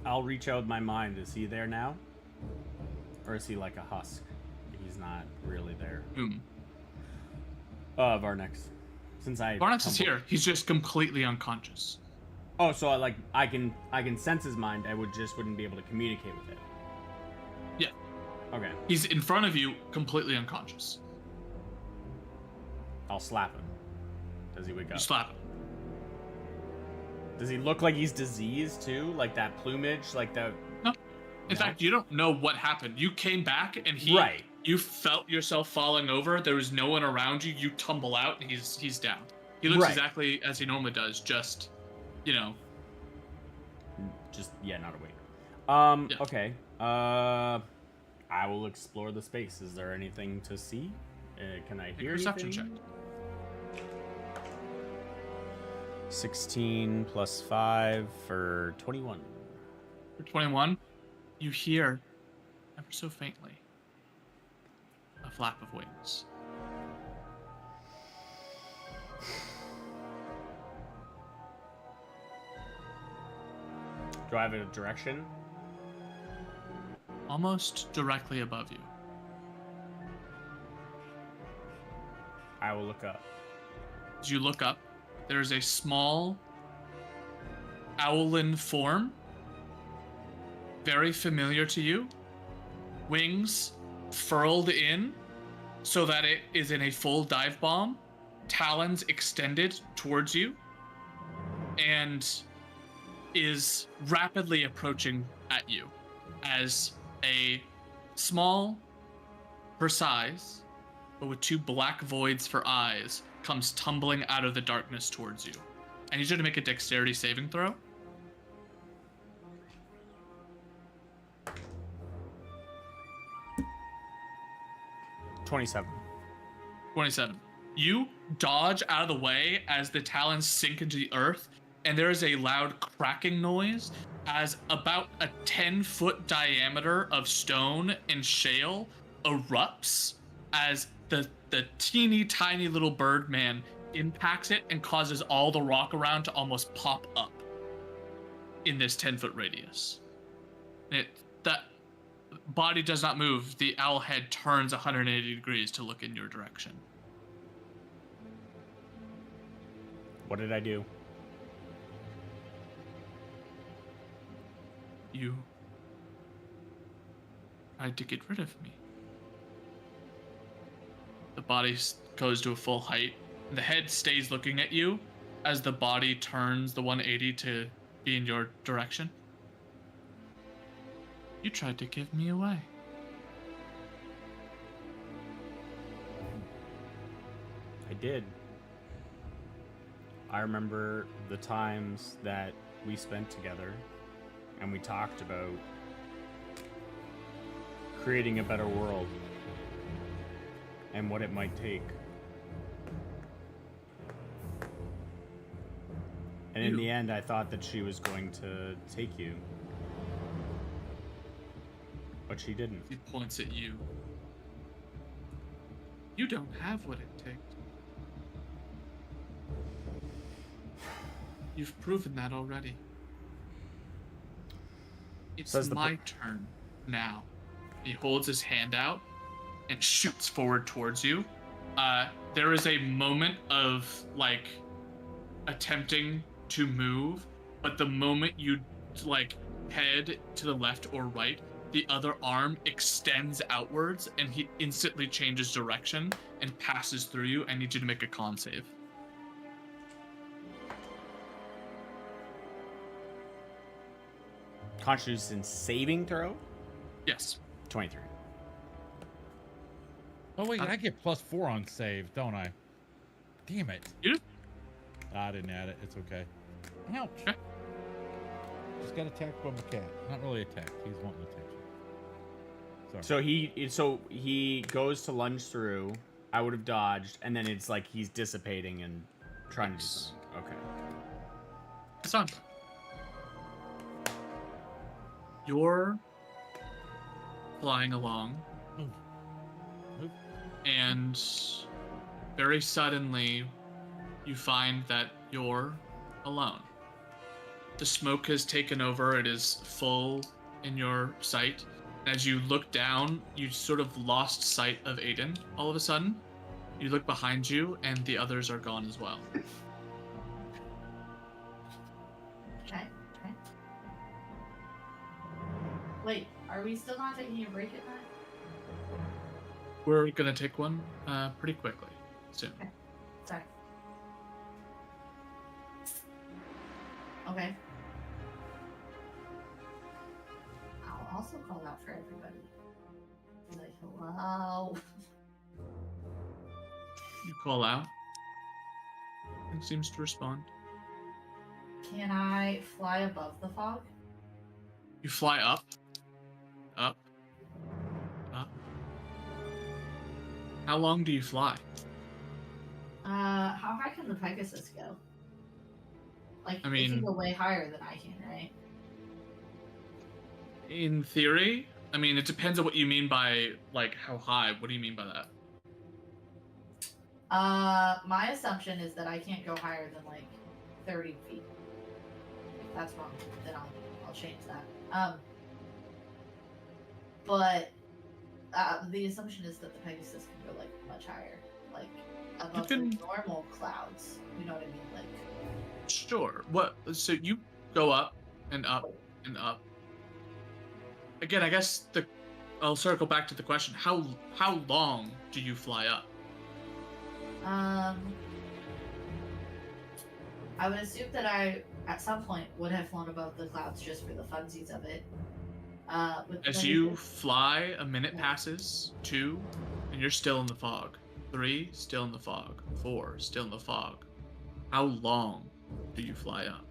I'll reach out my mind. Is he there now? Or is he like a husk? He's not really there. Boom. Varnex. Since I Varnax is tumbled- here. He's just completely unconscious. Oh, so I can sense his mind. I wouldn't be able to communicate with it. Yeah. Okay. He's in front of you, completely unconscious. I'll slap him. Does he wake You up? slap him. Does he look like he's diseased too? Like that plumage? Like the No. In No? fact, you don't know what happened. You came back and Right. You felt yourself falling over. There was no one around you. You tumble out and he's down. He looks Right. exactly as he normally does, just, just not awake. Yeah. Okay. I will explore the space. Is there anything to see? Can I Make a hear perception anything? check. 16 plus 5 for 21. For 21, you hear, ever so faintly, a flap of wings. Do I have a direction? Almost directly above you. I will look up. As you look up, there's a small owlin form, very familiar to you. Wings furled in so that it is in a full dive bomb, talons extended towards you, and is rapidly approaching at you as a small, per size, but with two black voids for eyes, comes tumbling out of the darkness towards you. I need you to make a dexterity saving throw. $27. 27. You dodge out of the way as the talons sink into the earth, and there is a loud cracking noise as about a 10-foot diameter of stone and shale erupts as the teeny tiny little bird man impacts it and causes all the rock around to almost pop up in this 10-foot radius. That body does not move. The owl head turns 180 degrees to look in your direction. What did I do? You tried to get rid of me. The body goes to a full height. The head stays looking at you as the body turns the 180 to be in your direction. You tried to give me away. I did. I remember the times that we spent together and we talked about creating a better world and what it might take. And in the end, I thought that she was going to take you. But she didn't. He points at you. You don't have what it takes. You've proven that already. It's Says the my turn now. He holds his hand out and shoots forward towards you. There is a moment of like attempting to move, but the moment you like head to the left or right, the other arm extends outwards and he instantly changes direction and passes through you. I need you to make a con save. Constitution saving throw? Yes. 23. Oh wait, I get +4 on save, don't I? Damn it. You do? I didn't add it. It's okay. Ouch. Okay. Just got attacked by my cat. Not really attacked. He's wanting attention. Sorry. So he goes to lunge through. I would have dodged, and then it's like he's dissipating and trying to do Yes. something. Okay. It's on. You're flying along, Move. Move. and very suddenly you find that you're alone. The smoke has taken over, it is full in your sight. As you look down, you sort of lost sight of Aiden all of a sudden. You look behind you, and the others are gone as well. Okay. Wait, are we still not taking a break at night? We're gonna take one pretty quickly soon. Sorry. Okay. I'll also call out for everybody. Be like, hello. You call out. It seems to respond. Can I fly above the fog? You fly up. Up. Up. How long do you fly? How high can the Pegasus go? Like, I it mean- can go way higher than I can, right? In theory, I mean, it depends on what you mean by, like, how high. What do you mean by that? My assumption is that I can't go higher than like 30 feet. If that's wrong, then I'll change that. But the assumption is that the Pegasus can go like much higher, like above can- the normal clouds. You know what I mean? Like, Sure. What? So you go up and up and up. Again, I guess I'll circle back to the question. How long do you fly up? I would assume that I at some point would have flown above the clouds just for the funsies of it. With the As you Pegasus- fly, a minute passes, 2, and you're still in the fog. 3, still in the fog. 4, still in the fog. How long do you fly up?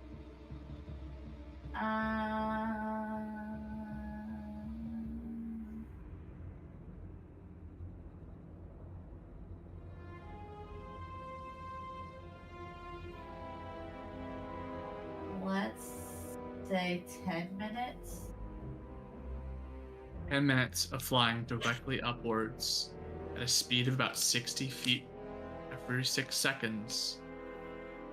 Let's say 10 minutes. 10 minutes of flying directly upwards at a speed of about 60 feet every 6 seconds.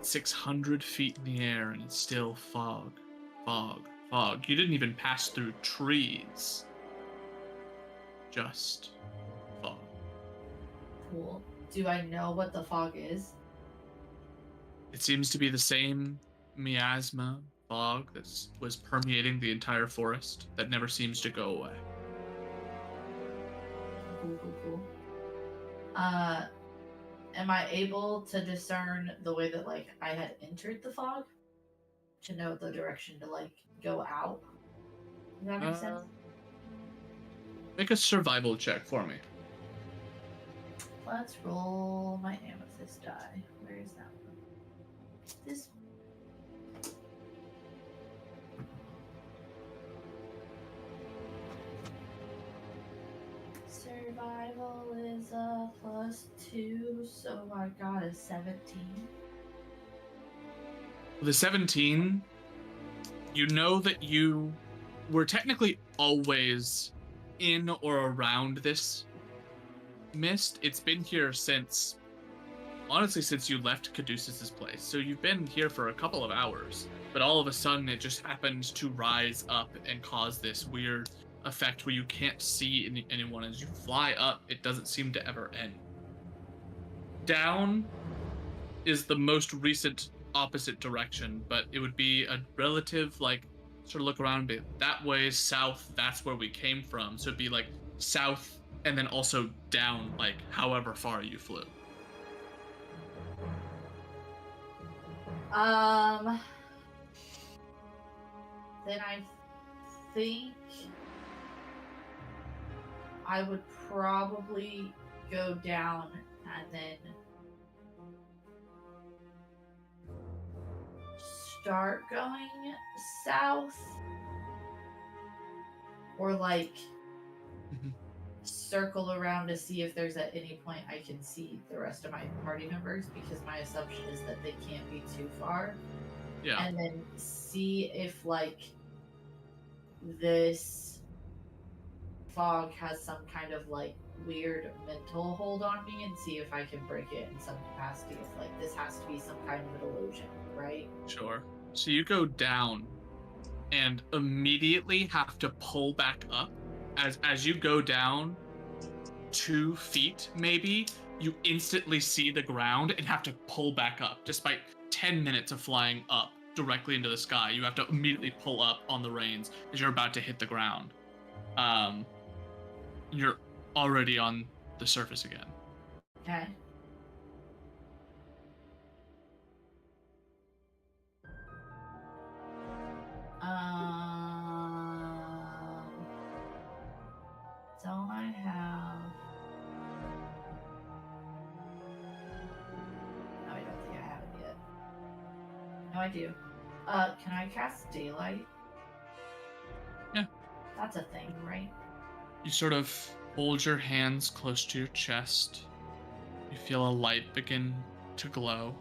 600 feet in the air, and it's still fog, fog, fog. You didn't even pass through trees. Just fog. Cool. Do I know what the fog is? It seems to be the same miasma fog that was permeating the entire forest that never seems to go away. Cool. Am I able to discern the way that like I had entered the fog? To know the direction to like go out? Does that make sense? Make a survival check for me. Let's roll my amethyst die. Where is that one? This. Survival is a +2, so I got a 17. The 17, you know that you were technically always in or around this Mist, it's been here since, honestly, since you left Caduceus's place. So you've been here for a couple of hours, but all of a sudden it just happened to rise up and cause this weird effect where you can't see anyone. As you fly up, it doesn't seem to ever end. Down is the most recent opposite direction, but it would be a relative, like, sort of look around, but that way south, that's where we came from. So it'd be like south and then also down, like however far you flew. Then I think I would probably go down and then start going south, or like circle around to see if there's at any point I can see the rest of my party members, because my assumption is that they can't be too far. Yeah. And then see if like this fog has some kind of like weird mental hold on me, and see if I can break it in some capacity. If like this has to be some kind of an illusion, right? Sure. So you go down and immediately have to pull back up. As you go down 2 feet, maybe, you instantly see the ground and have to pull back up. Despite 10 minutes of flying up directly into the sky, you have to immediately pull up on the reins as you're about to hit the ground. You're already on the surface again. Okay. Don't I have... No, I don't think I have it yet. No, I do. Can I cast Daylight? Yeah. That's a thing, right? You sort of hold your hands close to your chest. You feel a light begin to glow.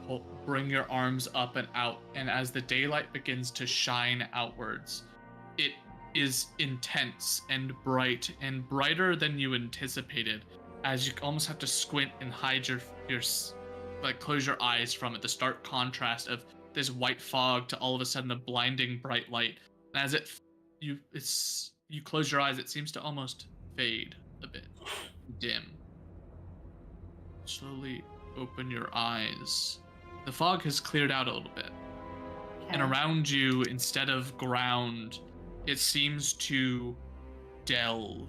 You bring your arms up and out, and as the daylight begins to shine outwards, it is intense and bright, and brighter than you anticipated, as you almost have to squint and hide your like close your eyes from it. The stark contrast of this white fog to all of a sudden a blinding bright light. And as you close your eyes, it seems to almost fade a bit, dim. Slowly open your eyes. The fog has cleared out a little bit. Okay. And around you, instead of ground, it seems to delve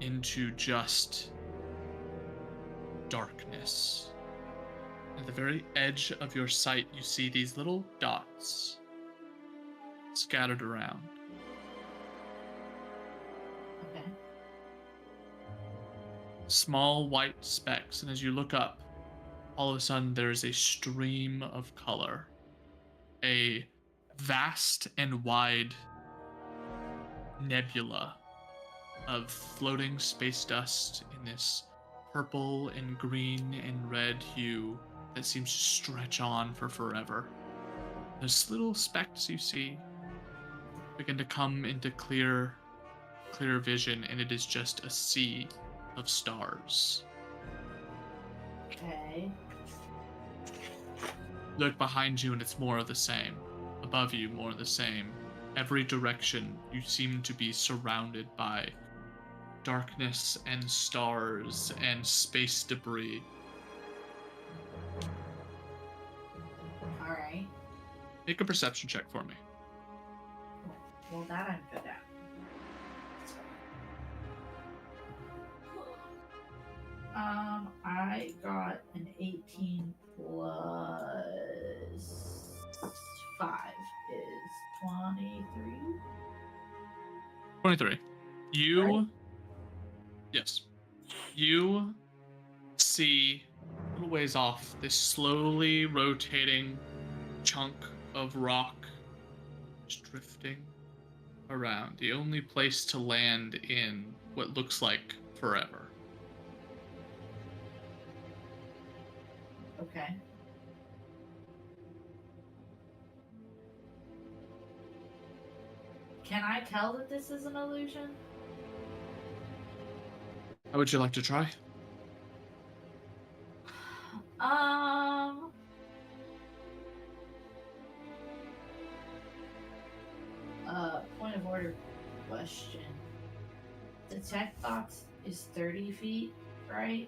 into just darkness. At the very edge of your sight, you see these little dots scattered around. Okay. Small white specks, and as you look up, all of a sudden there is a stream of color. A vast and wide nebula of floating space dust in this purple and green and red hue that seems to stretch on for forever. Those little specks you see begin to come into clear vision, and it is just a sea of stars. Okay. Look behind you and it's more of the same. Above you, more of the same. Every direction, you seem to be surrounded by darkness and stars and space debris. Alright. Make a perception check for me. Well, that I'm good at. I got an 18 plus 5 is 23. 23. You... Right. Yes. You see, a little ways off, this slowly rotating chunk of rock just drifting around. The only place to land in what looks like forever. Okay. Can I tell that this is an illusion? How would you like to try? Um. Point of order question. Detect thoughts is 30 feet, right?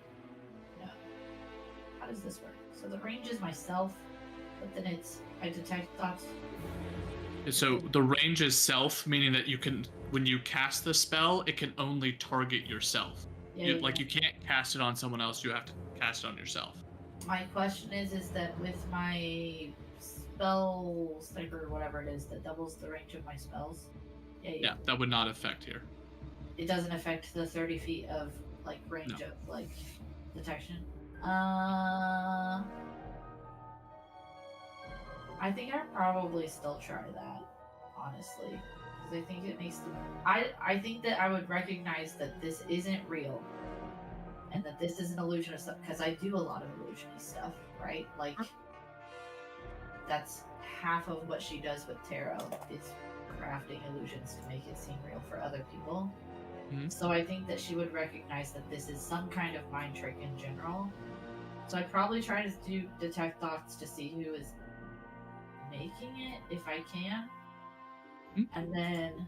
No. How does this work? So the range is myself, but then it's I detect thoughts. So the range is self, meaning that you can, when you cast the spell, it can only target yourself. Yeah, You, yeah, like yeah. you can't cast it on someone else. You have to cast it on yourself. My question is that with my spell sniper or whatever it is that doubles the range of my spells. Yeah, that would not affect here. It doesn't affect the 30 feet of like range No. of like detection. I think I'd probably still try that, honestly, because I think it makes the. I think that I would recognize that this isn't real, and that this is an illusion of stuff. Because I do a lot of illusiony stuff, right? Like that's half of what she does with tarot is crafting illusions to make it seem real for other people. Mhm. So I think that she would recognize that this is some kind of mind trick in general. So I'd probably try to do detect thoughts to see who is making it if I can. Mhm. And then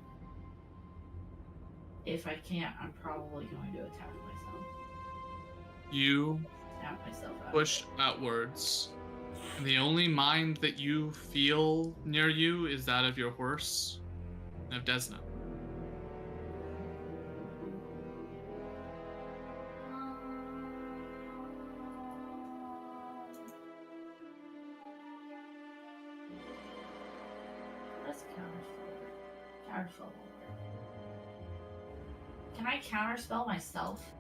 if I can't, I'm probably going to attack myself. You Snap myself out. push outwards, and the only mind that you feel near you is that of your horse and of Desna. Let's counterspell. Counterspell won't work. Can I counterspell myself?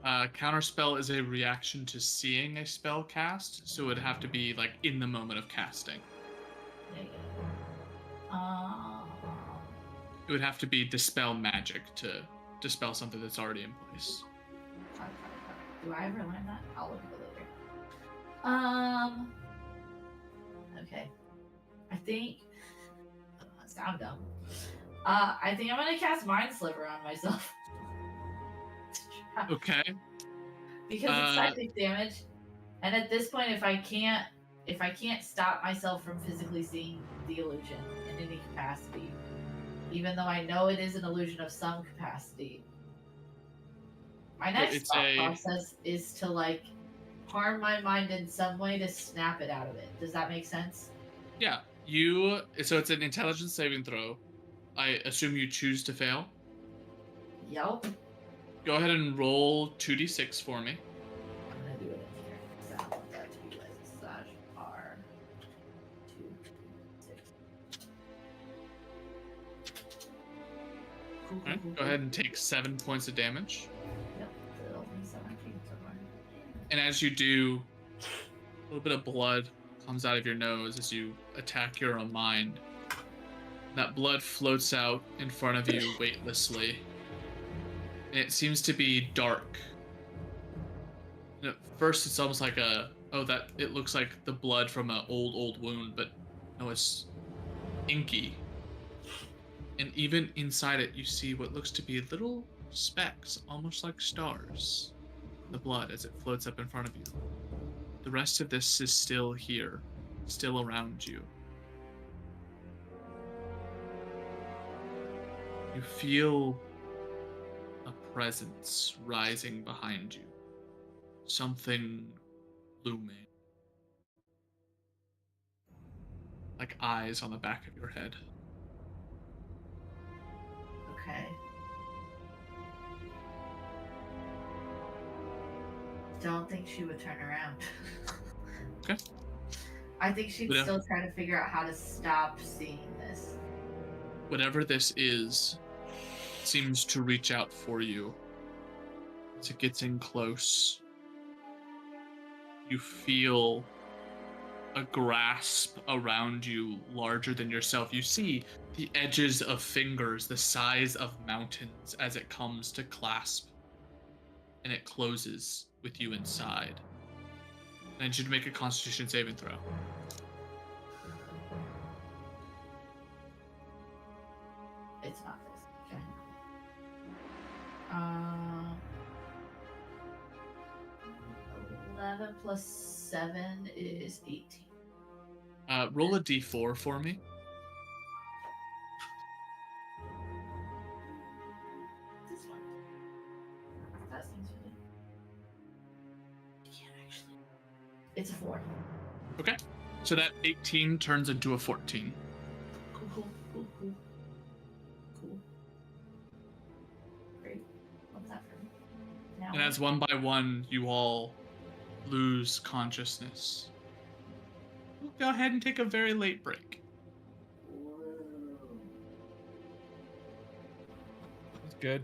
Counterspell is a reaction to seeing a spell cast, so it would have to be like in the moment of casting. Yeah. It would have to be dispel magic to dispel something that's already in place. Do I ever learn that? I'll look at it later. Okay. I think. I sound dumb. I think I'm gonna cast Mind Sliver on myself. Okay. Because it's psychic damage, and at this point, if I can't stop myself from physically seeing the illusion in any capacity, even though I know it is an illusion of some capacity, my next it's thought a- process is to like harm my mind in some way to snap it out of it. Does that make sense? Yeah. So it's an intelligence saving throw. I assume you choose to fail. Yup. Go ahead and roll 2d6 for me. I'm gonna do it in here because I don't want that to be like /R 2 6. Alright, go ahead and take 7 points of damage. Yep, it'll be 17 somewhere. And as you do, a little bit of blood comes out of your nose as you attack your own mind. That blood floats out in front of you weightlessly. And it seems to be dark. And at first, it's almost like it looks like the blood from an old wound, but no, it's inky. And even inside it, you see what looks to be little specks, almost like stars. The blood as it floats up in front of you. The rest of this is still here, still around you. You feel a presence rising behind you. Something looming. Like eyes on the back of your head. Okay. Don't think she would turn around. Okay. I think she'd Yeah. still try to figure out how to stop seeing this. Whatever this is, seems to reach out for you. As it gets in close, you feel a grasp around you larger than yourself. You see the edges of fingers the size of mountains as it comes to clasp, and it closes with you inside. I need you to make a Constitution saving throw. It's not this. Okay. 11 plus 7 is 18. Roll a d4 for me. This one. That seems really. I can't actually. It's a 4. Okay. So that 18 turns into a 14. Cool. Cool. Great. What's that for me? Now. And as one by one, you all lose consciousness. We'll go ahead and take a very late break. Woo. That's good.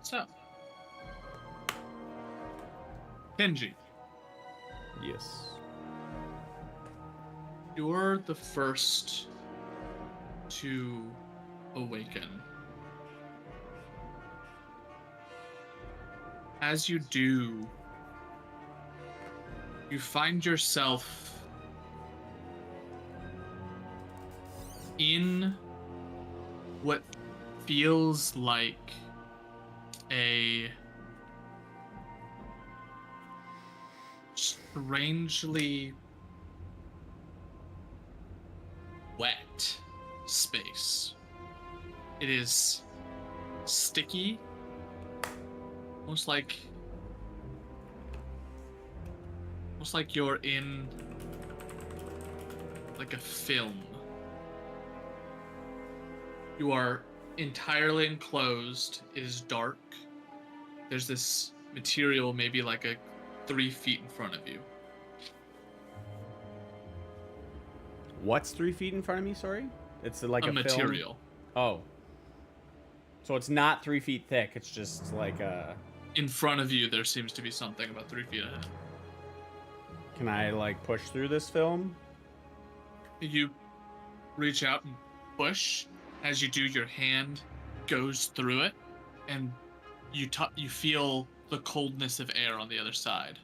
So, Kenji, Yes. you're the first to awaken. As you do, you find yourself in what feels like a strangely wet space. It is sticky, almost like you're in like a film. You are entirely enclosed. It is dark. There's this material maybe like 3 feet in front of you. What's 3 feet in front of me? Sorry, it's like a film? Material. Oh, so it's not 3 feet thick. It's just like a. In front of you, there seems to be something about 3 feet ahead. Can I like push through this film? You reach out and push. As you do, your hand goes through it, and you feel the coldness of air on the other side.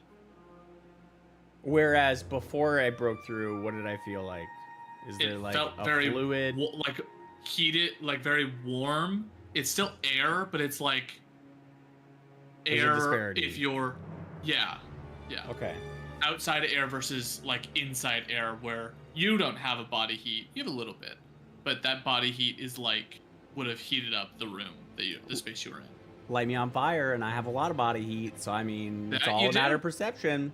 Whereas before I broke through, what did I feel like? Is there It like felt a very fluid? like heated, like very warm. It's still air, but it's like There's a air disparity. if you're, yeah. Okay. Outside air versus like inside air, where you don't have a body heat. You have a little bit, but that body heat is like would have heated up the room the space you were in. Light me on fire, and I have a lot of body heat, so I mean, it's That all you a matter do. of perception.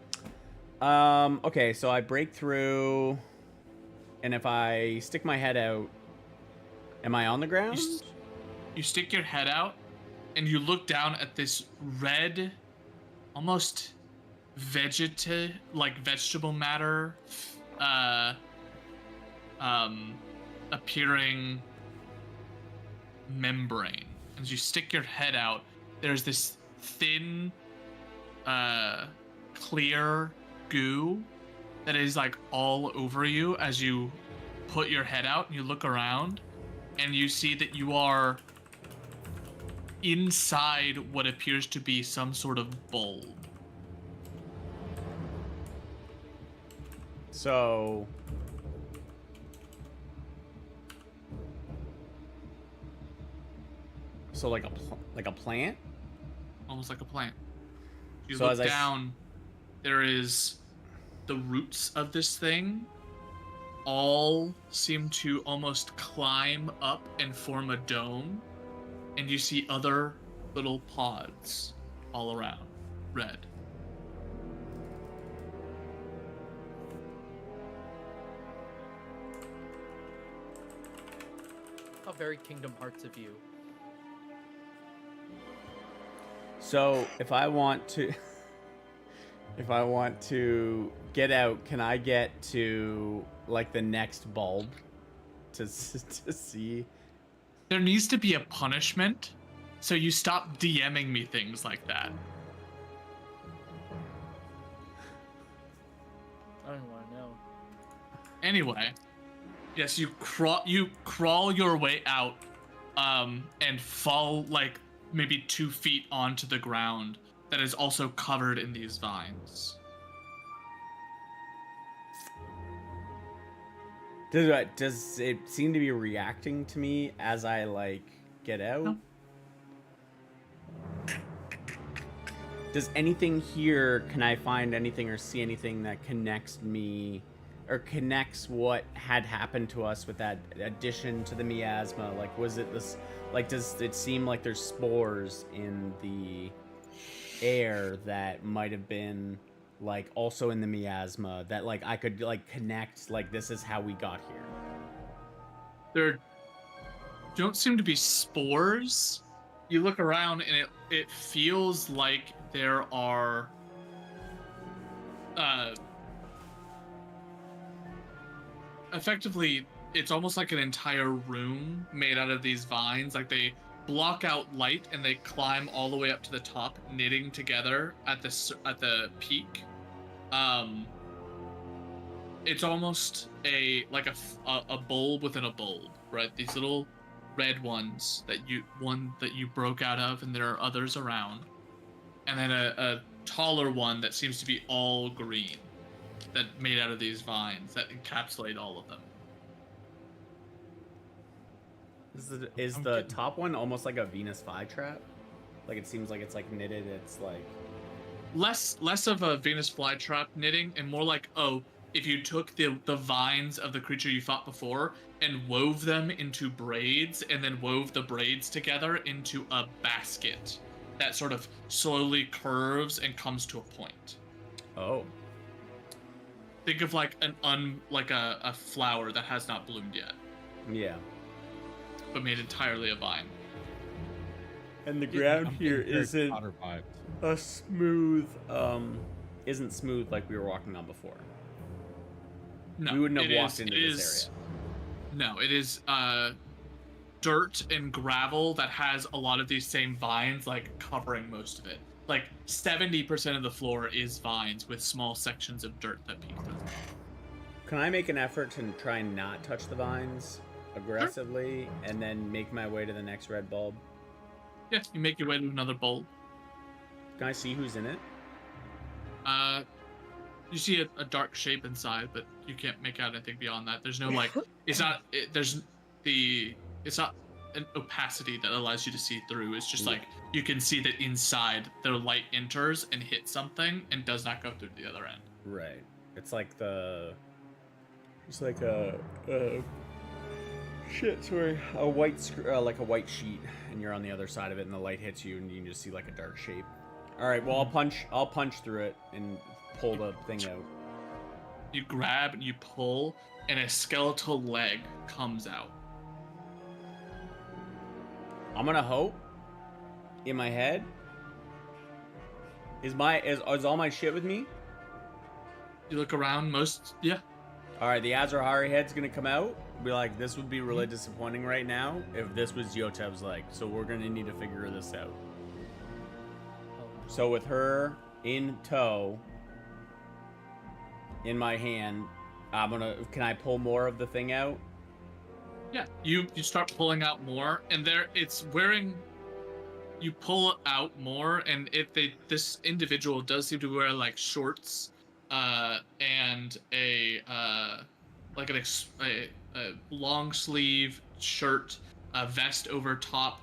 Okay, so I break through, and if I stick my head out, am I on the ground? You stick your head out, and you look down at this red, almost vegetable matter, appearing membrane. As you stick your head out, there's this thin, clear goo that is like all over you as you put your head out and you look around, and you see that you are inside what appears to be some sort of bulb. So like a plant? Almost like a plant. You So look as I s- down, there is the roots of this thing all seem to almost climb up and form a dome, and you see other little pods all around, red. How very Kingdom Hearts of you. So if I want to get out, can I get to like the next bulb to see? There needs to be a punishment, so you stop DMing me things like that. I don't want to know. Anyway, yes, you crawl your way out, and fall like maybe 2 feet onto the ground that is also covered in these vines. Does it seem to be reacting to me as I like get out? No. Does anything here, can I find anything or see anything that connects me or connects what had happened to us with that addition to the miasma? Like, was it this, like, does it seem like there's spores in the air that might have been like also in the miasma that like I could like connect, like this is how we got here? There don't seem to be spores. You look around and it feels like there are effectively it's almost like an entire room made out of these vines. Like they block out light, and they climb all the way up to the top, knitting together at the peak. It's almost a bulb within a bulb, right? These little red ones that you broke out of, and there are others around, and then a taller one that seems to be all green, that made out of these vines that encapsulate all of them. Is the top one almost like a Venus flytrap? Like it seems like it's like knitted. It's like less of a Venus flytrap knitting, and more like, if you took the vines of the creature you fought before and wove them into braids, and then wove the braids together into a basket that sort of slowly curves and comes to a point. Oh. Think of like a flower that has not bloomed yet. Yeah. But made entirely of vine. And the ground I'm here getting Harry isn't Potter vibes. a smooth, isn't smooth like we were walking on before. No, We wouldn't have walked into this area. No, it is dirt and gravel that has a lot of these same vines, like covering most of it. Like 70% of the floor is vines with small sections of dirt that peek through. Can I make an effort to try and not touch the vines aggressively, and then make my way to the next red bulb? Yeah, you make your way to another bulb. Can I see who's in it? You see a dark shape inside, but you can't make out anything beyond that. There's no like, it's not an opacity that allows you to see through. It's just like you can see that inside the light enters and hits something and does not go through the other end. Right. It's like a white sheet, and you're on the other side of it, and the light hits you, and you can just see like a dark shape. All right. Well, I'll punch through it and pull the thing out. You grab and you pull, and a skeletal leg comes out. I'm gonna hope. In my head, is all my shit with me? You look around, yeah. All right, the Azrahari head's gonna come out. Be like, this would be really disappointing right now if this was Yotev's leg. So we're gonna need to figure this out. So with her in tow, in my hand, can I pull more of the thing out? Yeah, you start pulling out more, and you pull out more, and this individual does seem to wear like shorts, and a long sleeve shirt, a vest over top,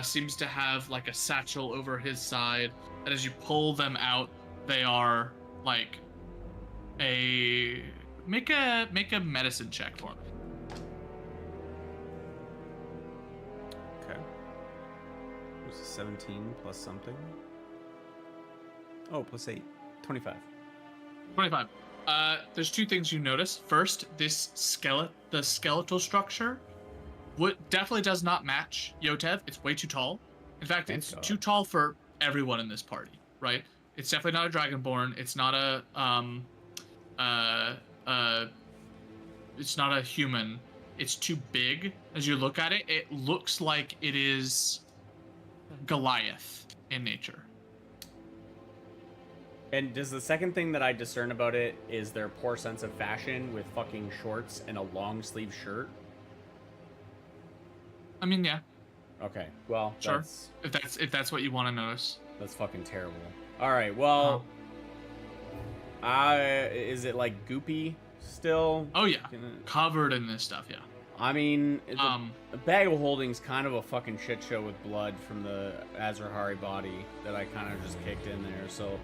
seems to have like a satchel over his side, and as you pull them out, they are like make a medicine check for me. Okay. It was a 17 plus something. Oh, plus 8. 25. 25. There's two things you notice. First, the skeletal structure definitely does not match Yotev. It's way too tall. In fact, Thank it's God. too tall for everyone in this party, right? It's definitely not a Dragonborn. It's not it's not a human. It's too big. As you look at it, it looks like it is Goliath in nature. And does the second thing that I discern about it is their poor sense of fashion with fucking shorts and a long sleeve shirt? I mean, yeah, Okay, well, sure. If that's what you want to notice. that's fucking terrible. All right, well, is it like goopy still? Oh yeah, covered in this stuff. Yeah. I mean, the bag of holding's kind of a fucking shit show with blood from the Azrahari body that I kind of just kicked in there. So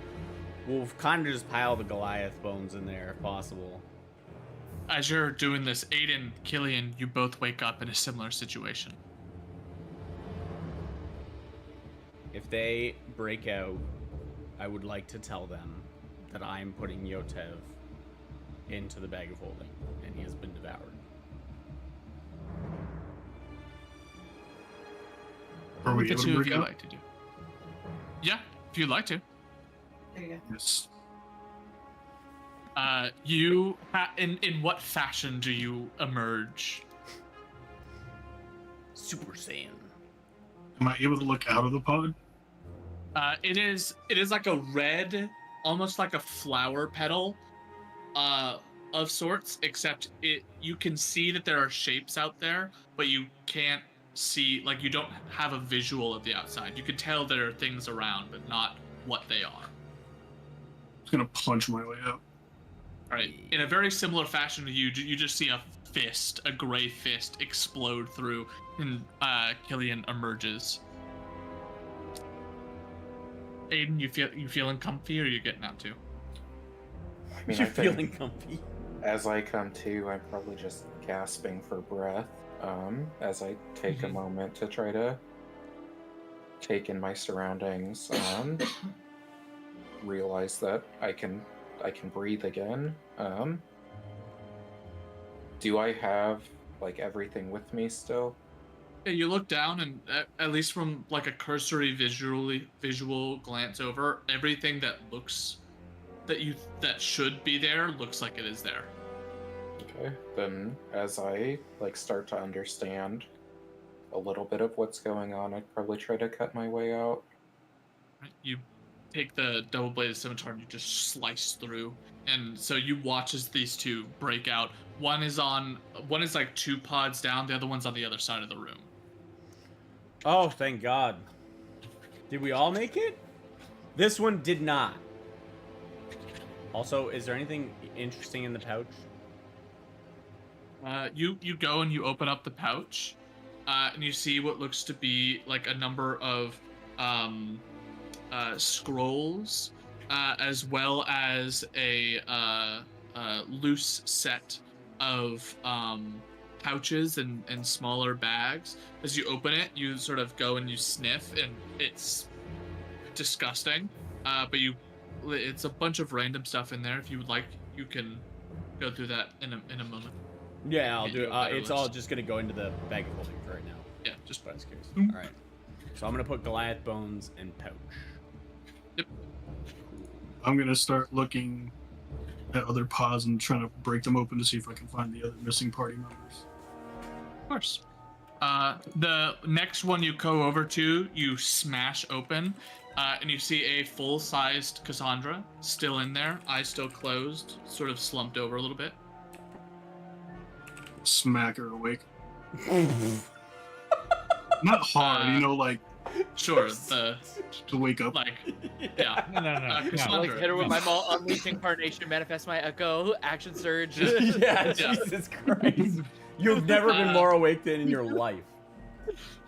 we'll kind of just pile the Goliath bones in there if possible. As you're doing this, Aiden, Killian, you both wake up in a similar situation. If they break out, I would like to tell them that I am putting Yotev into the bag of holding, and he has been devoured. Are we The able to two of break you out? like to do? Yeah, if you'd like to. There you go. Yes. In what fashion do you emerge? Super Saiyan. Am I able to look out of the pod? It is like a red, almost like a flower petal, of sorts. Except you can see that there are shapes out there, but you can't see, like, you don't have a visual of the outside. You can tell there are things around, but not what they are. I'm just gonna punch my way out. All right. In a very similar fashion to you, you just see a gray fist, explode through, and Killian emerges. Aiden, you feeling comfy, or are you getting out too? I mean, You're I think feeling comfy. as I come to, I'm probably just gasping for breath. As I take a moment to try to take in my surroundings, realize that I can breathe again. Do I have like everything with me still? Yeah, you look down, and at least from like a cursory visual glance over, everything that should be there looks like it is there. Okay, then as I like start to understand a little bit of what's going on, I'd probably try to cut my way out. Right, you take the double-bladed scimitar and you just slice through, and so you watch as these two break out. One is like 2 pods down, the other one's on the other side of the room. Oh, thank God. Did we all make it? This one did not. Also, is there anything interesting in the pouch? You go and you open up the pouch, and you see what looks to be like a number of scrolls, as well as a loose set of pouches and smaller bags. As you open it, you sort of go and you sniff, and it's disgusting. But it's a bunch of random stuff in there. If you would like, you can go through that in a moment. Yeah, I'll do it. a better It's list. all just gonna go into the bag of holding for right now. Yeah, just But I was curious. Mm. All right. So I'm gonna put Goliath bones and pouch. I'm gonna start looking at other pods and trying to break them open to see if I can find the other missing party members. Of course. The next one you go over to, you smash open, and you see a full-sized Cassandra still in there, eyes still closed, sort of slumped over a little bit. Smack her awake. Not hard, like Sure, to wake up. like, yeah. No. Cassandra, Like hit her with my unleash incarnation, manifest my echo, action surge. Yeah, Yeah. Jesus Christ. You've never been more awake than in your life.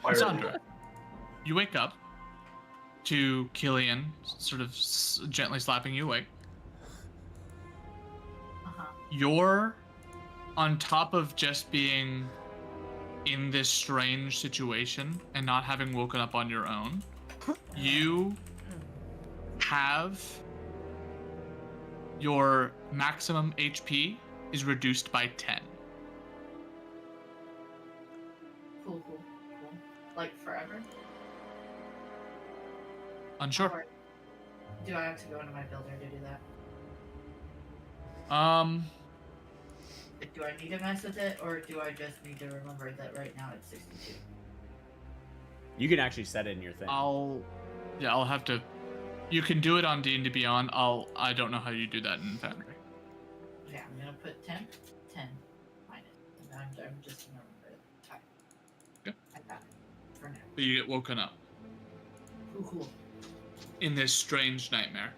Cassandra, you wake up to Killian sort of gently slapping you awake. Uh-huh. You're on top of just being in this strange situation and not having woken up on your own. You have your maximum HP is reduced by 10. Cool. Like forever? Unsure. Or do I have to go into my builder to do that? Do I need to mess with it, or do I just need to remember that right now it's 62? You can actually set it in your thing. I'll have to. You can do it on D&D Beyond. I don't know how you do that in Foundry. Yeah, I'm gonna put 10 minus. And I'm just gonna remember the time. Okay. I got it. For now. But you get woken up Cool. in this strange nightmare.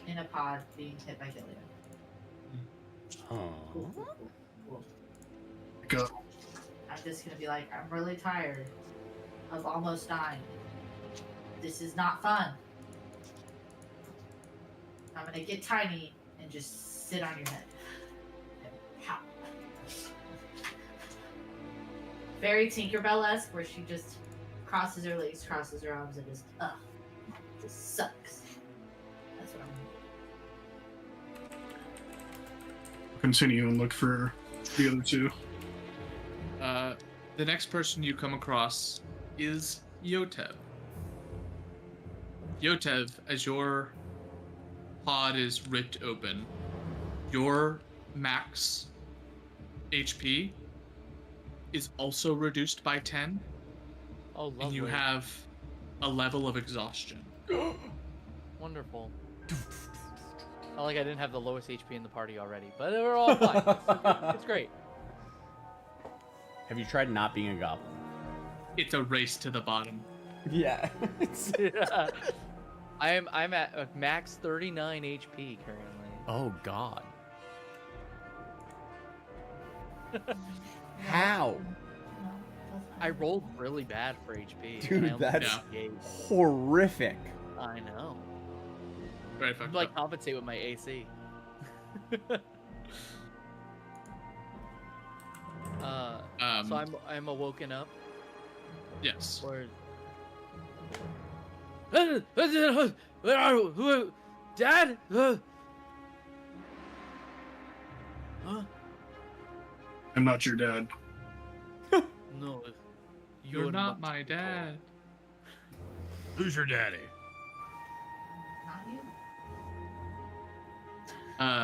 In a pod being hit by Gilead. Oh. Cool. Go. I'm just gonna be like, I'm really tired of almost dying. This is not fun. I'm gonna get tiny and just sit on your head. And pow. Very Tinkerbell-esque, where she just crosses her legs, crosses her arms, and just, this sucks. That's what I'm gonna do. Continue and look for the other two. The next person you come across is Yotev. Yotev, as your pod is ripped open, your max HP is also reduced by 10, Oh, lovely. and you have a level of exhaustion. Wonderful. Not like I didn't have the lowest HP in the party already, but they were all fine. It's great. Have you tried not being a goblin? It's a race to the bottom. Yeah. I'm at max 39 HP currently. Oh God. How? No, that's I fine. rolled really bad for HP. Dude, and I only that's- got 8. Horrific. I know. Very fucked Like up. compensate with my AC. So I'm awoken up. Yes. Or where are you? Who? Dad? Huh? I'm not your dad. No. You're not my dad. Who's your daddy? Not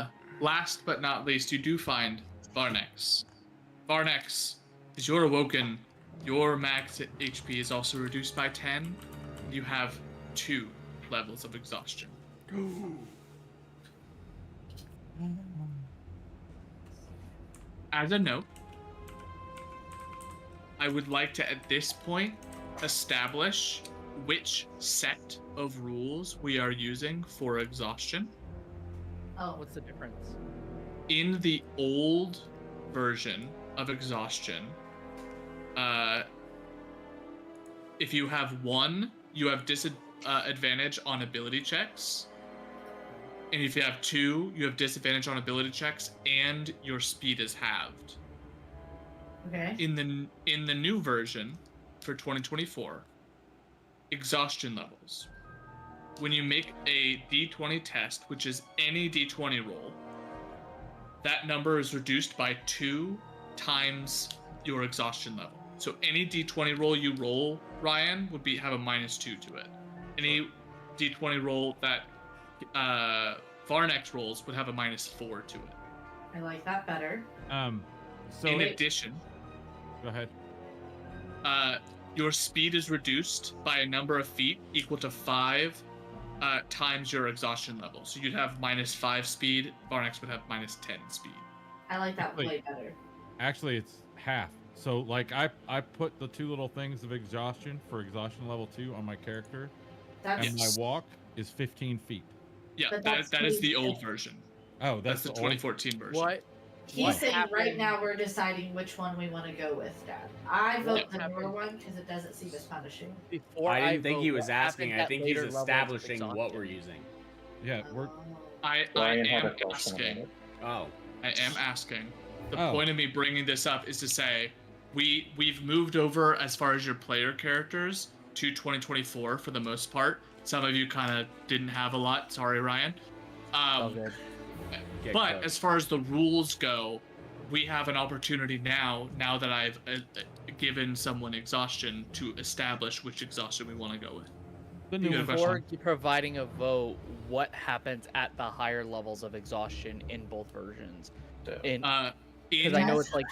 you. Last but not least, you do find Varnex. Varnex, as you're awoken, your max HP is also reduced by 10. You have 2 levels of exhaustion. As a note, I would like to, at this point, establish which set of rules we are using for exhaustion. Oh, What's the difference? In the old version of exhaustion, if you have 1, you have disadvantage on ability checks. And if you have 2, you have disadvantage on ability checks, and your speed is halved. okay. In the new version for 2024, exhaustion levels. When you make a D20 test, which is any D20 roll, that number is reduced by 2 times your exhaustion level. So any D20 roll you roll, Ryan, would have a -2 to it. Any D20 roll that Varnex rolls would have a -4 to it. I like that better. So In addition, go ahead. your speed is reduced by a number of feet equal to 5 times your exhaustion level. So you'd have -5 speed. Varnex would have -10 speed. I like that Wait. way better. Actually, it's half. So like I put the 2 little things of exhaustion for exhaustion level 2 on my character, That's and my walk is 15 feet. Yeah, But that is the that's old version. Oh, That's the old- 2014 version. What? he's What saying right happened- now we're deciding which one we want to go with, Dad. I vote What the newer happened? one because it doesn't seem as punishing. Before I didn't think vote, he what was happened asking. I at think he's later levels of establishing what exhaustion? we're using. Yeah, we're I Ryan had am a question about asking. it. Oh. I am asking. The Oh. point of me bringing this up is to say we've moved over as far as your player characters to 2024 for the most part. Some of you kind of didn't have a lot. Sorry, Ryan. Oh, good. Get But cooked. as far as the rules go, we have an opportunity now that I've given someone exhaustion, to establish which exhaustion we want to go with. the You new got a one. question? Before providing a vote, what happens at the higher levels of exhaustion in both versions? So, In In because I know Yes. it's like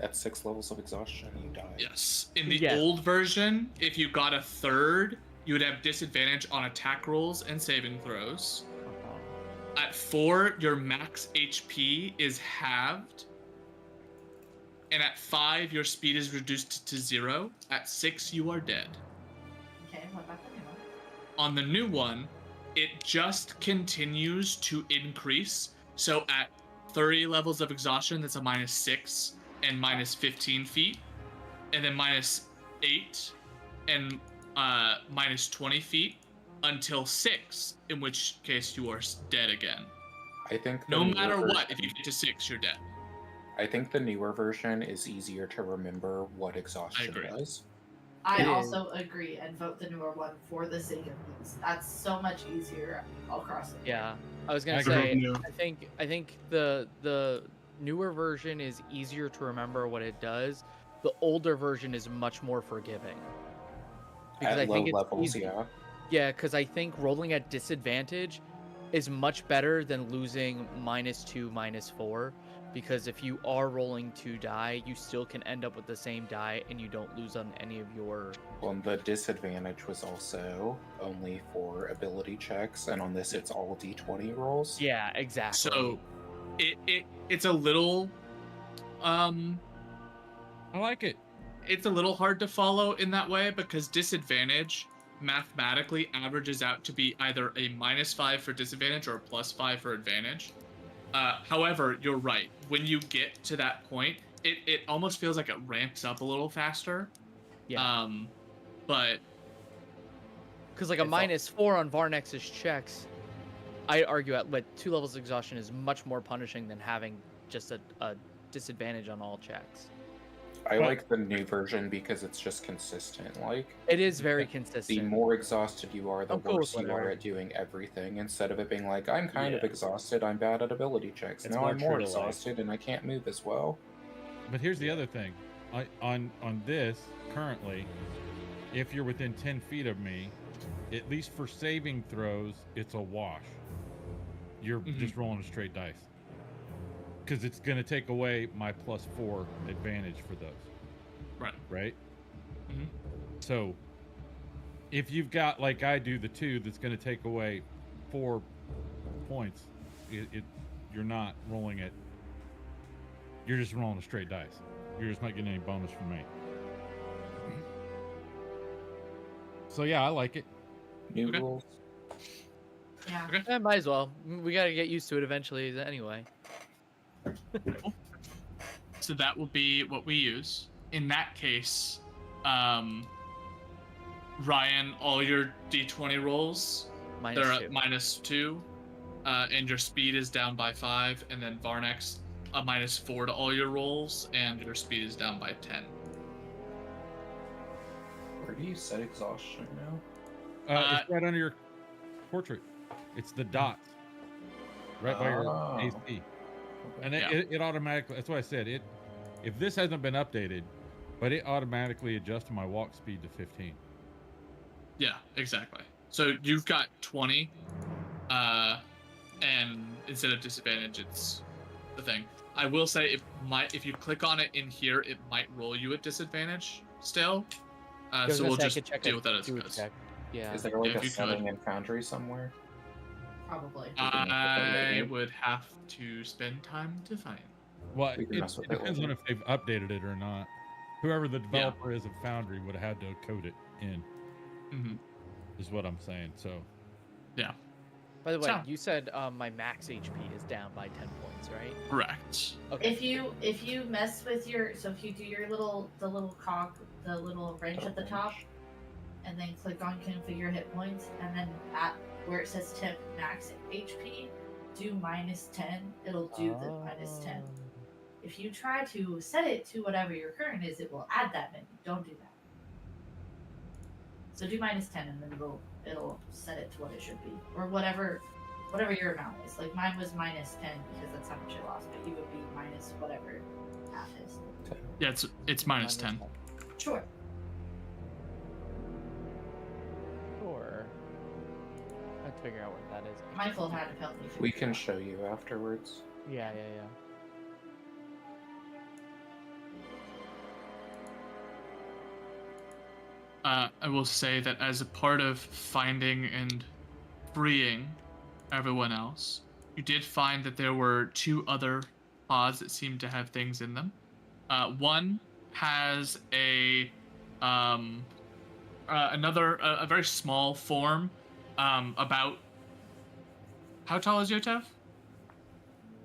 at 6 levels of exhaustion, you die. Yes. In the Yeah. old version, if you got a 3rd, you would have disadvantage on attack rolls and saving throws. At 4, your max HP is halved. And at 5, your speed is reduced to 0. At 6, you are dead. Okay, what about the new one? On the new one, it just continues to increase. So at 30 levels of exhaustion, that's a -6 and -15 feet. And then -8 and -20 feet until 6, in which case you are dead again. I think the No newer matter what, version- if you get to 6, you're dead. I think the newer version is easier to remember what exhaustion agree. does. I It also agree and vote the newer one for the sake of these. That's so much easier across the board. yeah. I was gonna I agree. say Yeah. I think the newer version is easier to remember what it does. The older version is much more forgiving. Because At I low think it's levels, easy. yeah. Yeah, because I think rolling at disadvantage is much better than losing -2, -4. because if you are rolling 2 die, you still can end up with the same die, and you don't lose on any of your. Well, the disadvantage was also only for ability checks, and on this it's all D20 rolls. Yeah, exactly. So, it's a little, I like it. it's a little hard to follow in that way because disadvantage mathematically averages out to be either a -5 for disadvantage or a +5 for advantage. However, you're right. When you get to that point, it almost feels like it ramps up a little faster. Yeah. But Because like a -4 on Varnex's checks, I argue at 2 levels of exhaustion is much more punishing than having just a disadvantage on all checks. I like the new version because it's just consistent. Like, It is very the consistent. more exhausted you are, the I'm cool with worse you are whatever. at doing everything. Instead of it being like, I'm kind of Yeah. exhausted, I'm bad at ability checks. It's Now more I'm more true to life. exhausted and I can't move as well. But here's the other thing. On this, currently, if you're within 10 feet of me, at least for saving throws, it's a wash. You're just rolling a straight dice. Because it's going to take away my +4 advantage for those. right. Right? Mhm. So, if you've got, like I do, the 2 that's going to take away 4 points, you're not rolling it. You're just rolling a straight dice. You're just not getting any bonus from me. So yeah, I like it. New Okay. rules. Yeah. Might as well. We gotta get used to it eventually anyway. So that will be what we use. In that case, Ryan, all your D20 rolls, they're -2. at -2, and your speed is down by 5, and then Varnex, a -4 to all your rolls, and your speed is down by 10. Where do you set exhaustion now? It's right under your portrait. It's the dots, right by your Oh. AC, and Yeah. it automatically. That's what I said. If this hasn't been updated, but it automatically adjusts my walk speed to 15. Yeah, exactly. So you've got 20, and instead of disadvantage, it's the thing. I will say if you click on it in here, it might roll you at disadvantage still. So we'll just deal with that as it goes. check. Yeah. Is there like if a you setting could. in Foundry somewhere? Probably. I would have to spend time to find. Well, We can it mess with it depends on later. if they've updated it or not. Whoever the developer is of Foundry would have had to code it in, Mm-hmm. is what I'm saying. So Yeah, By the way, So- you said my max HP is down by 10 points, right? correct. Okay. If you mess with if you do your the little cog, the little wrench at the top, and then click on configure hit points, and then at where it says temp max HP, do -10. It'll do the -10. If you try to set it to whatever your current is, it will add that menu. Don't do that. So do -10, and then it'll set it to what it should be, or whatever your amount is. Like mine was -10 because that's how much I lost, but you would be minus whatever half is. Yeah, it's -10. Sure. Sure. I'd figure out what that is. Michael had to help me. We figure can it out. show you afterwards. Yeah. I will say that as a part of finding and freeing everyone else, you did find that there were 2 other pods that seemed to have things in them. One has a very small form. About how tall is Yotev?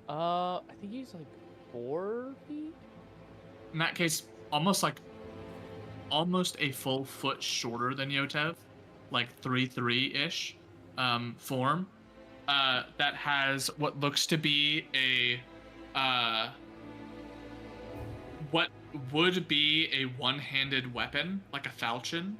I think he's like 4 feet. In that case, almost a full foot shorter than Yotev, like 3'3" form. That has what looks to be a what would be a one-handed weapon, like a falchion,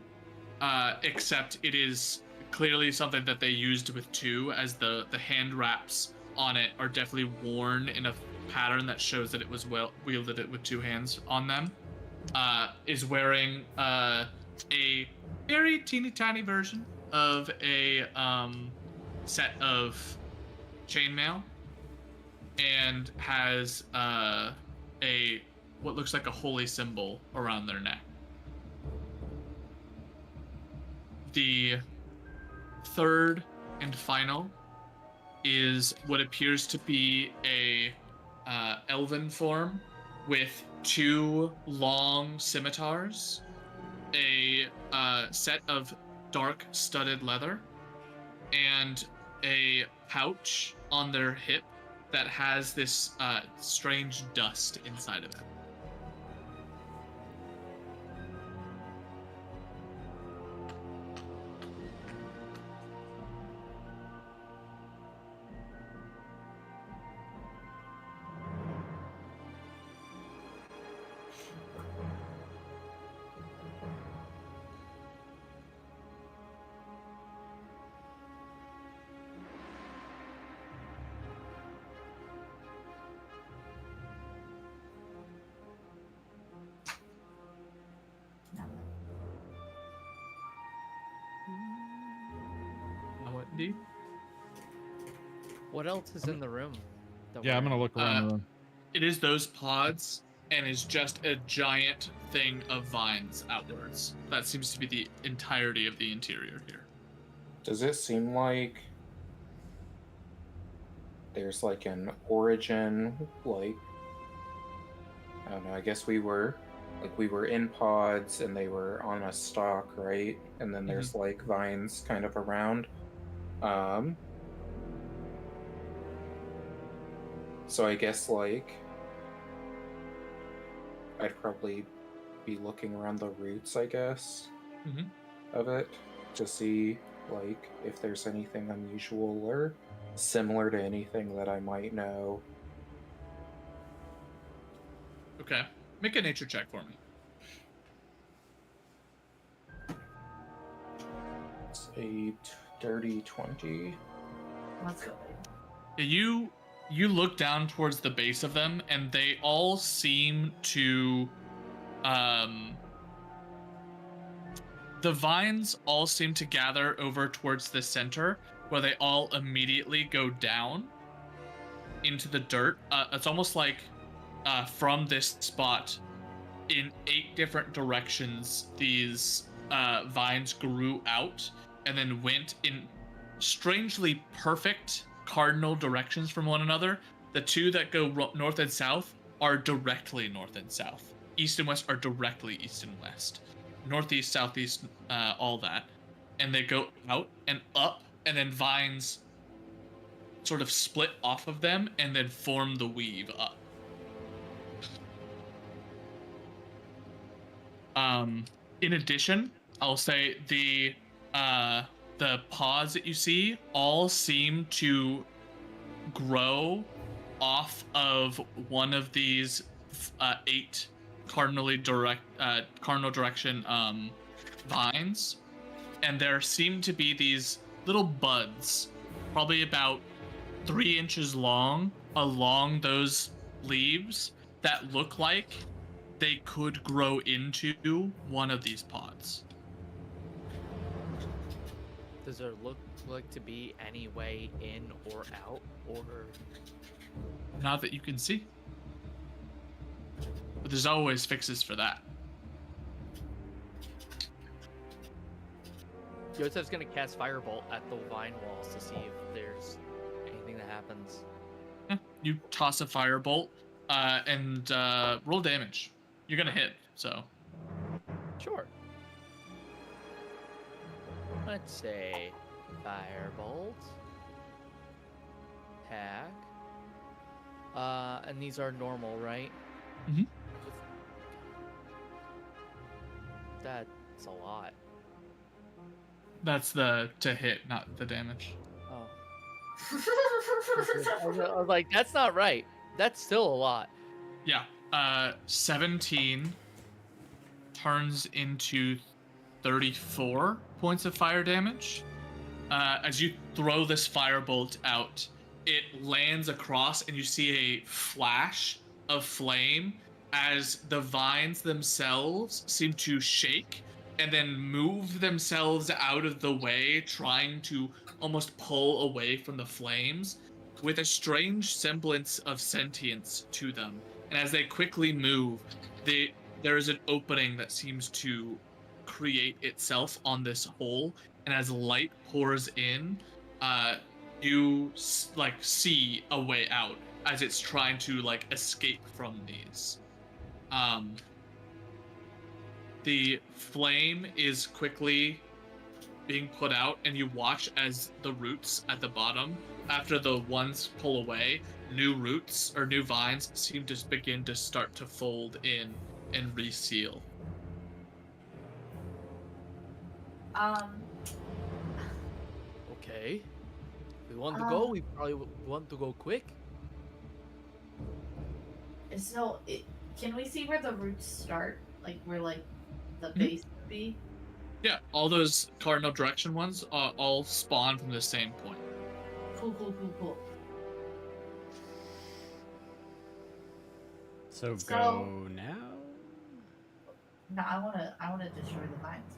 except it is clearly something that they used with 2, as the hand wraps on it are definitely worn in a pattern that shows that it was wielded it with 2 hands on them. Is wearing a very teeny tiny version of a set of chainmail, and has a what looks like a holy symbol around their neck. The third and final is what appears to be a elven form with 2 long scimitars, a set of dark studded leather, and a pouch on their hip that has this strange dust inside of it. What, D? What else is in the room? that Yeah, I'm we're- gonna look around the room. It is those pods, and is just a giant thing of vines outwards. That seems to be the entirety of the interior here. Does it seem like there's like an origin, like, I don't know, I guess we were in pods and they were on a stalk, right? And then there's like vines kind of around. So I guess like I'd probably be looking around the roots, I guess, of it to see like if there's anything unusual or similar to anything that I might know. Okay. Make a nature check for me. It's a dirty 20. Let's go. You look down towards the base of them, and they all seem to the vines all seem to gather over towards the center, where they all immediately go down into the dirt. It's almost like from this spot, in 8 different directions, these vines grew out and then went in strangely perfect cardinal directions from one another. The 2 that go north and south are directly north and south. East and west are directly east and west. Northeast, southeast, all that. And they go out and up, and then vines sort of split off of them and then form the weave up. In addition, I'll say the pods that you see all seem to grow off of one of these 8 cardinal direction vines, and there seem to be these little buds, probably about 3 inches long, along those leaves that look like they could grow into one of these pods. Does there look like to be any way in or out, or Not that you can see. But there's always fixes for that. Yosef's gonna cast Firebolt at the vine walls to see if there's anything that happens. Yeah, you toss a firebolt and roll damage. You're gonna hit, so. Sure. Let's say Firebolt. Attack. And these are normal, right? Mhm. That's a lot. That's the to hit, not the damage. Oh. I was like, that's not right. That's still a lot. Yeah. 17 turns into 34 points of fire damage. As you throw this firebolt out, it lands across and you see a flash of flame as the vines themselves seem to shake and then move themselves out of the way, trying to almost pull away from the flames. with a strange semblance of sentience to them. And as they quickly move, there is an opening that seems to create itself on this hole. And as light pours in, you see a way out as it's trying to escape from these. The flame is quickly being put out, and you watch as the roots at the bottom, after the ones pull away, new roots or new vines seem to begin to start to fold in and reseal. Okay. If we want to go, we probably want to go quick. So, can we see where the roots start? Like where the base would be? Yeah, all those cardinal direction ones all spawn from the same point. Cool. So go now? No, I wanna destroy the vines.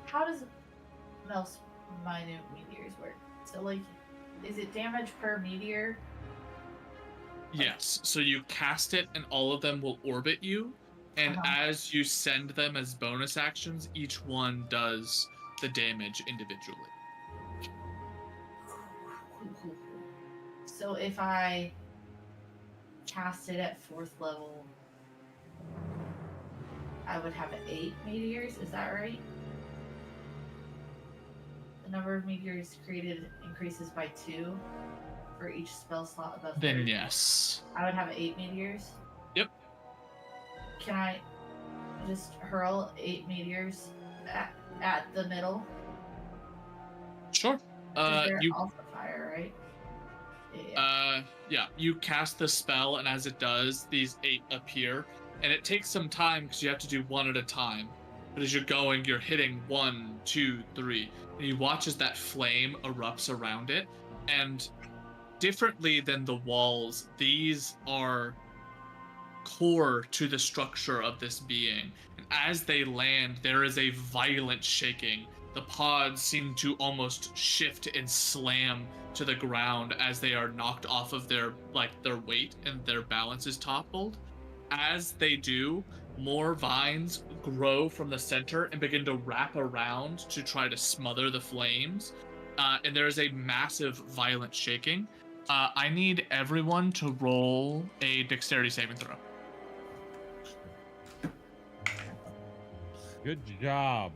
How does Mel's minute meteors work? So is it damage per meteor? Yes, so you cast it and all of them will orbit you, and as you send them as bonus actions, each one does the damage individually. Cool. So if I cast it at 4th level, I would have 8 meteors, is that right? The number of meteors created increases by 2 for each spell slot above 30. Then yes. I would have 8 meteors? Yep. Can I just hurl 8 meteors at the middle? Sure. They're You also fire, right? yeah, you cast the spell, and as it does, these 8 appear, and it takes some time because you have to do one at a time. But as you're going, you're hitting 1, 2, 3, and you watch as that flame erupts around it, and differently than the walls, these are core to the structure of this being. And as they land, there is a violent shaking. The pods seem to almost shift and slam to the ground as they are knocked off of their weight, and their balance is toppled. As they do, more vines grow from the center and begin to wrap around to try to smother the flames. And there is a massive violent shaking. I need everyone to roll a dexterity saving throw. Good job.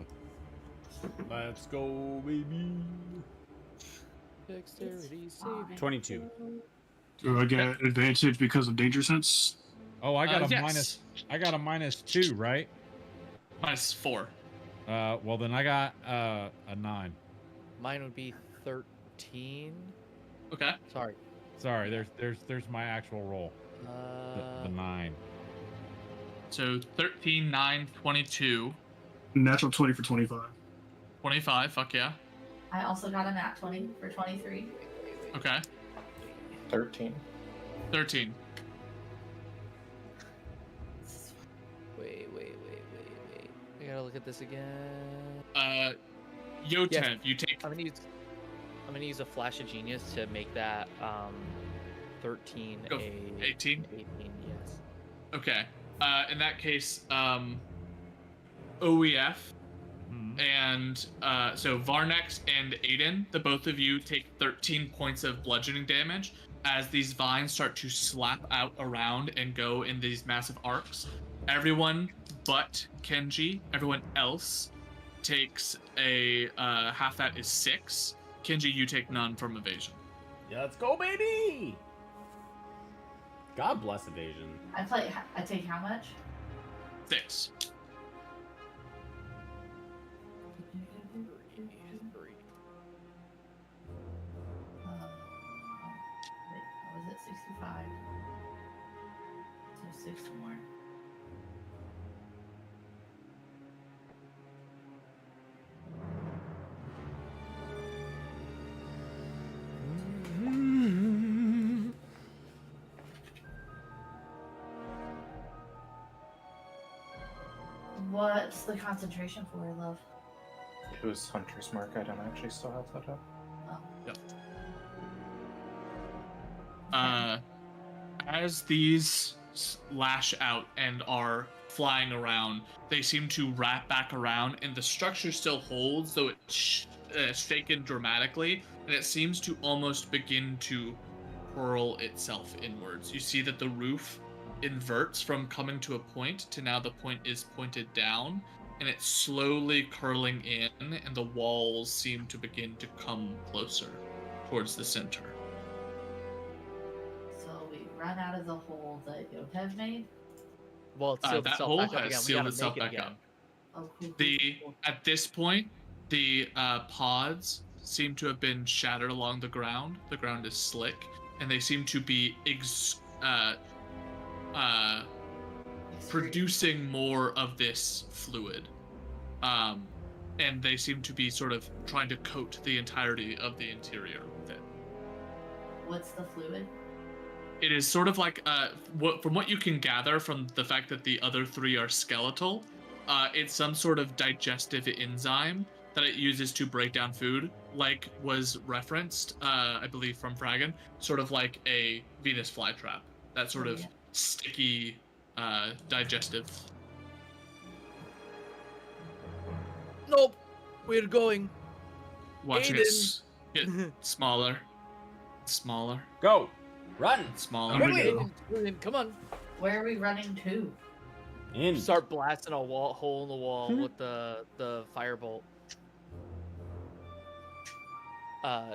Let's go, baby. Dexterity saving. 22. Do I get advantage because of danger sense? Oh, I got a yes. minus. I got a -2, right? -4. Well then I got a 9. Mine would be 13. Okay. Sorry. There's my actual roll. The 9. So 13, 9, 22, Natural 20 for 25. 25. Fuck yeah. I also got a nat 20 for 23. Okay. 13. 13. Wait. I gotta look at this again. Yotev, Yes. you take. I'm gonna use a flash of genius to make that 13 Go a 18? 18, yes. Okay. In that case, OEF and so Varnex and Aiden, the both of you take 13 points of bludgeoning damage as these vines start to slap out around and go in these massive arcs. Everyone but Kenji, everyone else takes a half that is 6. Kenji, you take none from evasion. Yeah, let's go, baby. God bless evasion. I take how much? 6. Wait, what was it? 65. So 6 more. What's the concentration for, love? It was Hunter's Mark. I don't actually still have that up. As these lash out and are flying around, they seem to wrap back around, and the structure still holds, though it's shaken dramatically, and it seems to almost begin to hurl itself inwards. You see that the roof inverts from coming to a point to now the point is pointed down, and it's slowly curling in, and the walls seem to begin to come closer towards the center. So we run out of the hole that Yotev made. Well, it's sealed That itself hole back up has again. We sealed gotta itself make it back again. up. Oh, cool. At this point, the pods seem to have been shattered along the ground. The ground is slick, and they seem to be producing more of this fluid. And they seem to be sort of trying to coat the entirety of the interior with it. What's the fluid? It is sort of like, from what you can gather from the fact that the other three are skeletal, it's some sort of digestive enzyme that it uses to break down food, like was referenced, I believe, from Fragan, sort of like a Venus flytrap. That sort of sticky, digestive. Nope. We're going. Watching Aiden. it get smaller, smaller, Go. Run. smaller. There we Quickly, go. Aiden, come on. Where are we running to? In. Start blasting a hole in the wall with the firebolt.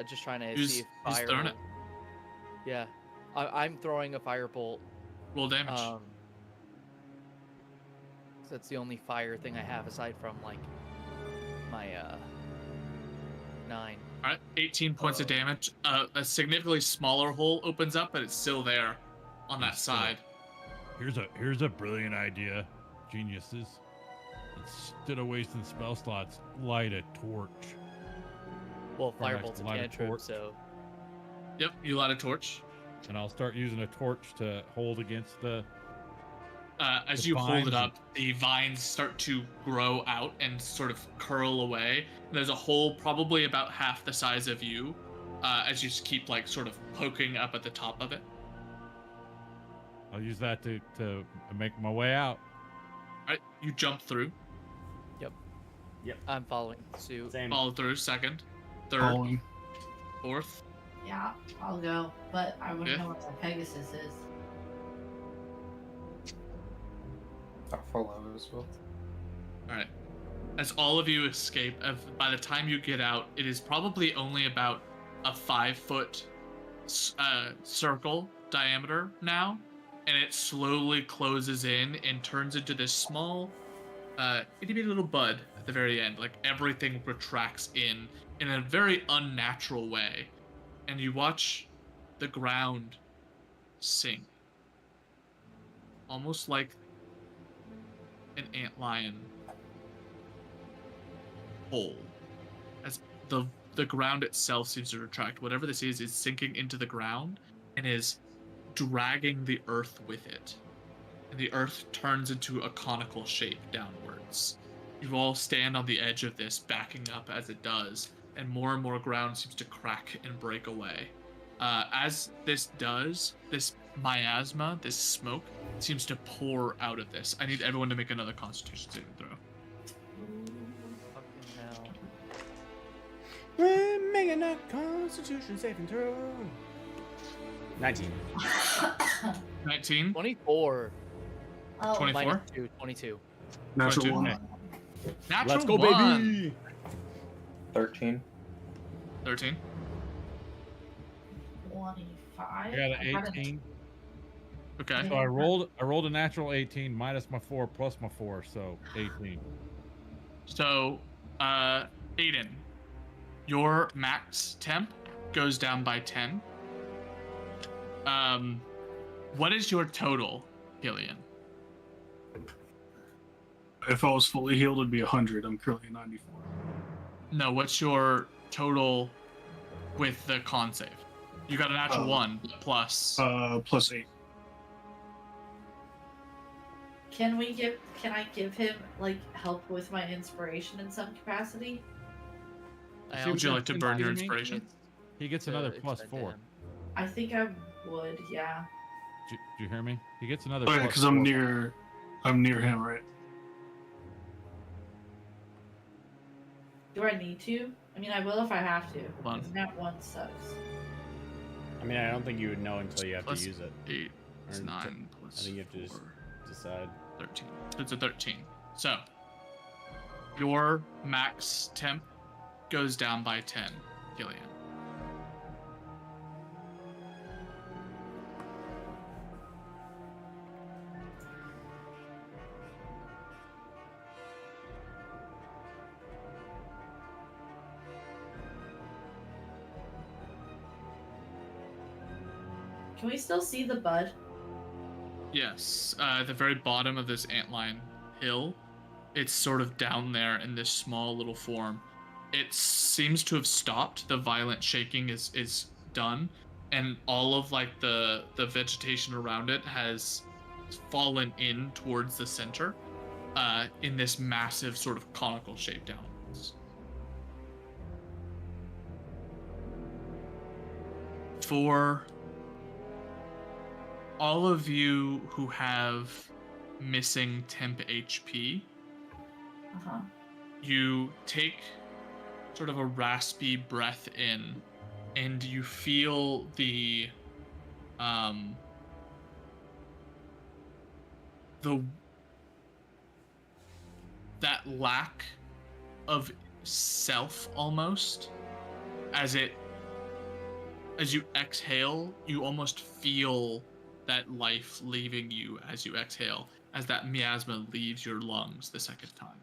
Just trying to Who's see if throwing firebolt. it? Yeah, I'm throwing a firebolt. Roll damage. So that's the only fire thing I have aside from like my 9. All right, 18 points of damage. A significantly smaller hole opens up, but it's still there on that side. Here's a brilliant idea, geniuses. Instead of wasting spell slots, light a torch. Well, Or next firebolt's a to light a cantrip, torch. so Yep, you light a torch. And I'll start using a torch to hold against the. As The you hold it vines- up, the vines start to grow out and sort of curl away. There's a hole probably about half the size of you, as you just keep like sort of poking up at the top of it. I'll use that to make my way out. All right, you jump through, I'm following suit. Same. follow through, second, third, Following. fourth. Yeah, I'll go. But I want to Yeah. know what the Pegasus is. I'll follow as well. All right. As all of you escape, by the time you get out, it is probably only about a 5-foot circle diameter now, and it slowly closes in and turns into this small, itty bitty little bud at the very end. Like everything retracts in a very unnatural way, and you watch the ground sink, almost like an antlion hole, as the ground itself seems to retract. Whatever this is sinking into the ground and is dragging the earth with it, and the earth turns into a conical shape downwards. You all stand on the edge of this, backing up as it does, and more ground seems to crack and break away. As this does, this miasma, this smoke, seems to pour out of this. I need everyone to make another Constitution saving throw. Fucking hell. We're making a Constitution saving throw. 19. 19. 24. Oh, 24? Minus 2, 22. Natural 22. one. Okay. Natural Let's go, one. baby. 13. 13. 25. I got an 18. Okay. So I rolled a natural 18 minus my 4 plus my 4, so 18. So, Aiden, your max temp goes down by 10. What is your total, Killian? If I was fully healed, it'd be 100. I'm currently 94. No, what's your total with the con save? You got a natural 1 plus. Plus 8. Can I give him like help with my inspiration in some capacity? See, Would you like to burn your Jimmy? inspiration? He gets another +4. I think I would, yeah. Do you hear me? He gets another. Oh yeah, because I'm near him, right? Do I need to? I mean, I will if I have to. One. That one sucks. I mean, I don't think you would know until you have Plus to use it. 8 is Or 9 plus I think you have to just 4, decide. 13. It's a 13. So, your max temp goes down by 10, Killian. Can we still see the bud? Yes, at the very bottom of this antline hill, it's sort of down there in this small little form. It seems to have stopped. The violent shaking is done, and all of like the vegetation around it has fallen in towards the center, in this massive sort of conical shape downwards. For all of you who have missing temp HP, Uh-huh. you take sort of a raspy breath in, and you feel that lack of self almost as you exhale. You almost feel that life leaving you as you exhale, as that miasma leaves your lungs the second time.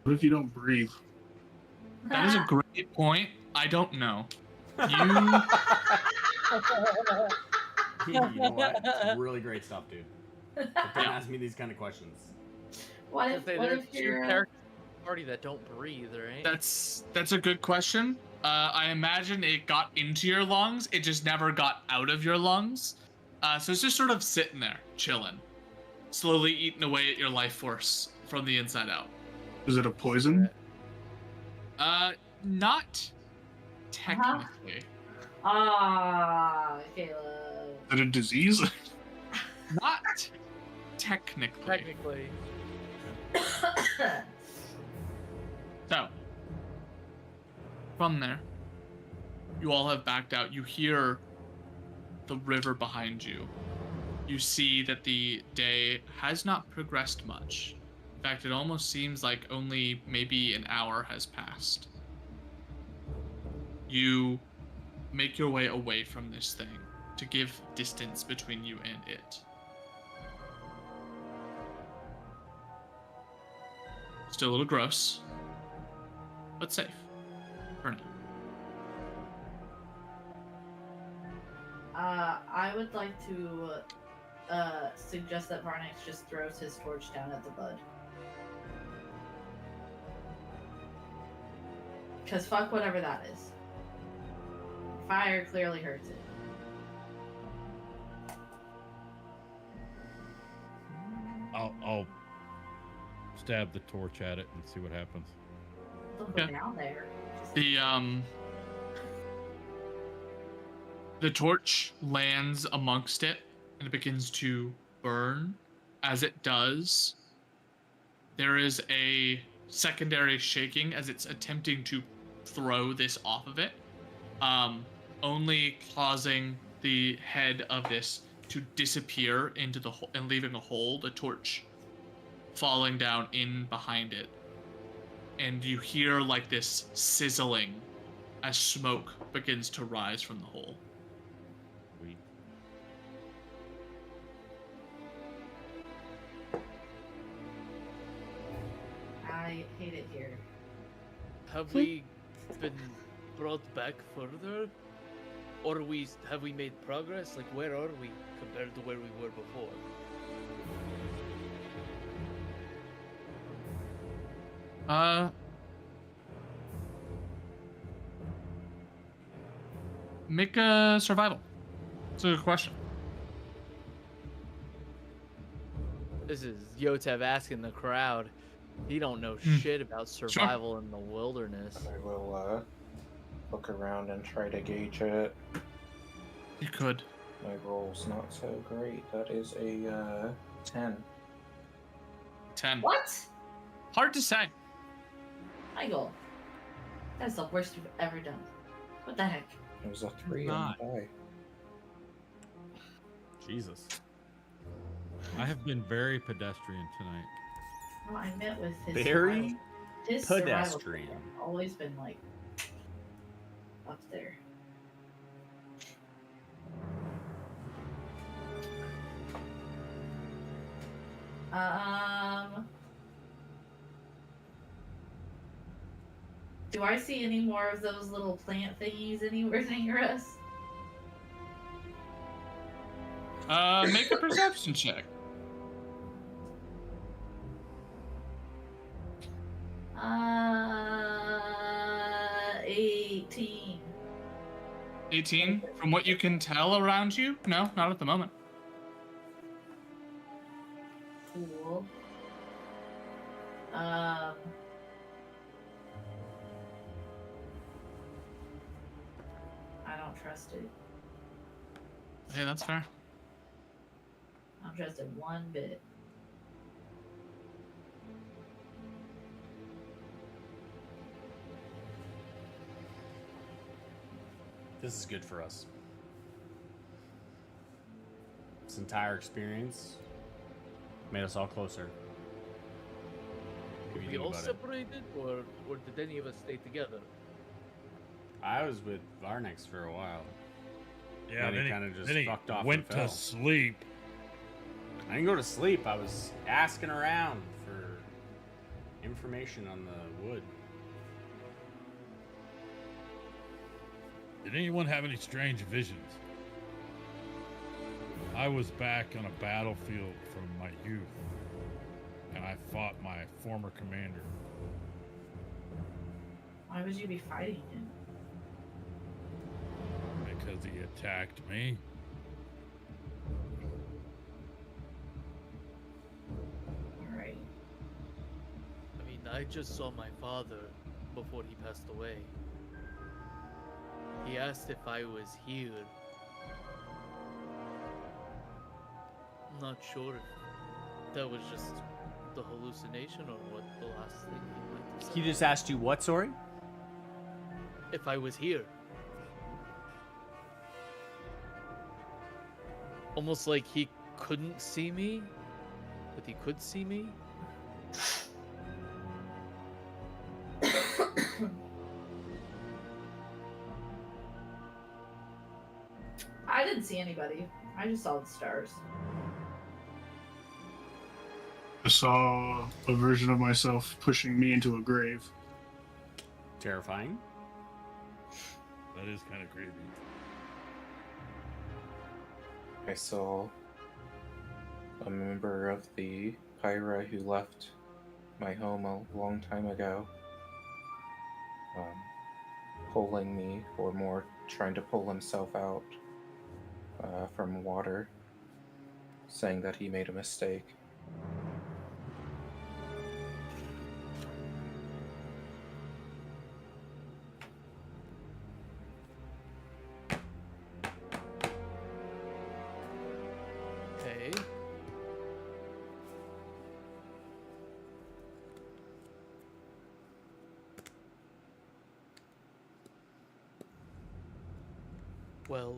What if you don't breathe? That is a great point. I don't know. You You know what? It's really great stuff, dude. But don't ask me these kind of questions. What if you're characters party that don't breathe, right? that's a good question. I imagine it got into your lungs. It just never got out of your lungs. So it's just sort of sitting there, chilling, slowly eating away at your life force from the inside out. Is it a poison? Not technically. Ah, Caleb. Is it a disease? Not technically. Technically. So, from there, you all have backed out. You hear the river behind you. You see that the day has not progressed much. In fact, it almost seems like only maybe an hour has passed. You make your way away from this thing to give distance between you and it. Still a little gross, but safe for now. I would like to suggest that Varnix just throws his torch down at the bud. Because fuck whatever that is. Fire clearly hurts it. I'll stab the torch at it and see what happens. Don't go Okay. down there. Just- The torch lands amongst it and it begins to burn. As it does, there is a secondary shaking as it's attempting to throw this off of it, only causing the head of this to disappear into the hole and leaving a hole, the torch falling down in behind it. And you hear like this sizzling as smoke begins to rise from the hole. Sweet. I hate it here. Have we been brought back further? Or have we made progress? Like, where are we compared to where we were before? Make a survival. It's a good question. This is Yotev asking the crowd. He don't know shit about survival in the wilderness. I will look around and try to gauge it. You could. My roll's not so great. That is a 10. 10. What? Hard to say. Michael, that's the worst you've ever done. What the heck? It was a 3 on Not. the die. Jesus. I have been very pedestrian tonight. Well, I met with his Very survival- his survival pedestrian. skill has always been like up there. Do I see any more of those little plant thingies anywhere near us? Make a perception check. 18. 18. From what you can tell around you, no, not at the moment. Cool. I don't trust it. Hey, that's fair. I don't trust it one bit. This is good for us. This entire experience made us all closer. If you We think all about it. separated, or did any of us stay together? I was with Varnex for a while. Yeah, Then he then kinda just then he fucked off and went fell. to sleep. I didn't go to sleep. I was asking around for information on the wood. Did anyone have any strange visions? I was back on a battlefield from my youth, and I fought my former commander. Why would you be fighting him? Because he attacked me. Alright. I mean, I just saw my father before he passed away. He asked if I was here. I'm not sure if that was just the hallucination or what the last thing he might have said. He just asked you what, sorry? If I was here. Almost like he couldn't see me, but he could see me. I didn't see anybody. I just saw the stars. I saw a version of myself pushing me into a grave. Terrifying. That is kind of creepy. I saw a member of the Pyra who left my home a long time ago, pulling me, or more, trying to pull himself out from water, saying that he made a mistake. Okay. Well,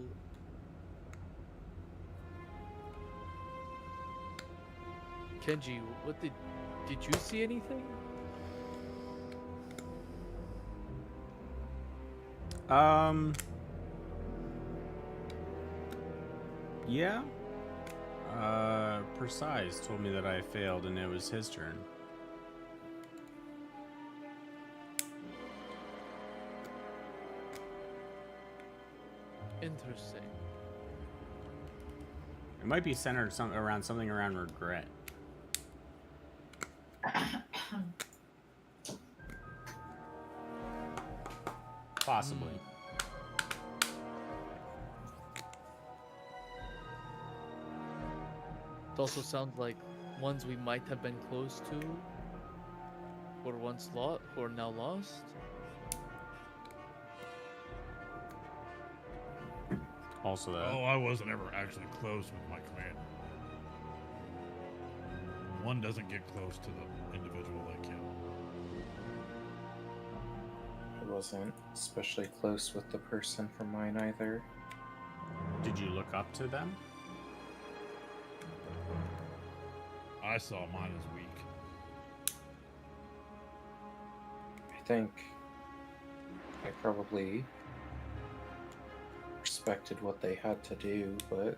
Kenji, what did you see anything? Yeah. Precise told me that I failed and it was his turn. Interesting. It might be centered around something around regret. Possibly. It also sounds like ones we might have been close to were once lost or now lost. Also that. Oh, I wasn't ever actually close with my clan. One doesn't get close to the individual they kill. I wasn't especially close with the person from mine either. Did you look up to them? I saw mine as weak. I think I probably respected what they had to do, but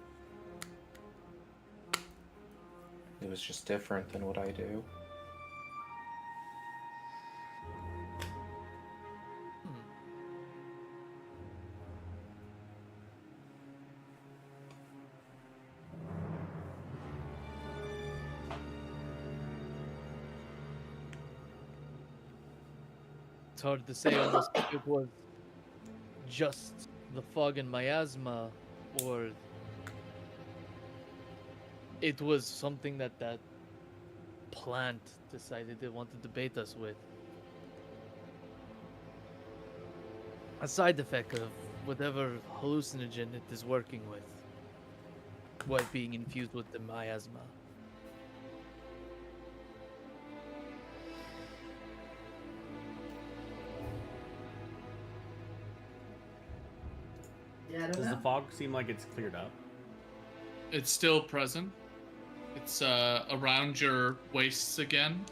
it was just different than what I do. It's hard to say almost if it was just the fog and miasma, or it was something that that plant decided they wanted to bait us with. A side effect of whatever hallucinogen it is working with, while being infused with the miasma. Yeah, I don't Does know. the fog seem like it's cleared up? It's still present. It's around your waists again.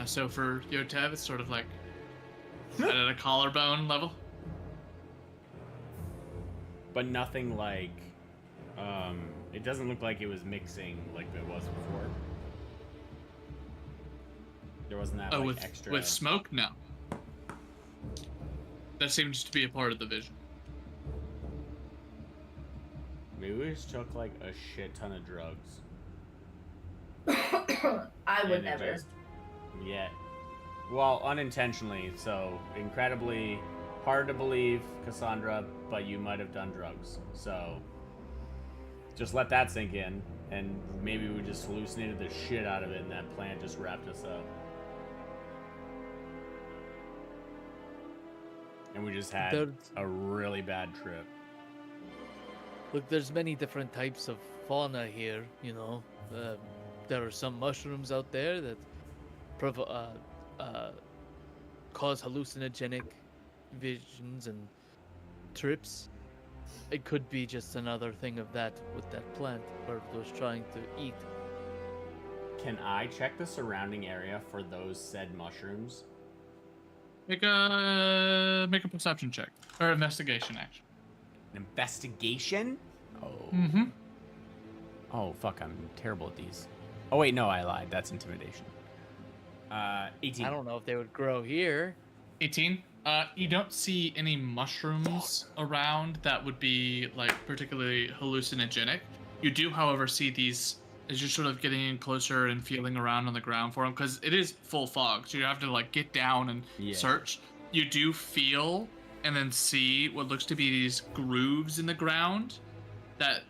So for Yotev, it's sort of like at a collarbone level. But nothing like, it doesn't look like it was mixing like it was before. There wasn't that like with extra. with smoke, no. That seems to be a part of the vision. Maybe we just took like a shit ton of drugs. I would and it never. just- yeah. Well, unintentionally. So incredibly hard to believe, Cassandra, but you might have done drugs. So just let that sink in, and maybe we just hallucinated the shit out of it, and that plant just wrapped us up. And we just had There's- a really bad trip. Look, there's many different types of fauna here, you know. There are some mushrooms out there that cause hallucinogenic visions and trips. It could be just another thing of that with that plant or was trying to eat. Can I check the surrounding area for those said mushrooms? Make a perception check or investigation, actually. An investigation? Oh. Mm-hmm. Oh, fuck, I'm terrible at these. Oh, wait, no, I lied. That's intimidation. 18. I don't know if they would grow here. 18. You don't see any mushrooms around that would be like particularly hallucinogenic. You do, however, see these as you're sort of getting in closer and feeling around on the ground for them, because it is full fog, so you have to like get down and Yeah. search. You do feel and then see what looks to be these grooves in the ground that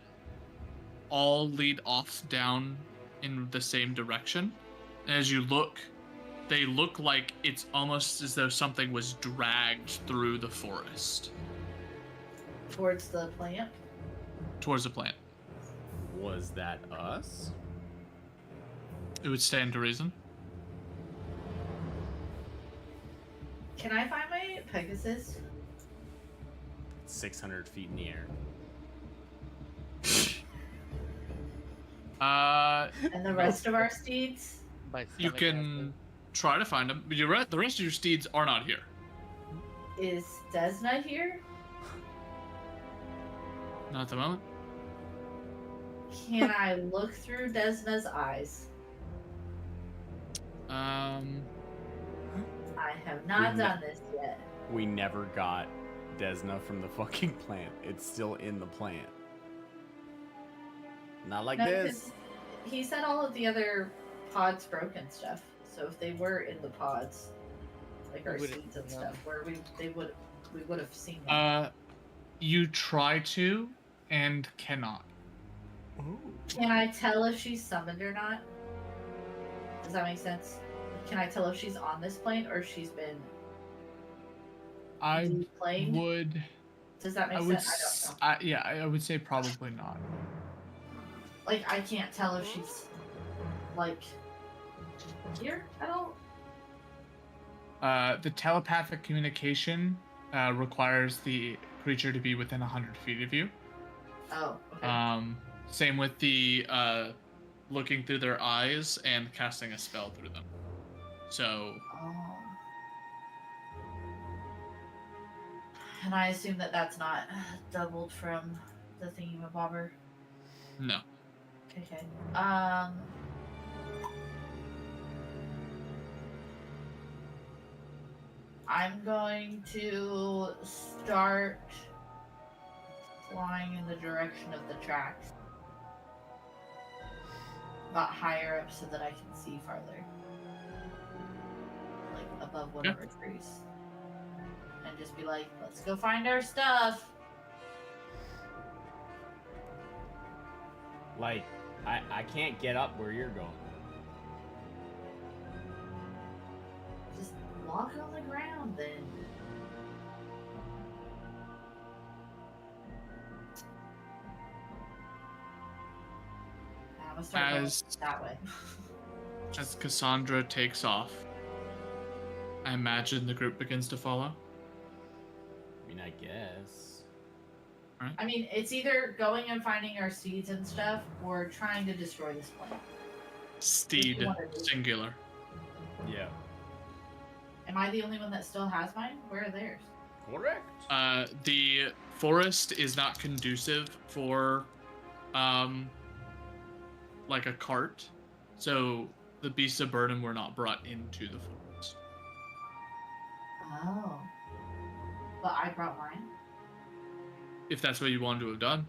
all lead off down in the same direction. And as you look, they look like it's almost as though something was dragged through the forest Towards the plant. towards the plant. Was that us? It would stand to reason. Can I find my Pegasus? 600 feet in the air. And the rest of our steeds? My You stomach can try to find them, but the rest of your steeds are not here. Is Desna here? Not at the moment. Can I look through Desna's eyes? I have not Mhm. done this yet. We never got Desna from the fucking plant. It's still in the plant. Not like No, this. 'cause he said all of the other pods broke and stuff. So if they were in the pods, like our We would've seeds and known. stuff, where we would have seen them. You try to and cannot. Can I tell if she's summoned or not? Does that make sense? Can I tell if she's on this plane or if she's been I playing? would Does that make I would, sense? I don't know. yeah, I would say probably not. Like, I can't tell if she's, like, here at all. The telepathic communication requires the creature to be within 100 feet of you. Oh, okay. Same with the looking through their eyes and casting a spell through them. So, And I assume that that's not doubled from the thingy-mabobber. no. Okay. I'm going to start flying in the direction of the tracks. Not higher up so that I can see farther. Like above whatever trees. And just be like, let's go find our stuff. Like, I can't get up where you're going. Just walk on the ground then. I'm gonna start going that way. As Cassandra takes off, I imagine the group begins to follow. I mean, I guess. I mean, it's either going and finding our seeds and stuff, or trying to destroy this plant. Steed, singular. Yeah. Am I the only one that still has mine? Where are theirs? Correct. The forest is not conducive for, like a cart, so the beasts of burden were not brought into the forest. Oh. But I brought mine? If that's what you wanted to have done.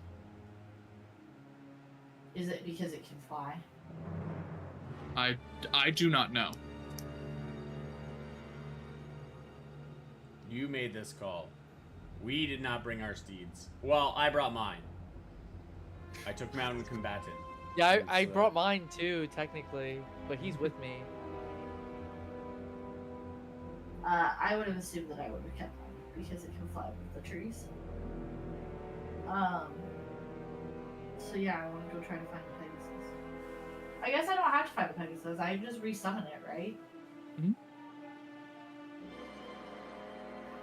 Is it because it can fly? I do not know. You made this call. We did not bring our steeds. Well, I brought mine. I took Mountain Combatant. Yeah, I brought mine too, technically, but he's with me. I would have assumed that I would have kept mine because it can fly with the trees. So yeah, I want to go try to find the Pegasus. I guess I don't have to find the Pegasus. I just resummon it, right? Mm-hmm.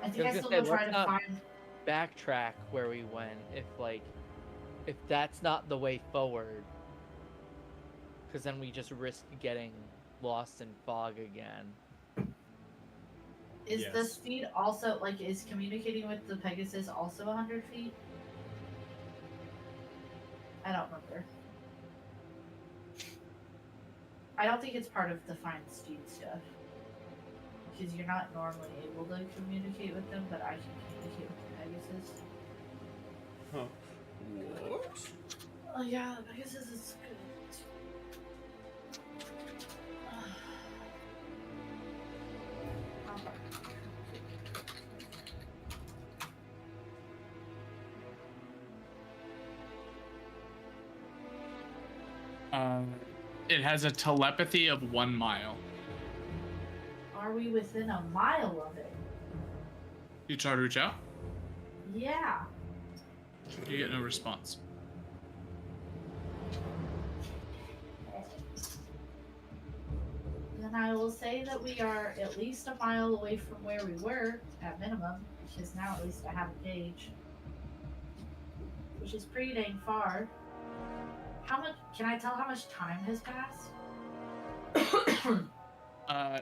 I think I still go try to find. Backtrack where we went if that's not the way forward, because then we just risk getting lost in fog again. Is the speed also is communicating with the Pegasus also 100 feet? I don't remember. I don't think it's part of the find steed stuff. Because you're not normally able to communicate with them, but I can communicate with the Pegasus. Huh. What? Oh yeah, the Pegasus is good. It has a telepathy of 1 mile. Are we within a mile of it? You try to reach out? Yeah. You get no response. Then I will say that we are at least a mile away from where we were, at minimum, because now at least I have a gauge. Which is pretty dang far. How much, can I tell how much time has passed?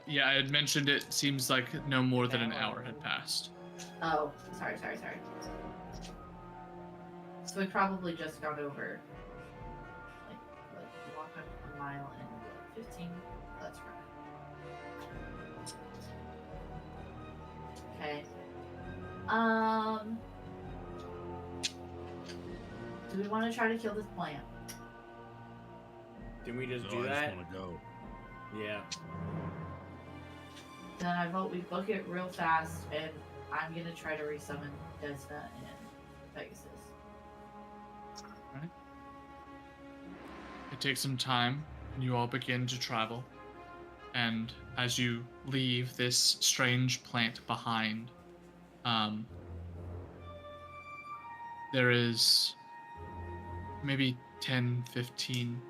Yeah, I had mentioned it seems like no more than an hour had passed. Oh, sorry. So we probably just got over, walk a mile and 15, that's right. Okay. Do we want to try to kill this plant? Didn't we just No, do I that? just want to go. Yeah. Then I vote we book it real fast, and I'm gonna try to resummon Desna and Pegasus. Alright. It takes some time, and you all begin to travel. And as you leave this strange plant behind, there is maybe 10, 15,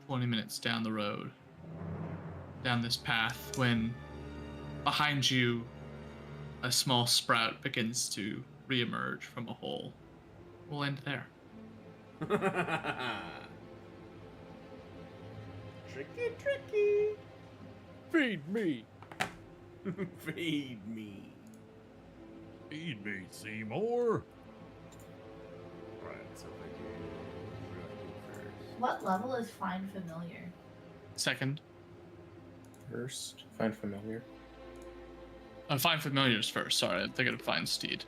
20 minutes down the road, down this path, when behind you a small sprout begins to reemerge from a hole. We'll end there. Tricky, tricky. Feed me. Feed me. Feed me, Seymour. Right, so if I do, what do I do first? What level is Find Familiar? Second, First, find familiar. find familiars first. Sorry, they're gonna find Steed.